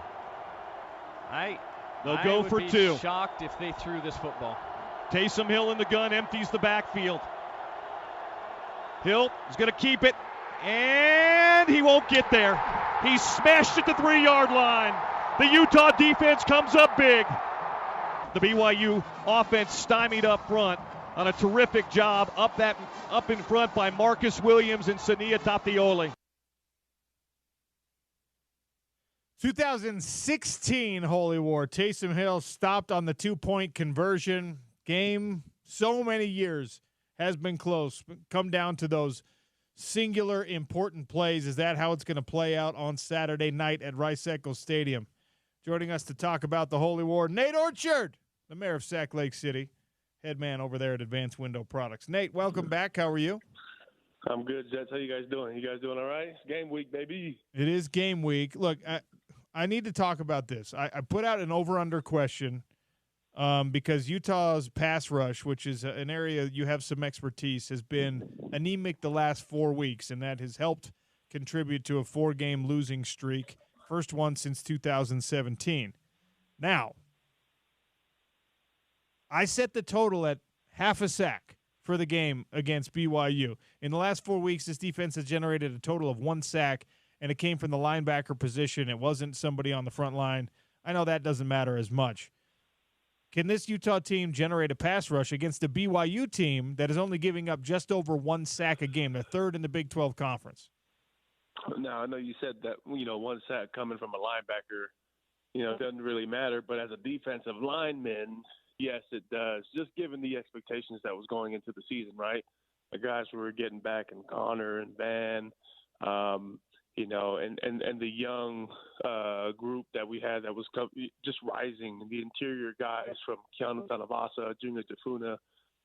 They'll go for two. Shocked if they threw this football. Taysom Hill in the gun, empties the backfield. Hill is going to keep it, and he won't get there. He's smashed at the 3-yard line. The Utah defense comes up big. The BYU offense stymied up front on a terrific job up in front by Marcus Williams and Sania Tapioli. 2016 Holy War. Taysom Hill stopped on the 2-point conversion. Game, so many years, has been close. Come down to those singular important plays. Is that how it's going to play out on Saturday night at Rice-Eccles Stadium? Joining us to talk about the Holy War, Nate Orchard, the mayor of Sac Lake City, head man over there at Advanced Window Products. Nate, welcome back. How are you? I'm good, Jets. How you guys doing? You guys doing all right? It's game week, baby. It is game week. Look, I need to talk about this. I put out an over-under question because Utah's pass rush, which is an area you have some expertise, has been anemic the last 4 weeks, and that has helped contribute to a 4-game losing streak, first one since 2017. Now, I set the total at half a sack for the game against BYU. In the last 4 weeks, this defense has generated a total of 1 sack, and it came from the linebacker position. It wasn't somebody on the front line. I know that doesn't matter as much. Can this Utah team generate a pass rush against a BYU team that is only giving up just over 1 sack a game? They're third in the Big 12 Conference. Now, I know you said that, 1 sack coming from a linebacker, it doesn't really matter. But as a defensive lineman, yes, it does. Just given the expectations that was going into the season, right? The guys who were getting back, and Connor and Van, and the young group that we had that was just rising, the interior guys from Keanu Tanavasa, Junior Tafuna.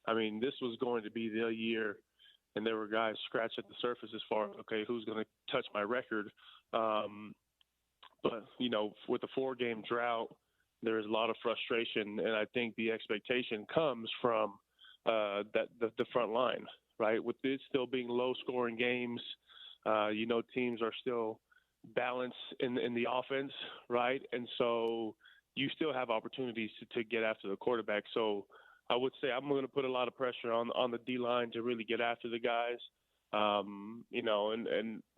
I mean, this was going to be the year, and there were guys scratched at the surface as far as, okay, who's going to touch my record? But, with the 4-game drought, there is a lot of frustration, and I think the expectation comes from the front line, right? With it still being low-scoring games, teams are still balanced in the offense, right? And so you still have opportunities to get after the quarterback. So I would say I'm going to put a lot of pressure on the D-line to really get after the guys. And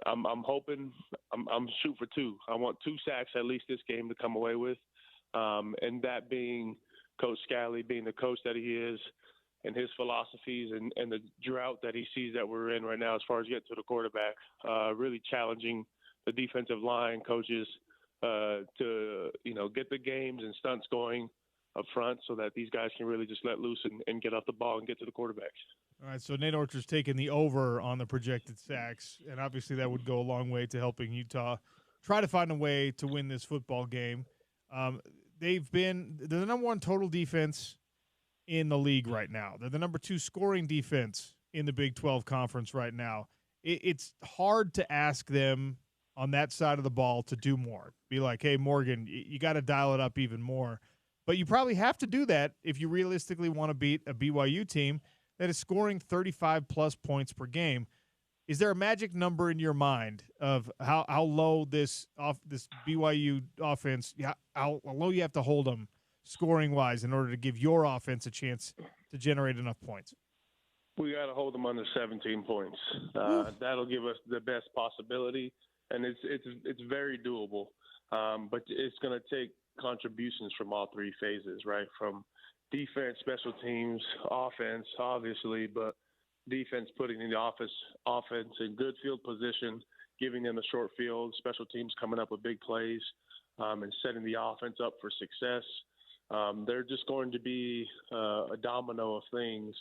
I'm hoping I'm shooting for 2. I want 2 sacks at least this game to come away with. And that being Coach Scally, being the coach that he is, and his philosophies and the drought that he sees that we're in right now as far as getting to the quarterback, really challenging the defensive line coaches to, get the games and stunts going up front so that these guys can really just let loose and get off the ball and get to the quarterbacks. All right, so Nate Orchard's taking the over on the projected sacks, and obviously that would go a long way to helping Utah try to find a way to win this football game. They're the number 1 total defense in the league right now. They're the number 2 scoring defense in the Big 12 Conference right now. It's hard to ask them on that side of the ball to do more. Be like, hey, Morgan, you got to dial it up even more. But you probably have to do that if you realistically want to beat a BYU team that is scoring 35-plus points per game. Is there a magic number in your mind of how low this BYU offense, how low you have to hold them scoring-wise in order to give your offense a chance to generate enough points? We got to hold them under 17 points. That'll give us the best possibility, and it's very doable. But it's going to take contributions from all 3 phases, right? From defense, special teams, offense, obviously, but defense putting in the offense in good field position, giving them the short field, special teams coming up with big plays, and setting the offense up for success. They're just going to be a domino of things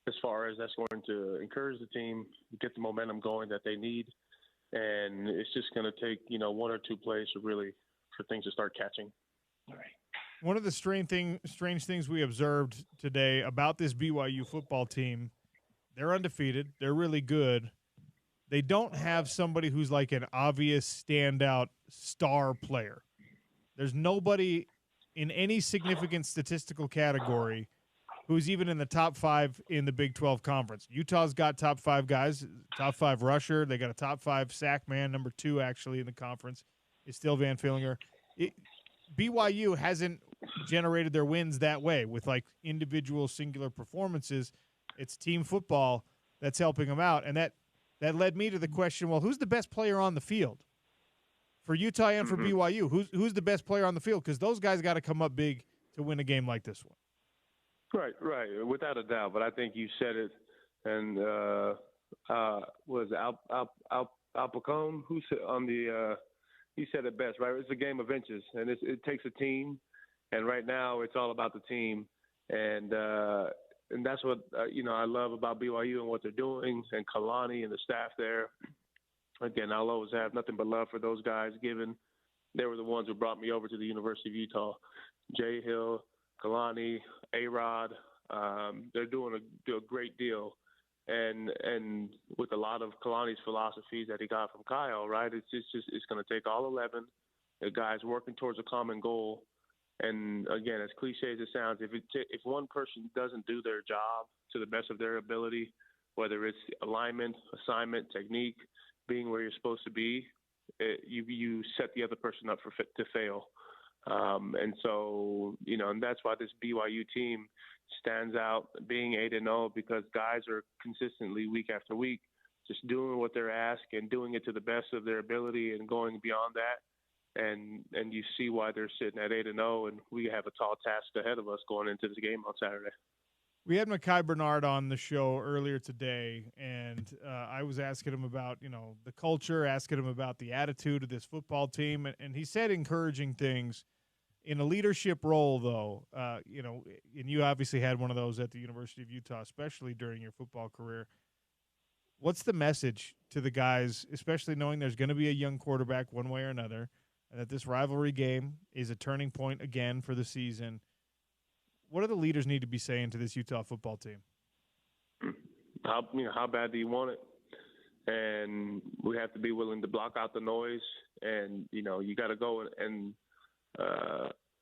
as far as that's going to encourage the team, get the momentum going that they need. And it's just going to take, 1 or 2 plays for things to start catching. All right. One of the strange things we observed today about this BYU football team, they're undefeated. They're really good. They don't have somebody who's like an obvious standout star player. There's nobody in any significant statistical category who's even in the top 5 in the Big 12 Conference. Utah's got top 5 guys, top 5 rusher. They got a top 5 sack man, number 2 actually in the conference is still Van Fillinger. BYU hasn't generated their wins that way with like individual singular performances. It's team football that's helping them out. And that led me to the question, well, who's the best player on the field? For Utah and for BYU, who's the best player on the field? Because those guys got to come up big to win a game like this one. Right, without a doubt. But I think you said it, and was Alpacone who's on the he said it best, right? It's a game of inches, and it takes a team. And right now, it's all about the team, and that's what I love about BYU and what they're doing, and Kalani and the staff there. Again, I'll always have nothing but love for those guys, given they were the ones who brought me over to the University of Utah. Jay Hill, Kalani, A-Rod, they're doing a great deal. And with a lot of Kalani's philosophies that he got from Kyle, right? It's going to take all 11 the guys working towards a common goal. And again, as cliche as it sounds, if one person doesn't do their job to the best of their ability, whether it's alignment, assignment, technique, being where you're supposed to be, you set the other person up to fail. And so, and that's why this BYU team stands out being 8-0, because guys are consistently week after week just doing what they're asked and doing it to the best of their ability and going beyond that. And you see why they're sitting at 8-0, and we have a tall task ahead of us going into this game on Saturday. We had Mekhi Bernard on the show earlier today, and I was asking him about, the culture, asking him about the attitude of this football team, and he said encouraging things. In a leadership role, though, and you obviously had one of those at the University of Utah, especially during your football career. What's the message to the guys, especially knowing there's going to be a young quarterback one way or another, and that this rivalry game is a turning point again for the season? What do the leaders need to be saying to this Utah football team? How bad do you want it? And we have to be willing to block out the noise, and you got to go and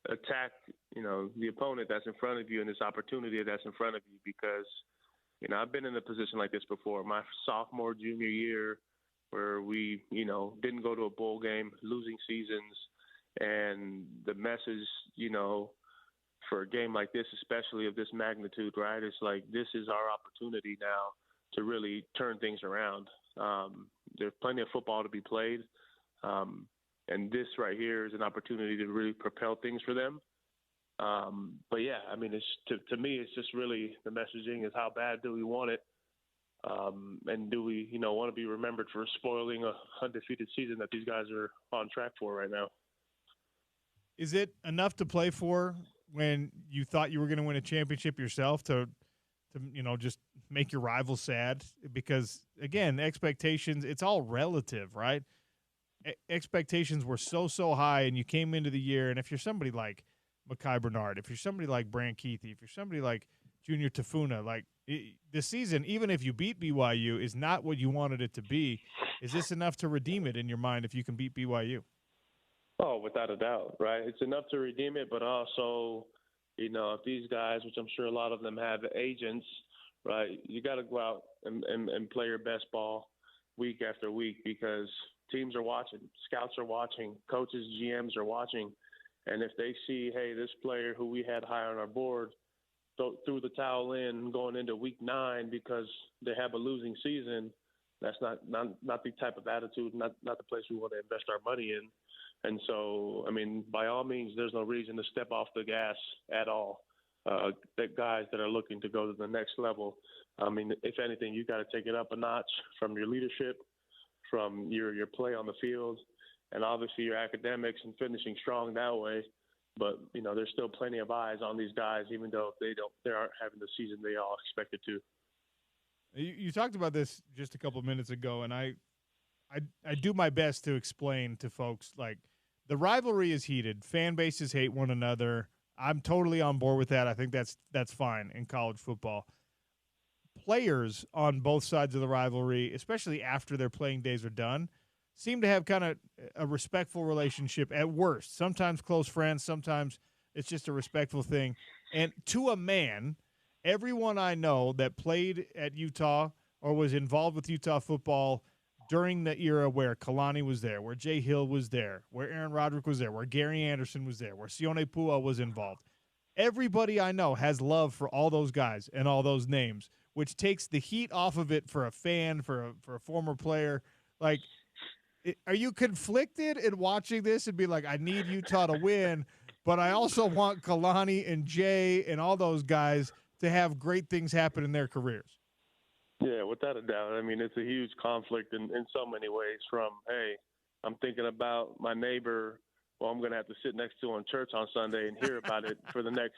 attack the opponent that's in front of you and this opportunity that's in front of you, because I've been in a position like this before. My sophomore, junior year, where we didn't go to a bowl game, losing seasons, and the message for a game like this, especially of this magnitude, right? It's like, this is our opportunity now to really turn things around. There's plenty of football to be played. And this right here is an opportunity to really propel things for them. But yeah, it's to me, it's just really the messaging is, how bad do we want it? And do we, want to be remembered for spoiling a undefeated season that these guys are on track for right now? Is it enough to play for when you thought you were going to win a championship yourself to just make your rivals sad? Because again, expectations, it's all relative, right? Expectations were so high, and you came into the year, and if you're somebody like Mekhi Bernard, if you're somebody like Brant Keithy, if you're somebody like Junior Tafuna, this season, even if you beat BYU, is not what you wanted it to be. Is this enough to redeem it in your mind if you can beat BYU? Oh, without a doubt, right? It's enough to redeem it, but also, if these guys, which I'm sure a lot of them have agents, right, you got to go out and play your best ball week after week, because teams are watching, scouts are watching, coaches, GMs are watching. And if they see, hey, this player who we had high on our board threw the towel in going into week 9 because they have a losing season, that's not the type of attitude, not the place we want to invest our money in. And so, by all means, there's no reason to step off the gas at all. The guys that are looking to go to the next level, if anything, you got to take it up a notch from your leadership, from your play on the field, and obviously your academics, and finishing strong that way. But there's still plenty of eyes on these guys, even though they aren't having the season they all expected to. You talked about this just a couple of minutes ago, and I do my best to explain to folks, like, the rivalry is heated. Fan bases hate one another. I'm totally on board with that. I think that's fine in college football. Players on both sides of the rivalry, especially after their playing days are done, seem to have kind of a respectful relationship at worst. Sometimes close friends, sometimes it's just a respectful thing. And to a man, everyone I know that played at Utah or was involved with Utah football during the era where Kalani was there, where Jay Hill was there, where Aaron Roderick was there, where Gary Anderson was there, where Sione Pua was involved, everybody I know has love for all those guys and all those names, which takes the heat off of it for a fan, for a former player. Like, are you conflicted in watching this and be like, I need Utah to win, but I also want Kalani and Jay and all those guys to have great things happen in their careers? Yeah, without a doubt. It's a huge conflict in so many ways, from, hey, I'm thinking about my neighbor, who I'm going to have to sit next to on church on Sunday and hear about it for the next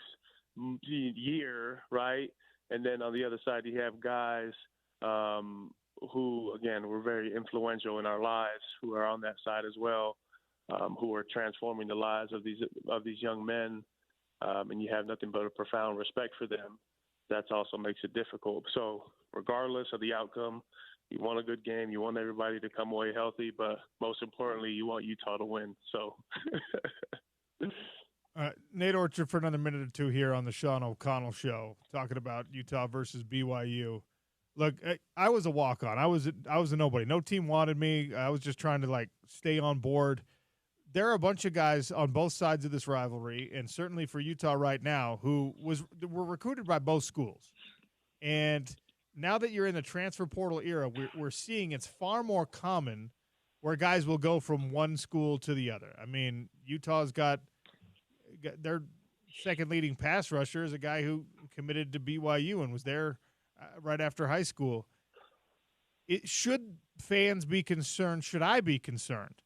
year, right? And then on the other side, you have guys who, again, were very influential in our lives, who are on that side as well, who are transforming the lives of these young men. And you have nothing but a profound respect for them. That also makes it difficult. So regardless of the outcome, you want a good game. You want everybody to come away healthy, but most importantly, you want Utah to win. So, Nate Orchard for another minute or two here on the Sean O'Connell Show, talking about Utah versus BYU. Look, I was a walk-on. I was a nobody. No team wanted me. I was just trying to stay on board. There are a bunch of guys on both sides of this rivalry, and certainly for Utah right now, who were recruited by both schools. And now that you're in the transfer portal era, we're seeing it's far more common where guys will go from one school to the other. I mean, Utah's got their second leading pass rusher is a guy who committed to BYU and was there right after high school. Should fans be concerned? Should I be concerned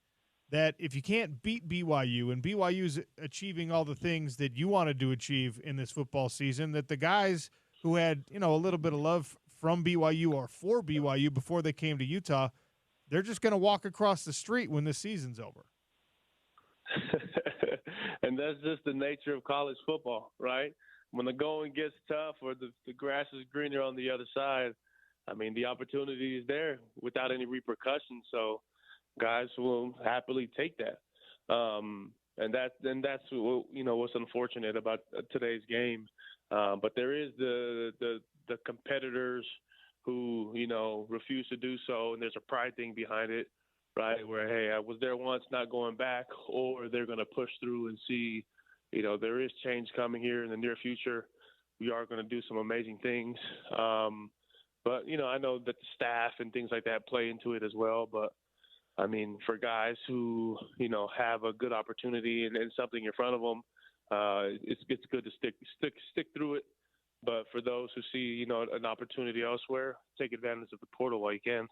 that if you can't beat BYU and BYU's achieving all the things that you wanted to achieve in this football season, that the guys who had, a little bit of love from BYU or for BYU before they came to Utah, they're just going to walk across the street when this season's over? And that's just the nature of college football, right? When the going gets tough or the grass is greener on the other side, I mean, the opportunity is there without any repercussions. So guys will happily take that. And that's what's unfortunate about today's game. But there is the competitors who, refuse to do so, and there's a pride thing behind it, right? Where, hey, I was there once, not going back, or they're going to push through and see, there is change coming here in the near future. We are going to do some amazing things. But, I know that the staff and things like that play into it as well. But, I mean, for guys who, have a good opportunity and something in front of them, it's good to stick through it. But for those who see, an opportunity elsewhere, take advantage of the portal while you can.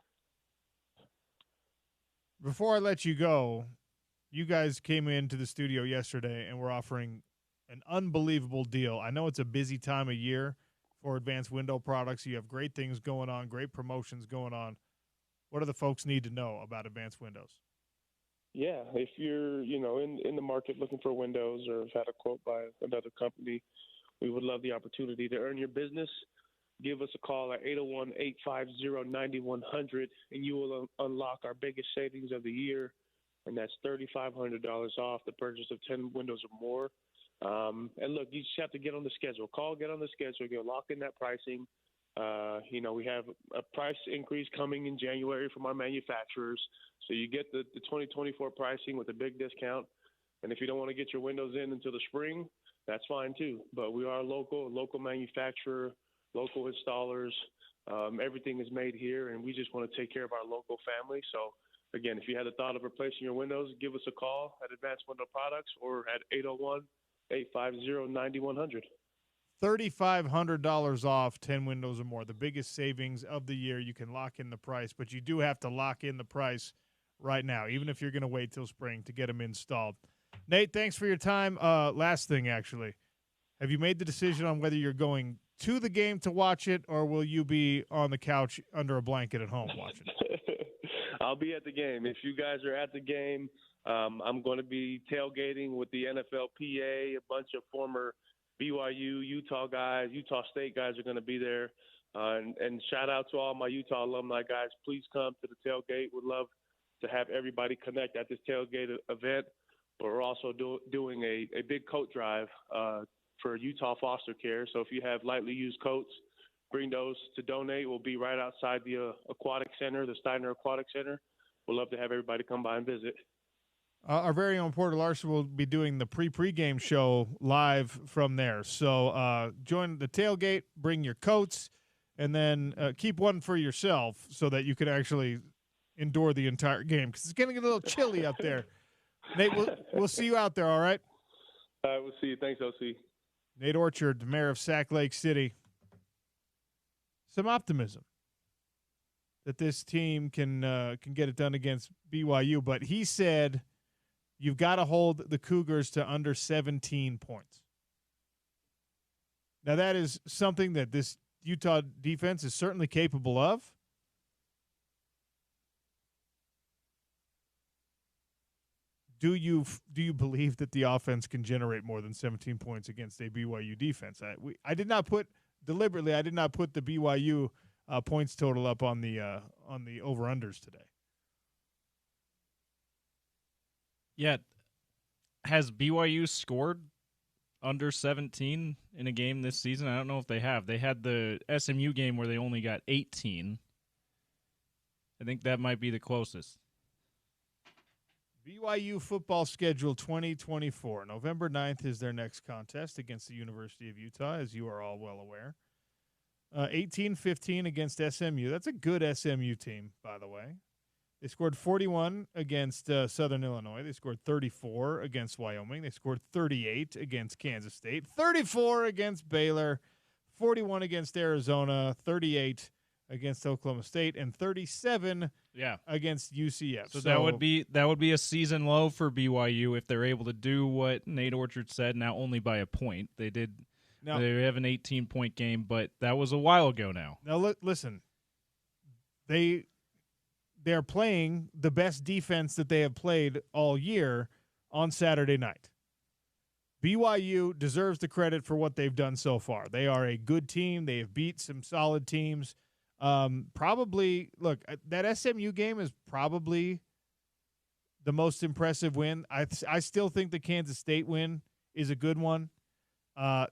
Before I let you go, you guys came into the studio yesterday and were offering an unbelievable deal. I know it's a busy time of year for advanced window products. You have great things going on, great promotions going on. What do the folks need to know about advanced windows? Yeah, if you're, in the market looking for windows or have had a quote by another company, we would love the opportunity to earn your business. Give us a call at 801-850-9100, and you will unlock our biggest savings of the year, and that's $3,500 off the purchase of 10 windows or more. And look, you just have to get on the schedule. Get on the schedule, get lock in that pricing. We have a price increase coming in January from our manufacturers, so you get the 2024 pricing with a big discount. And if you don't want to get your windows in until the spring, that's fine too. But we are a local manufacturer, local installers. Everything is made here, and we just want to take care of our local family. So, again, if you had the thought of replacing your windows, give us a call at Advanced Window Products or at 801-850-9100. $3,500 off 10 windows or more, the biggest savings of the year. You can lock in the price, but you do have to lock in the price right now, even if you're going to wait till spring to get them installed. Nate, thanks for your time. Last thing, actually. Have you made the decision on whether you're going to the game to watch it, or will you be on the couch under a blanket at home watching it? I'll be at the game. If you guys are at the game, I'm going to be tailgating with the NFLPA. A bunch of former BYU, Utah guys, Utah State guys are going to be there. And shout out to all my Utah alumni guys. Please come to the tailgate. We'd love to have everybody connect at this tailgate event. But we're also doing a big coat drive for Utah foster care. So if you have lightly used coats, bring those to donate. We'll be right outside the aquatic center, the Steiner Aquatic Center. We'd love to have everybody come by and visit. Our very own Porter Larson will be doing the pre-game show live from there. So join the tailgate, bring your coats, and then keep one for yourself so that you can actually endure the entire game, because it's going to get a little chilly up there. Nate, we'll see you out there, all right? All right, we'll see you. Thanks, OC. Nate Orchard, the mayor of Sac Lake City. Some optimism. that this team can get it done against BYU. But he said you've got to hold the Cougars to under 17 points. Now, that is something that this Utah defense is certainly capable of. Do you believe that the offense can generate more than 17 points against a BYU defense? I did not put the BYU points total up on the over-unders today. Yeah. Has BYU scored under 17 in a game this season? I don't know if they have. They had the SMU game where they only got 18. I think that might be the closest. BYU football schedule 2024. November 9th is their next contest against the University of Utah, as you are all well aware. 18-15 against SMU. That's a good SMU team, by the way. They scored 41 against Southern Illinois. They scored 34 against Wyoming. They scored 38 against Kansas State, 34 against Baylor, 41 against Arizona, 38 against Oklahoma State, and 37 against UCF. So that would be a season low for BYU if they're able to do what Nate Orchard said. Now only by a point. They did. Now, they have an 18-point game, but that was a while ago now. Now listen, they're playing the best defense that they have played all year on Saturday night. BYU deserves the credit for what they've done so far. They are a good team. They have beat some solid teams. Probably, look, that SMU game is probably the most impressive win. I still think the Kansas State win is a good one. But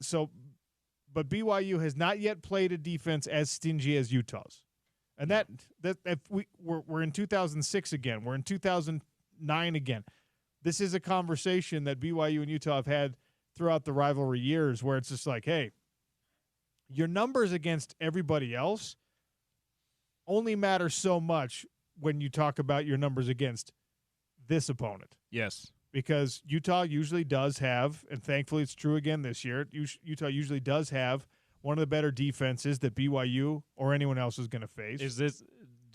BYU has not yet played a defense as stingy as Utah's. And that we're in 2006 again. We're in 2009 again. This is a conversation that BYU and Utah have had throughout the rivalry years where it's just like, hey, your numbers against everybody else only matter so much when you talk about your numbers against this opponent. Yes. Because Utah usually does have, and thankfully it's true again this year, Utah usually does have one of the better defenses that BYU or anyone else is going to face.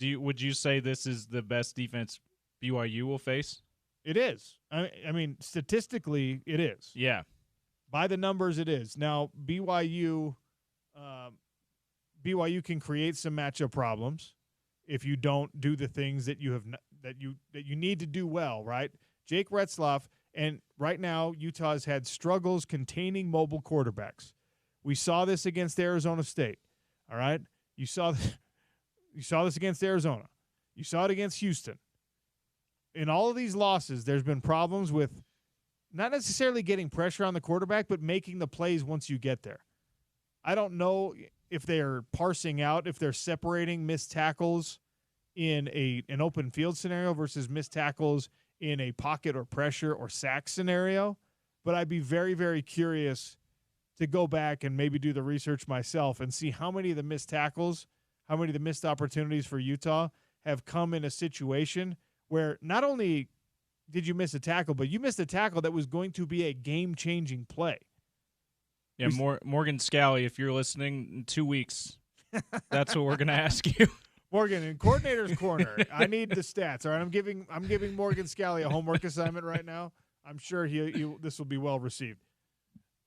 Would you say this is the best defense BYU will face? It is. I mean, statistically, it is. Yeah. By the numbers, it is. Now, BYU can create some matchup problems if you don't do the things that you need to do well, right? Jake Retzlaff, and right now Utah has had struggles containing mobile quarterbacks. We saw this against Arizona State. All right, you saw this against Arizona. You saw it against Houston. In all of these losses, there's been problems with not necessarily getting pressure on the quarterback, but making the plays once you get there. I don't know if they're parsing out, if they're separating missed tackles in an open field scenario versus missed tackles in a pocket or pressure or sack scenario, but I'd be very, very curious to go back and maybe do the research myself and see how many of the missed tackles, how many of the missed opportunities for Utah have come in a situation where not only did you miss a tackle, but you missed a tackle that was going to be a game-changing play. Yeah, Morgan Scally, if you're listening in 2 weeks, that's what we're going to ask you. Morgan, in Coordinator's Corner, I need the stats. All right, I'm giving Morgan Scally a homework assignment right now. I'm sure this will be well received.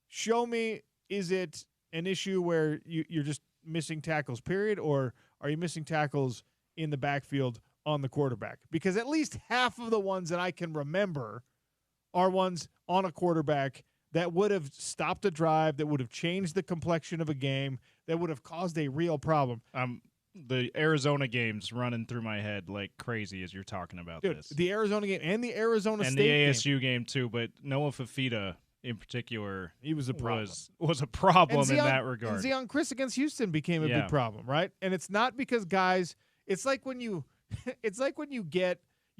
Show me, is it an issue where you're just missing tackles, period, or are you missing tackles in the backfield on the quarterback? Because at least half of the ones that I can remember are ones on a quarterback that would have stopped a drive, that would have changed the complexion of a game, that would have caused a real problem. The Arizona game's running through my head like crazy as you're talking about this. The Arizona game and the Arizona State game. And the ASU game too, but Noah Fafita in particular he was a problem. Was a problem in that regard. And Zion Chris against Houston became a big problem, right? And it's not because guys, it's like when you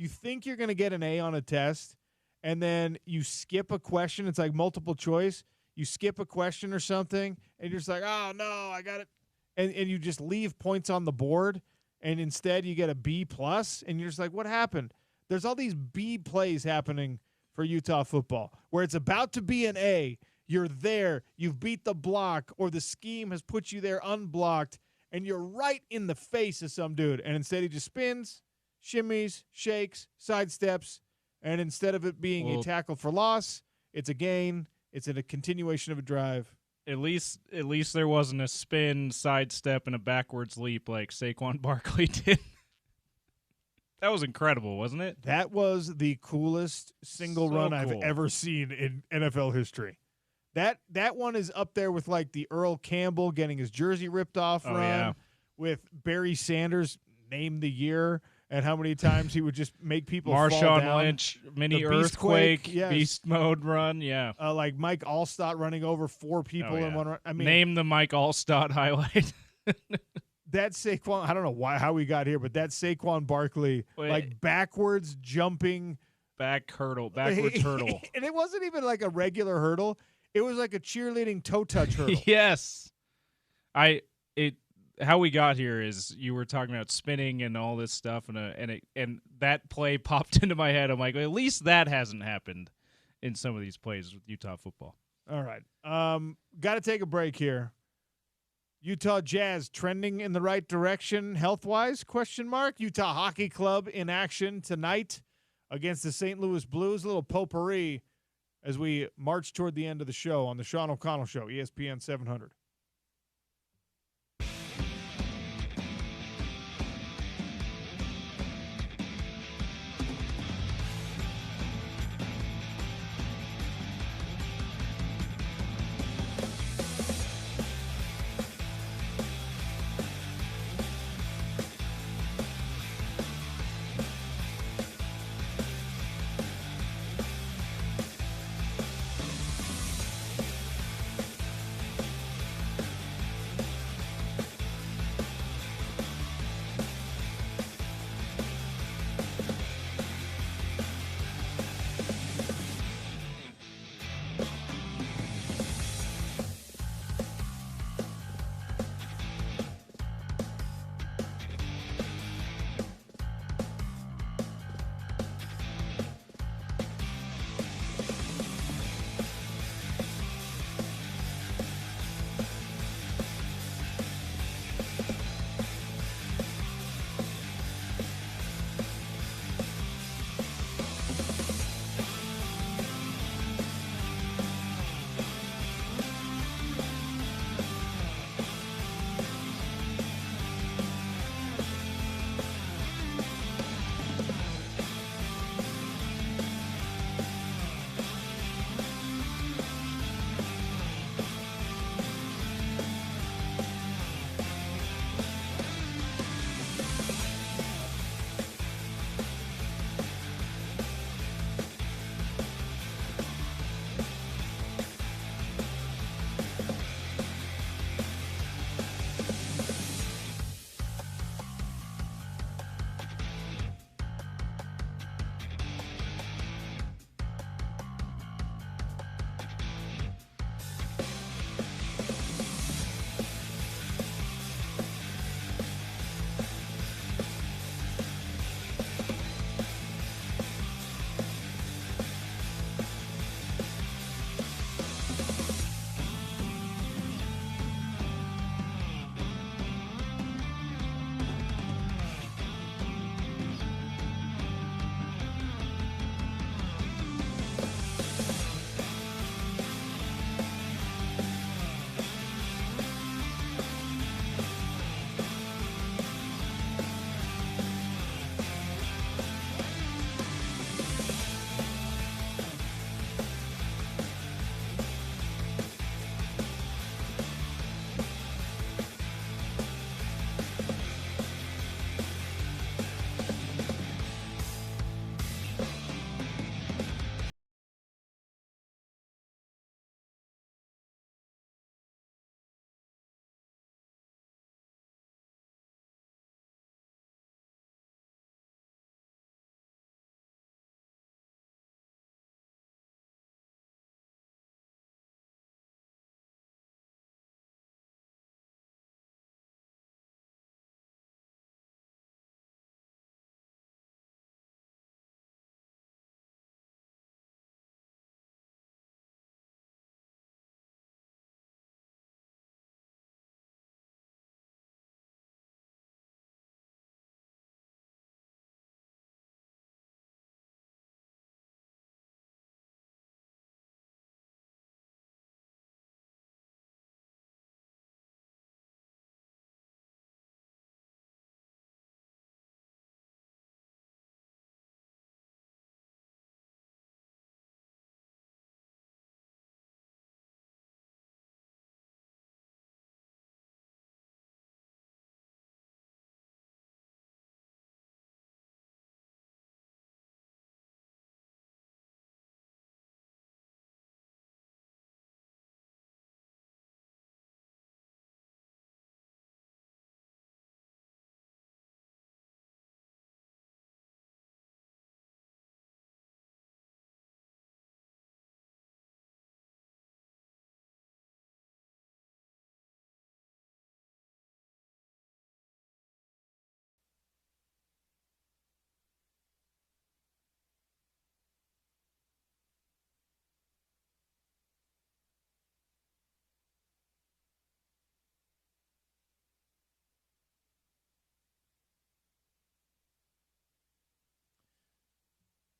think you're going to get an A on a test and then you skip a question, it's like multiple choice, you skip a question or something and you're just like, "Oh no, I got it." And you just leave points on the board, and instead you get a B+, and you're just like, what happened? There's all these B plays happening for Utah football where it's about to be an A. You're there. You've beat the block, or the scheme has put you there unblocked, and you're right in the face of some dude. And instead he just spins, shimmies, shakes, sidesteps, and instead of it being a tackle for loss, it's a gain. It's a continuation of a drive. At least there wasn't a spin, sidestep, and a backwards leap like Saquon Barkley did. That was incredible, wasn't it? That was the coolest single run I've ever seen in NFL history. That one is up there with like the Earl Campbell getting his jersey ripped off run, with Barry Sanders, name the year, and how many times he would just make people fall down. Marshawn Lynch, mini earthquake, yes. beast mode run, yeah. Like Mike Allstott running over 4 people in one run. I mean, name the Mike Allstott highlight. That Saquon, I don't know how we got here, but that Saquon Barkley, like backwards jumping. Backwards hurdle. And it wasn't even like a regular hurdle. It was like a cheerleading toe touch hurdle. Yes. How we got here is you were talking about spinning and all this stuff, and that play popped into my head. I'm like, well, at least that hasn't happened in some of these plays with Utah football. All right. Got to take a break here. Utah Jazz trending in the right direction health-wise, ? Utah Hockey Club in action tonight against the St. Louis Blues. A little potpourri as we march toward the end of the show on the Sean O'Connell Show, ESPN 700.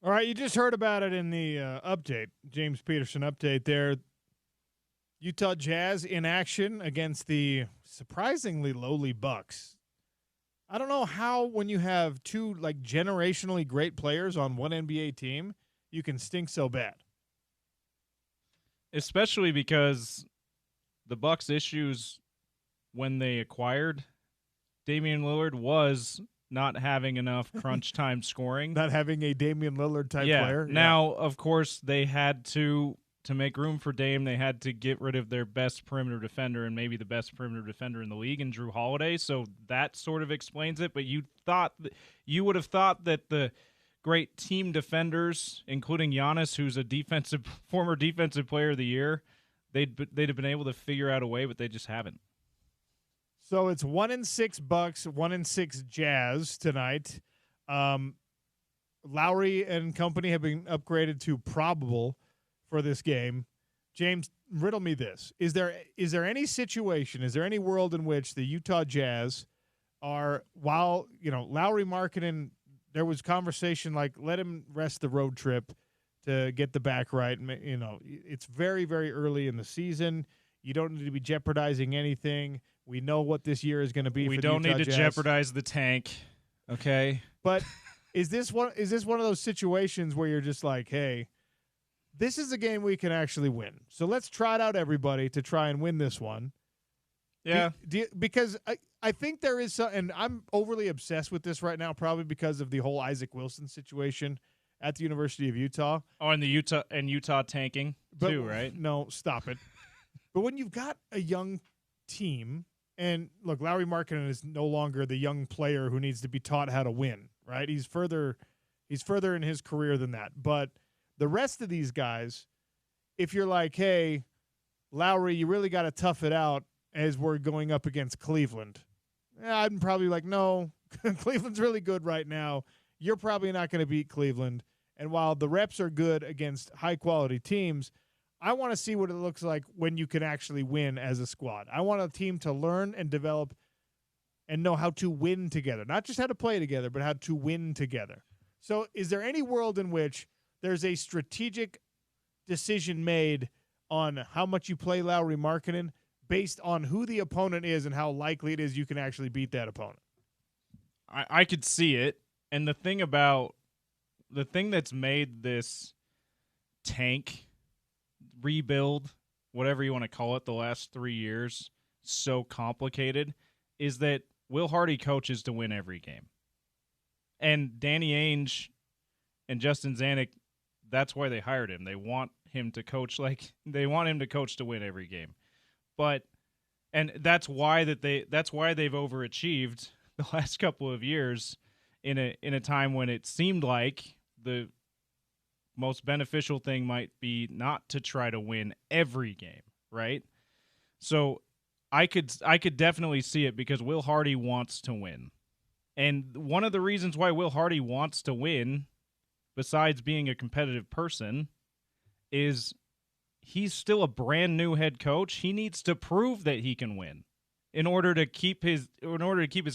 All right, you just heard about it in the update, James Peterson update there. Utah Jazz in action against the surprisingly lowly Bucks. I don't know how, when you have two like generationally great players on one NBA team, you can stink so bad. Especially because the Bucks' issues when they acquired Damian Lillard was not having enough crunch time scoring. Not having a Damian Lillard type player. Now, of course, they had to make room for Dame, they had to get rid of their best perimeter defender and maybe the best perimeter defender in the league in Drew Holiday. So that sort of explains it. But you would have thought that the great team defenders, including Giannis, who's a former defensive player of the year, they'd have been able to figure out a way, but they just haven't. So it's 1-6 Bucks, 1-6 Jazz tonight. Lowry and company have been upgraded to probable for this game. James, riddle me this. Is there any situation, is there any world in which the Utah Jazz are, while, Lowry Markkanen, there was conversation like, let him rest the road trip to get the back right. It's very, very early in the season. You don't need to be jeopardizing anything. We know what this year is going to be for the Utah Jazz. We don't need to jeopardize the tank, okay? But is this one of those situations where you're just like, hey, this is a game we can actually win. So let's try it out, everybody, to try and win this one. Yeah. Because I think there is some, and I'm overly obsessed with this right now, probably because of the whole Isaac Wilson situation at the University of Utah. Oh, and Utah tanking too, right? No, stop it. But when you've got a young team, and look, Lowry Markkanen is no longer the young player who needs to be taught how to win, right? He's further in his career than that. But the rest of these guys, if you're like, hey, Lowry, you really got to tough it out as we're going up against Cleveland. I'm probably like, no, Cleveland's really good right now. You're probably not going to beat Cleveland. And while the reps are good against high-quality teams, I want to see what it looks like when you can actually win as a squad. I want a team to learn and develop and know how to win together. Not just how to play together, but how to win together. So is there any world in which there's a strategic decision made on how much you play Lowry Markkanen based on who the opponent is and how likely it is you can actually beat that opponent? I could see it. And the thing that's made this tank rebuild, whatever you want to call it, the last 3 years so complicated is that Will Hardy coaches to win every game. And Danny Ainge and Justin Zanuck, that's why they hired him. They want him to coach to win every game. And that's why they've overachieved the last couple of years in a time when it seemed like the most beneficial thing might be not to try to win every game, right? So I could definitely see it because Will Hardy wants to win. And one of the reasons why Will Hardy wants to win, besides being a competitive person, is he's still a brand new head coach. He needs to prove that he can win in order to keep his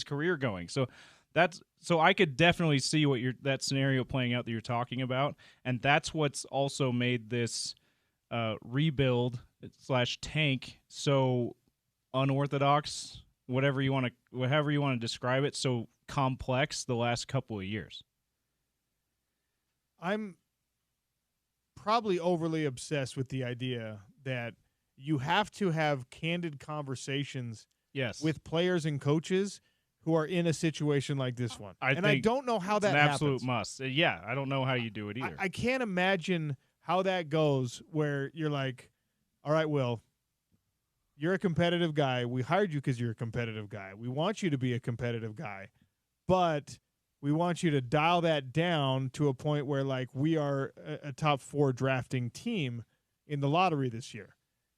career going. So I could definitely see that scenario playing out that you're talking about, and that's what's also made this rebuild / tank so unorthodox, however you want to describe it, so complex the last couple of years. I'm probably overly obsessed with the idea that you have to have candid conversations with players and coaches who are in a situation like this one. I don't know how that happens. It's an absolute must. Yeah, I don't know how you do it either. I can't imagine how that goes where you're like, all right, Will, you're a competitive guy. We hired you because you're a competitive guy. We want you to be a competitive guy. But we want you to dial that down to a point where, like, we are a top 4 drafting team in the lottery this year.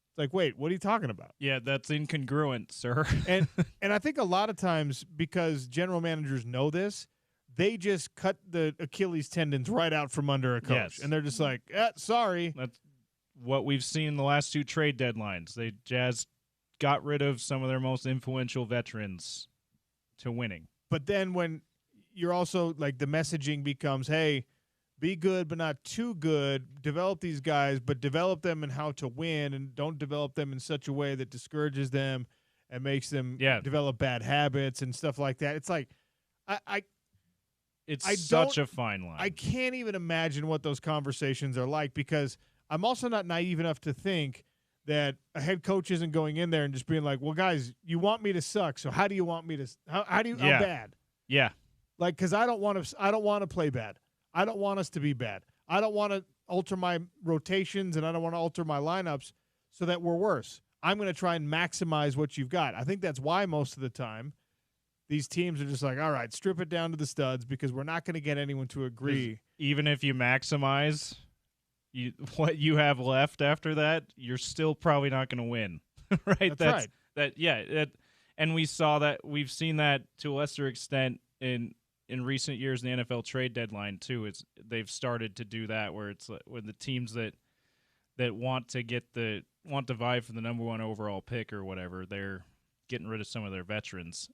It's like, wait, what are you talking about? Yeah, that's incongruent, sir. and I think a lot of times, because general managers know this, they just cut the Achilles tendons right out from under a coach. Yes. And they're just like, sorry. That's what we've seen in the last 2 trade deadlines. Jazz got rid of some of their most influential veterans to winning. But then when you're also like, the messaging becomes, hey, be good but not too good, develop these guys, but develop them in how to win, and don't develop them in such a way that discourages them and makes them develop bad habits and stuff like that. It's like it's such a fine line. I can't even imagine what those conversations are like, because I'm also not naive enough to think that a head coach isn't going in there and just being like, well, guys, you want me to suck, so how do you want me to how bad? Yeah. Like, because I don't want to play bad. I don't want us to be bad. I don't want to alter my rotations, and I don't want to alter my lineups so that we're worse. I'm going to try and maximize what you've got. I think that's why most of the time these teams are just like, all right, strip it down to the studs, because we're not going to get anyone to agree. Even if you maximize what you have left after that, you're still probably not going to win. Right? That's right. And we've seen that to a lesser extent in recent years in the NFL trade deadline too. They've started to do that, where it's when the teams that want to vie for the number 1 overall pick or whatever, they're getting rid of some of their veterans.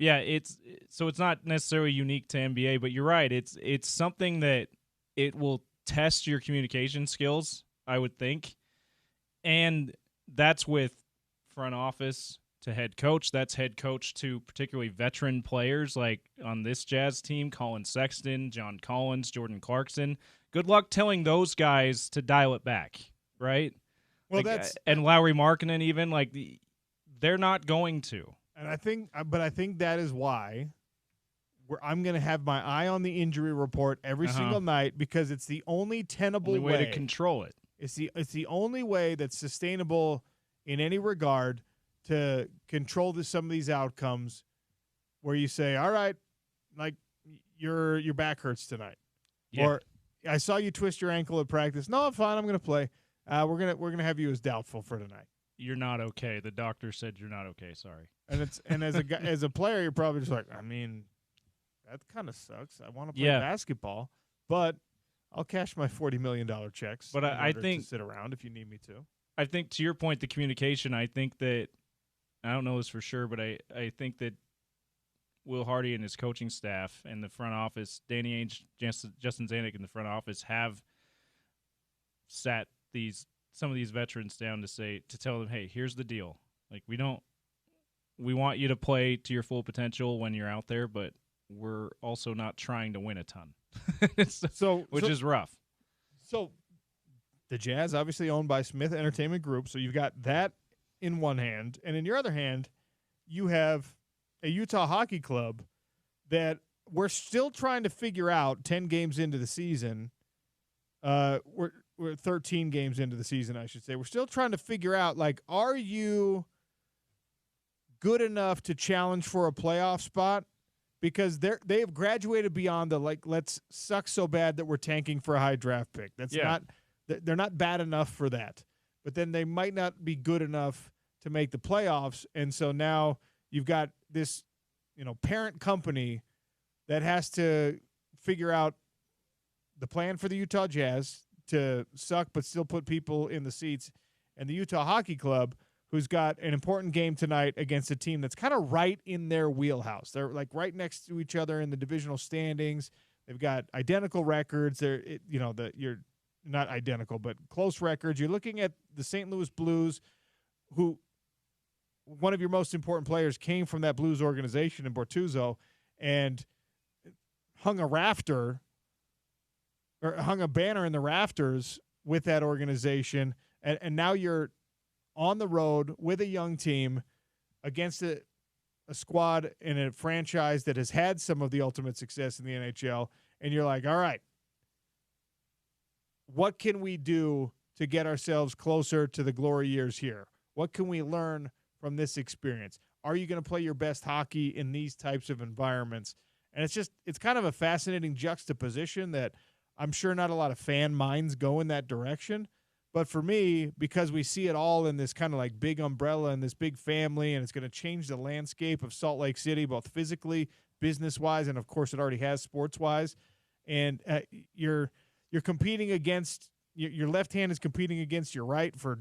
It's not necessarily unique to NBA, but you're right. It's something that it will test your communication skills, I would think, and that's with front office to head coach. That's head coach to particularly veteran players, like on this Jazz team, Colin Sexton, John Collins, Jordan Clarkson. Good luck telling those guys to dial it back, right? Well, and Lowry Markkanen, even, like, they're not going to. And I think that is why I'm going to have my eye on the injury report every single night, because it's the only tenable way to control it. It's the only way that's sustainable in any regard to control some of these outcomes, where you say, all right, like, your back hurts tonight. Yeah. Or I saw you twist your ankle at practice. No, I'm fine. I'm going to play. We're gonna have you as doubtful for tonight. You're not okay. The doctor said you're not okay. Sorry. And as a player, you're probably just like, I mean, that kind of sucks. I want to play basketball, but I'll cash my $40 million checks. But I think to sit around if you need me to. I think, to your point, the communication. I think that, I don't know this for sure, but I think that Will Hardy and his coaching staff and the front office, Danny Ainge, Justin Zanuck in the front office, have sat some of these veterans down to tell them, hey, here's the deal. Like, we want you to play to your full potential when you're out there, but we're also not trying to win a ton. Which is rough. So the Jazz, obviously owned by Smith Entertainment Group, so you've got that in one hand, and in your other hand, you have a Utah Hockey Club that we're still trying to figure out 10 games into the season. We're 13 games into the season, I should say. We're still trying to figure out, like, are you good enough to challenge for a playoff spot? Because they have graduated beyond the, like, let's suck so bad that we're tanking for a high draft pick. They're not bad enough for that. But then they might not be good enough to make the playoffs, and so now you've got this, parent company that has to figure out the plan for the Utah Jazz to suck but still put people in the seats, and the Utah Hockey Club, who's got an important game tonight against a team that's kind of right in their wheelhouse. They're, like, right next to each other in the divisional standings. They've got identical records. You're not identical, but close records. You're looking at the St. Louis Blues, who one of your most important players came from that Blues organization in Bortuzzo, and hung a banner in the rafters with that organization, and now you're on the road with a young team against a squad in a franchise that has had some of the ultimate success in the NHL, and you're like, all right, what can we do to get ourselves closer to the glory years here? What can we learn from this experience? Are you going to play your best hockey in these types of environments? And it's kind of a fascinating juxtaposition that I'm sure not a lot of fan minds go in that direction. But for me, because we see it all in this kind of like big umbrella and this big family, and it's going to change the landscape of Salt Lake City, both physically, business-wise, and of course it already has sports-wise. And you're competing against your left hand is competing against your right for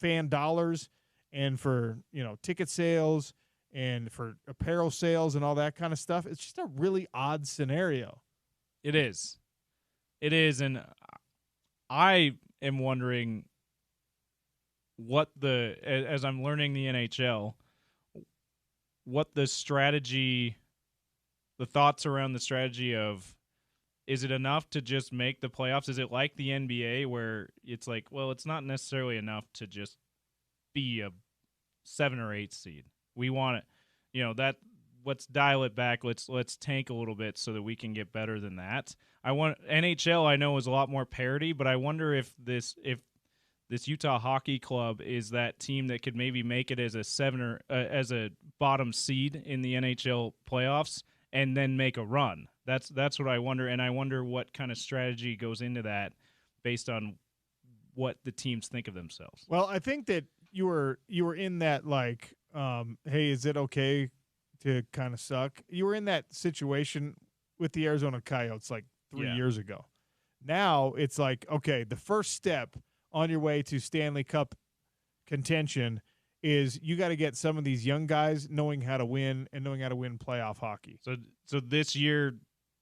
fan dollars and for ticket sales and for apparel sales and all that kind of stuff. It's just a really odd scenario. It is. It is, and I am wondering what as I'm learning the NHL, what the thoughts around the strategy of, is it enough to just make the playoffs? Is it like the NBA where it's like, well, it's not necessarily enough to just be a 7 or 8 seed. We want it, let's dial it back. Let's tank a little bit so that we can get better than that. NHL, I know, is a lot more parity, but I wonder if this Utah Hockey Club is that team that could maybe make it as a 7 or as a bottom seed in the NHL playoffs and then make a run. That's what I wonder, and I wonder what kind of strategy goes into that based on what the teams think of themselves. Well, I think that you were in that, like, hey, is it okay to kind of suck? You were in that situation with the Arizona Coyotes like 3 years ago. Now it's like, okay, the first step on your way to Stanley Cup contention is you got to get some of these young guys knowing how to win and knowing how to win playoff hockey. So this year,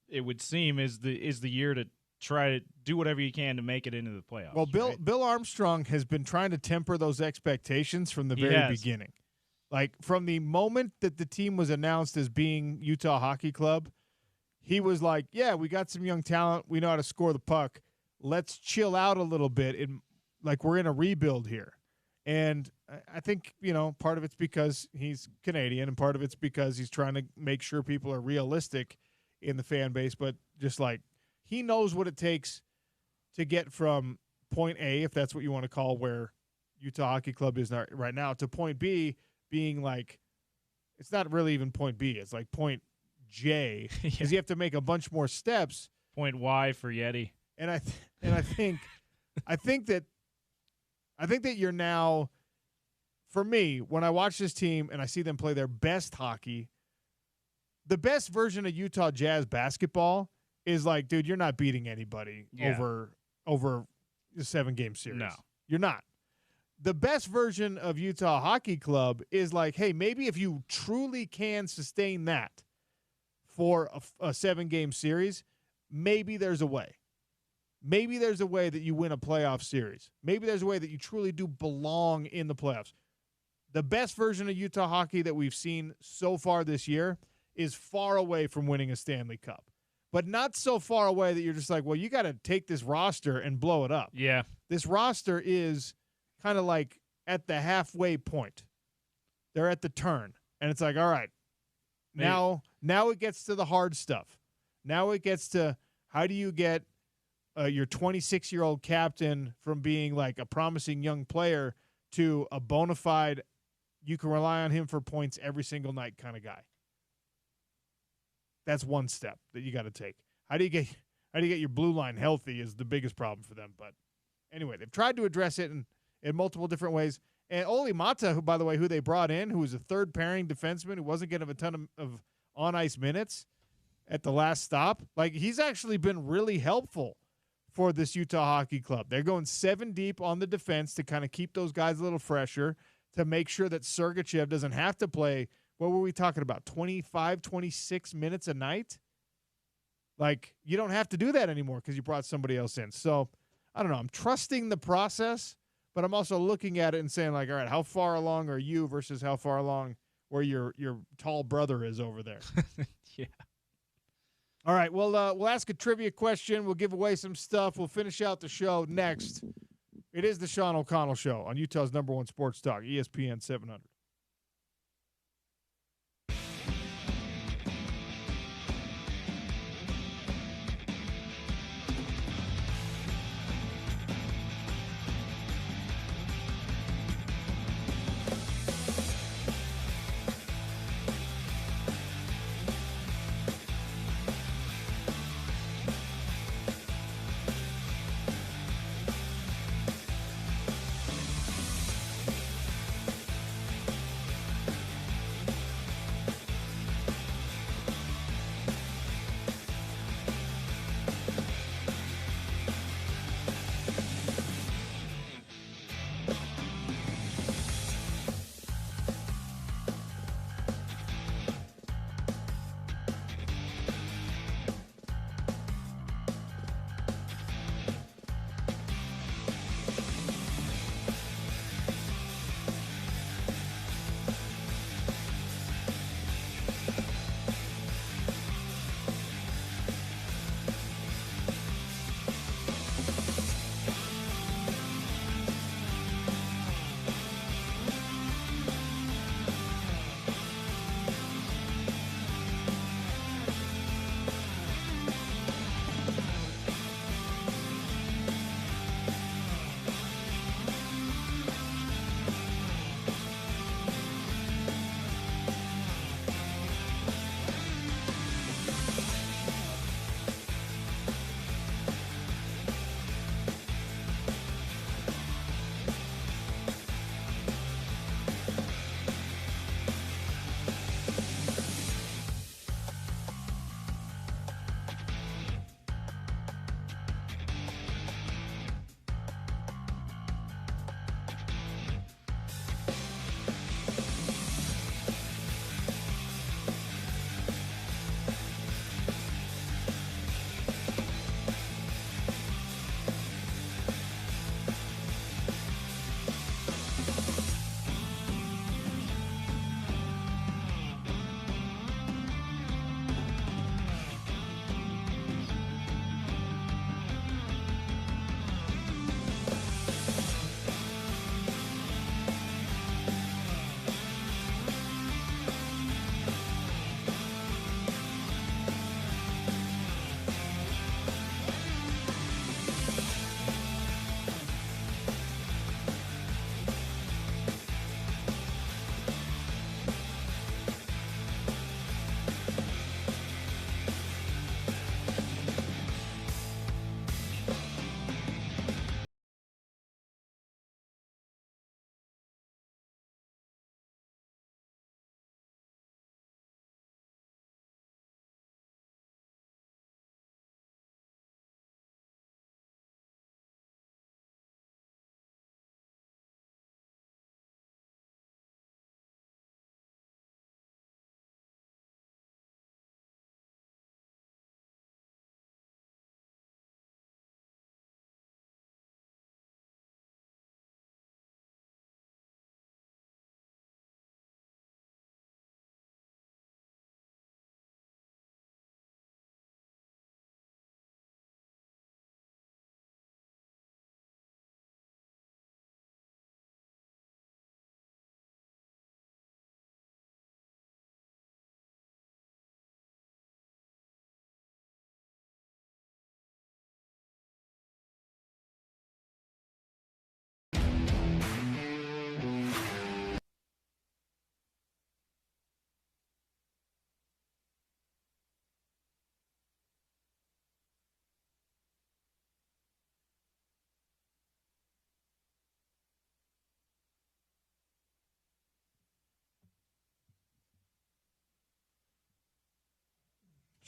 it would seem, is the year to try to do whatever you can to make it into the playoffs. Well, right? Bill Armstrong has been trying to temper those expectations from the very beginning. Like, from the moment that the team was announced as being Utah Hockey Club, he was like, yeah, we got some young talent. We know how to score the puck. Let's chill out a little bit. Like, we're in a rebuild here. And I think, part of it's because he's Canadian and part of it's because he's trying to make sure people are realistic in the fan base. But just like, he knows what it takes to get from point A, if that's what you want to call where Utah Hockey Club is right now, to point B being like, it's not really even point B. It's like point J, because you have to make a bunch more steps. Point Y for Yeti. And I think that you're now, for me, when I watch this team and I see them play their best hockey, the best version of Utah Jazz basketball is like, dude, you're not beating anybody over the 7-game series. No. You're not. The best version of Utah Hockey Club is like, hey, maybe if you truly can sustain that for a 7-game series, maybe there's a way. Maybe there's a way that you win a playoff series. Maybe there's a way that you truly do belong in the playoffs. The best version of Utah hockey that we've seen so far this year is far away from winning a Stanley Cup. But not so far away that you're just like, well, you got to take this roster and blow it up. Yeah. This roster is kind of like at the halfway point. They're at the turn. And it's like, all right, now it gets to the hard stuff. Now it gets to, how do you get your 26-year-old captain from being like a promising young player to a bona fide, you can rely on him for points every single night kind of guy. That's one step that you got to take. How do you get your blue line healthy is the biggest problem for them. But anyway, they've tried to address it in multiple different ways. And Oli Mata, who, by the way, who they brought in, who was a third-pairing defenseman who wasn't getting a ton of on-ice minutes at the last stop, like, he's actually been really helpful for this Utah Hockey Club. They're going 7 deep on the defense to kind of keep those guys a little fresher, to make sure that Sergachev doesn't have to play, what were we talking about, 25, 26 minutes a night? Like, you don't have to do that anymore because you brought somebody else in. So, I don't know. I'm trusting the process, but I'm also looking at it and saying, like, all right, how far along are you versus how far along where your tall brother is over there? Yeah. All right, we'll ask a trivia question. We'll give away some stuff. We'll finish out the show next. It is the Sean O'Connell Show on Utah's #1 sports talk, ESPN 700.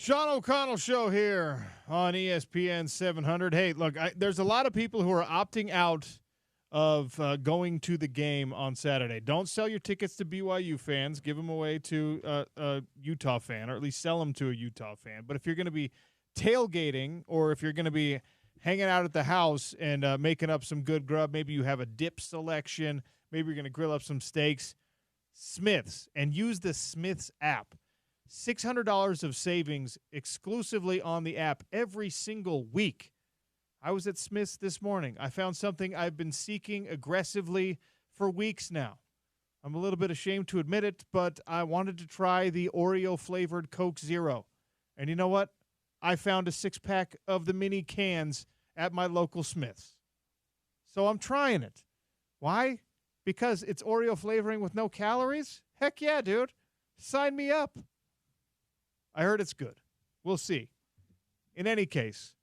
Sean O'Connell Show here on ESPN 700. Hey, look, there's a lot of people who are opting out of going to the game on Saturday. Don't sell your tickets to BYU fans. Give them away to a Utah fan, or at least sell them to a Utah fan. But if you're going to be tailgating, or if you're going to be hanging out at the house and making up some good grub, maybe you have a dip selection, maybe you're going to grill up some steaks, Smith's, and use the Smith's app. $600 of savings exclusively on the app every single week. I was at Smith's this morning. I found something I've been seeking aggressively for weeks now. I'm a little bit ashamed to admit it, but I wanted to try the Oreo-flavored Coke Zero. And you know what? I found a six-pack of the mini cans at my local Smith's. So I'm trying it. Why? Because it's Oreo flavoring with no calories? Heck yeah, dude. Sign me up. I heard it's good. We'll see. In any case,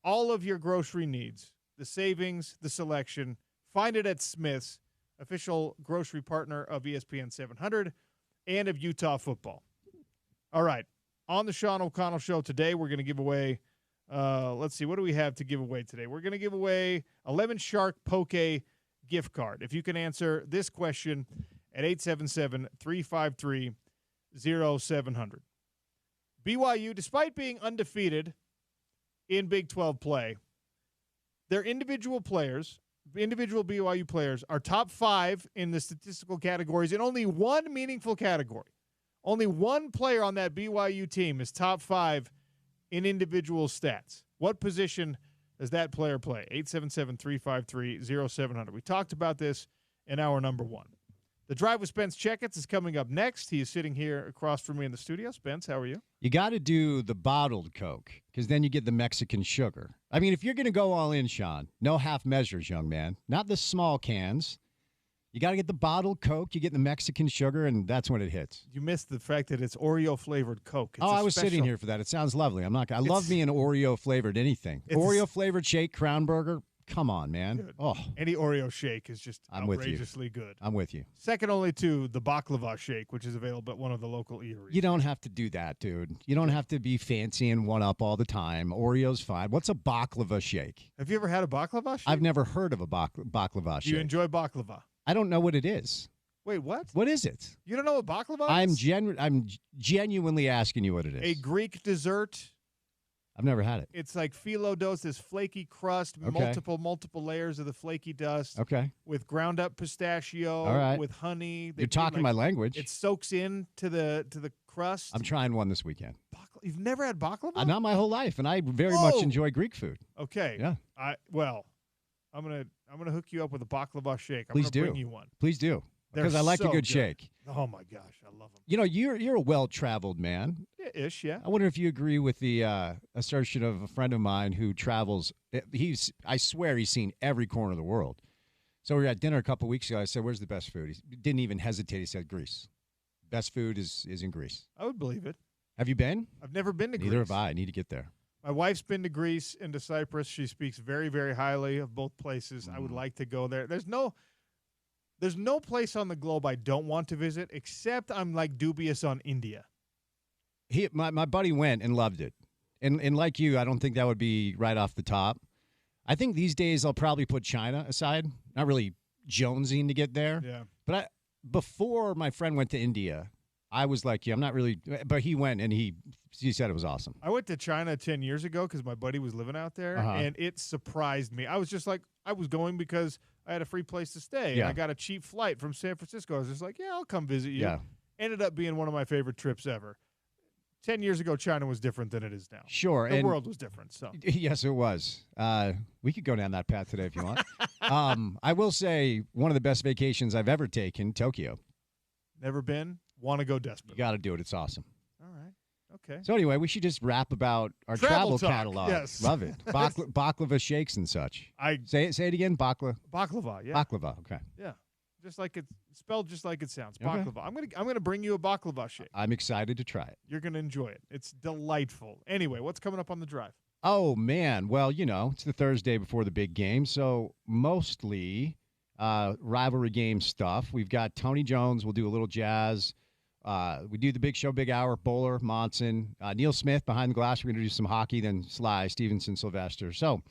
all of your grocery needs, the savings, the selection, find it at Smith's, official grocery partner of ESPN 700 and of Utah football. All right. On the Sean O'Connell Show today, we're going to give away, let's see, what do we have to give away today? We're going to give away a Lemon Shark Poke gift card. If you can answer this question at 877-353-0700. BYU, despite being undefeated in Big 12 play, their individual BYU players are top 5 in the statistical categories in only one meaningful category. Only one player on that BYU team is top 5 in individual stats. What position does that player play? 877-353-0700. We talked about this in hour number 1. The Drive with Spence Checketts is coming up next. He is sitting here across from me in the studio. Spence, how are you? You got to do the bottled Coke, because then you get the Mexican sugar. I mean, if you're going to go all in, Sean, no half measures, young man. Not the small cans. You got to get the bottled Coke. You get the Mexican sugar, and that's when it hits. You missed the fact that it's Oreo-flavored Coke. It's I was sitting here for that. It sounds lovely. I love me an Oreo-flavored anything. Oreo-flavored shake, Crown Burger. Come on, man. Good. Oh, any Oreo shake is just outrageously good. I'm with you. Second only to the baklava shake, which is available at one of the local eateries. You don't have to do that, dude. You don't have to be fancy and one-up all the time. Oreo's fine. What's a baklava shake? Have you ever had a baklava shake? I've never heard of a baklava shake. Do you enjoy baklava? I don't know what it is. Wait, what? What is it? You don't know what baklava is? I'm genuinely asking you what it is. A Greek dessert. I've never had it. It's like phyllo dough, this flaky crust, multiple layers of the flaky dust. Okay. With ground up pistachio. All right. With honey. You're talking my language. It soaks into the crust. I'm trying one this weekend. You've never had baklava? Not my whole life, and I very much enjoy Greek food. Okay. Yeah. I'm gonna hook you up with a baklava shake. Please do. Bring you one. Please do. Because I like a good shake. Oh my gosh, I love them. You know, you're a well-traveled man. Ish, yeah. I wonder if you agree with the assertion of a friend of mine who travels. I swear he's seen every corner of the world. So we were at dinner a couple weeks ago. I said, "Where's the best food?" He didn't even hesitate. He said, "Greece. Best food is in Greece." I would believe it. Have you been? I've never been to Greece. Neither have I. I need to get there. My wife's been to Greece and to Cyprus. She speaks very, very highly of both places. I would like to go there. There's no place on the globe I don't want to visit, except I'm like dubious on India. My buddy went and loved it. And like you, I don't think that would be right off the top. I think these days I'll probably put China aside. Not really jonesing to get there. Yeah. But before my friend went to India, I was like, yeah, I'm not really. But he went and he said it was awesome. I went to China 10 years ago because my buddy was living out there, and it surprised me. I was just like, I was going because I had a free place to stay, and I got a cheap flight from San Francisco. I was just like, yeah, I'll come visit you. Yeah. Ended up being one of my favorite trips ever. 10 years ago, China was different than it is now. Sure. The world was different. So yes, it was. We could go down that path today if you want. I will say one of the best vacations I've ever taken, Tokyo. Never been. Want to go desperately. You got to do it. It's awesome. All right. Okay. So anyway, we should just rap about our travel talk. catalog. Yes. Love it. Baklava shakes and such. Say it again. Baklava. Yeah. Baklava. Okay. Yeah. Just like it's spelled, just like it sounds. Okay. Baklava. I'm gonna bring you a baklava shake. I'm excited to try it. You're gonna enjoy it. It's delightful. Anyway, what's coming up on the drive? Oh man. Well, it's the Thursday before the big game, so mostly rivalry game stuff. We've got Tony Jones. We'll do a little Jazz. We do the Big Show, Big Hour, Bowler, Monson, Neil Smith behind the glass. We're going to do some hockey, then Sly, Stevenson, Sylvester. So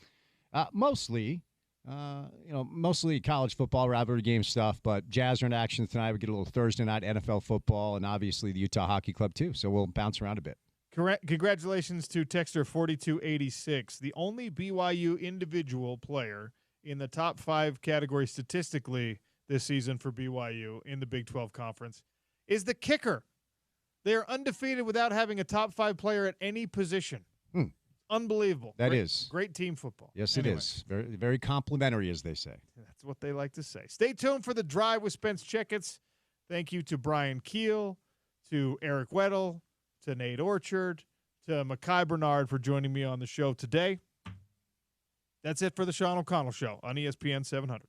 mostly college football, rivalry game stuff, but Jazz are in action tonight. We get a little Thursday night NFL football, and obviously the Utah Hockey Club too. So we'll bounce around a bit. Correct. Congratulations to Texter 4286, the only BYU individual player in the top 5 category statistically this season for BYU in the Big 12 Conference is the kicker. They are undefeated without having a top 5 player at any position. Unbelievable. That is great team football. Yes, anyway. It is. Very, very complimentary, as they say. That's what they like to say. Stay tuned for the drive with Spence Checketts. Thank you to Brian Keel, to Eric Weddle, to Nate Orchard, to Mekhi Bernard for joining me on the show today. That's it for the Sean O'Connell Show on ESPN 700.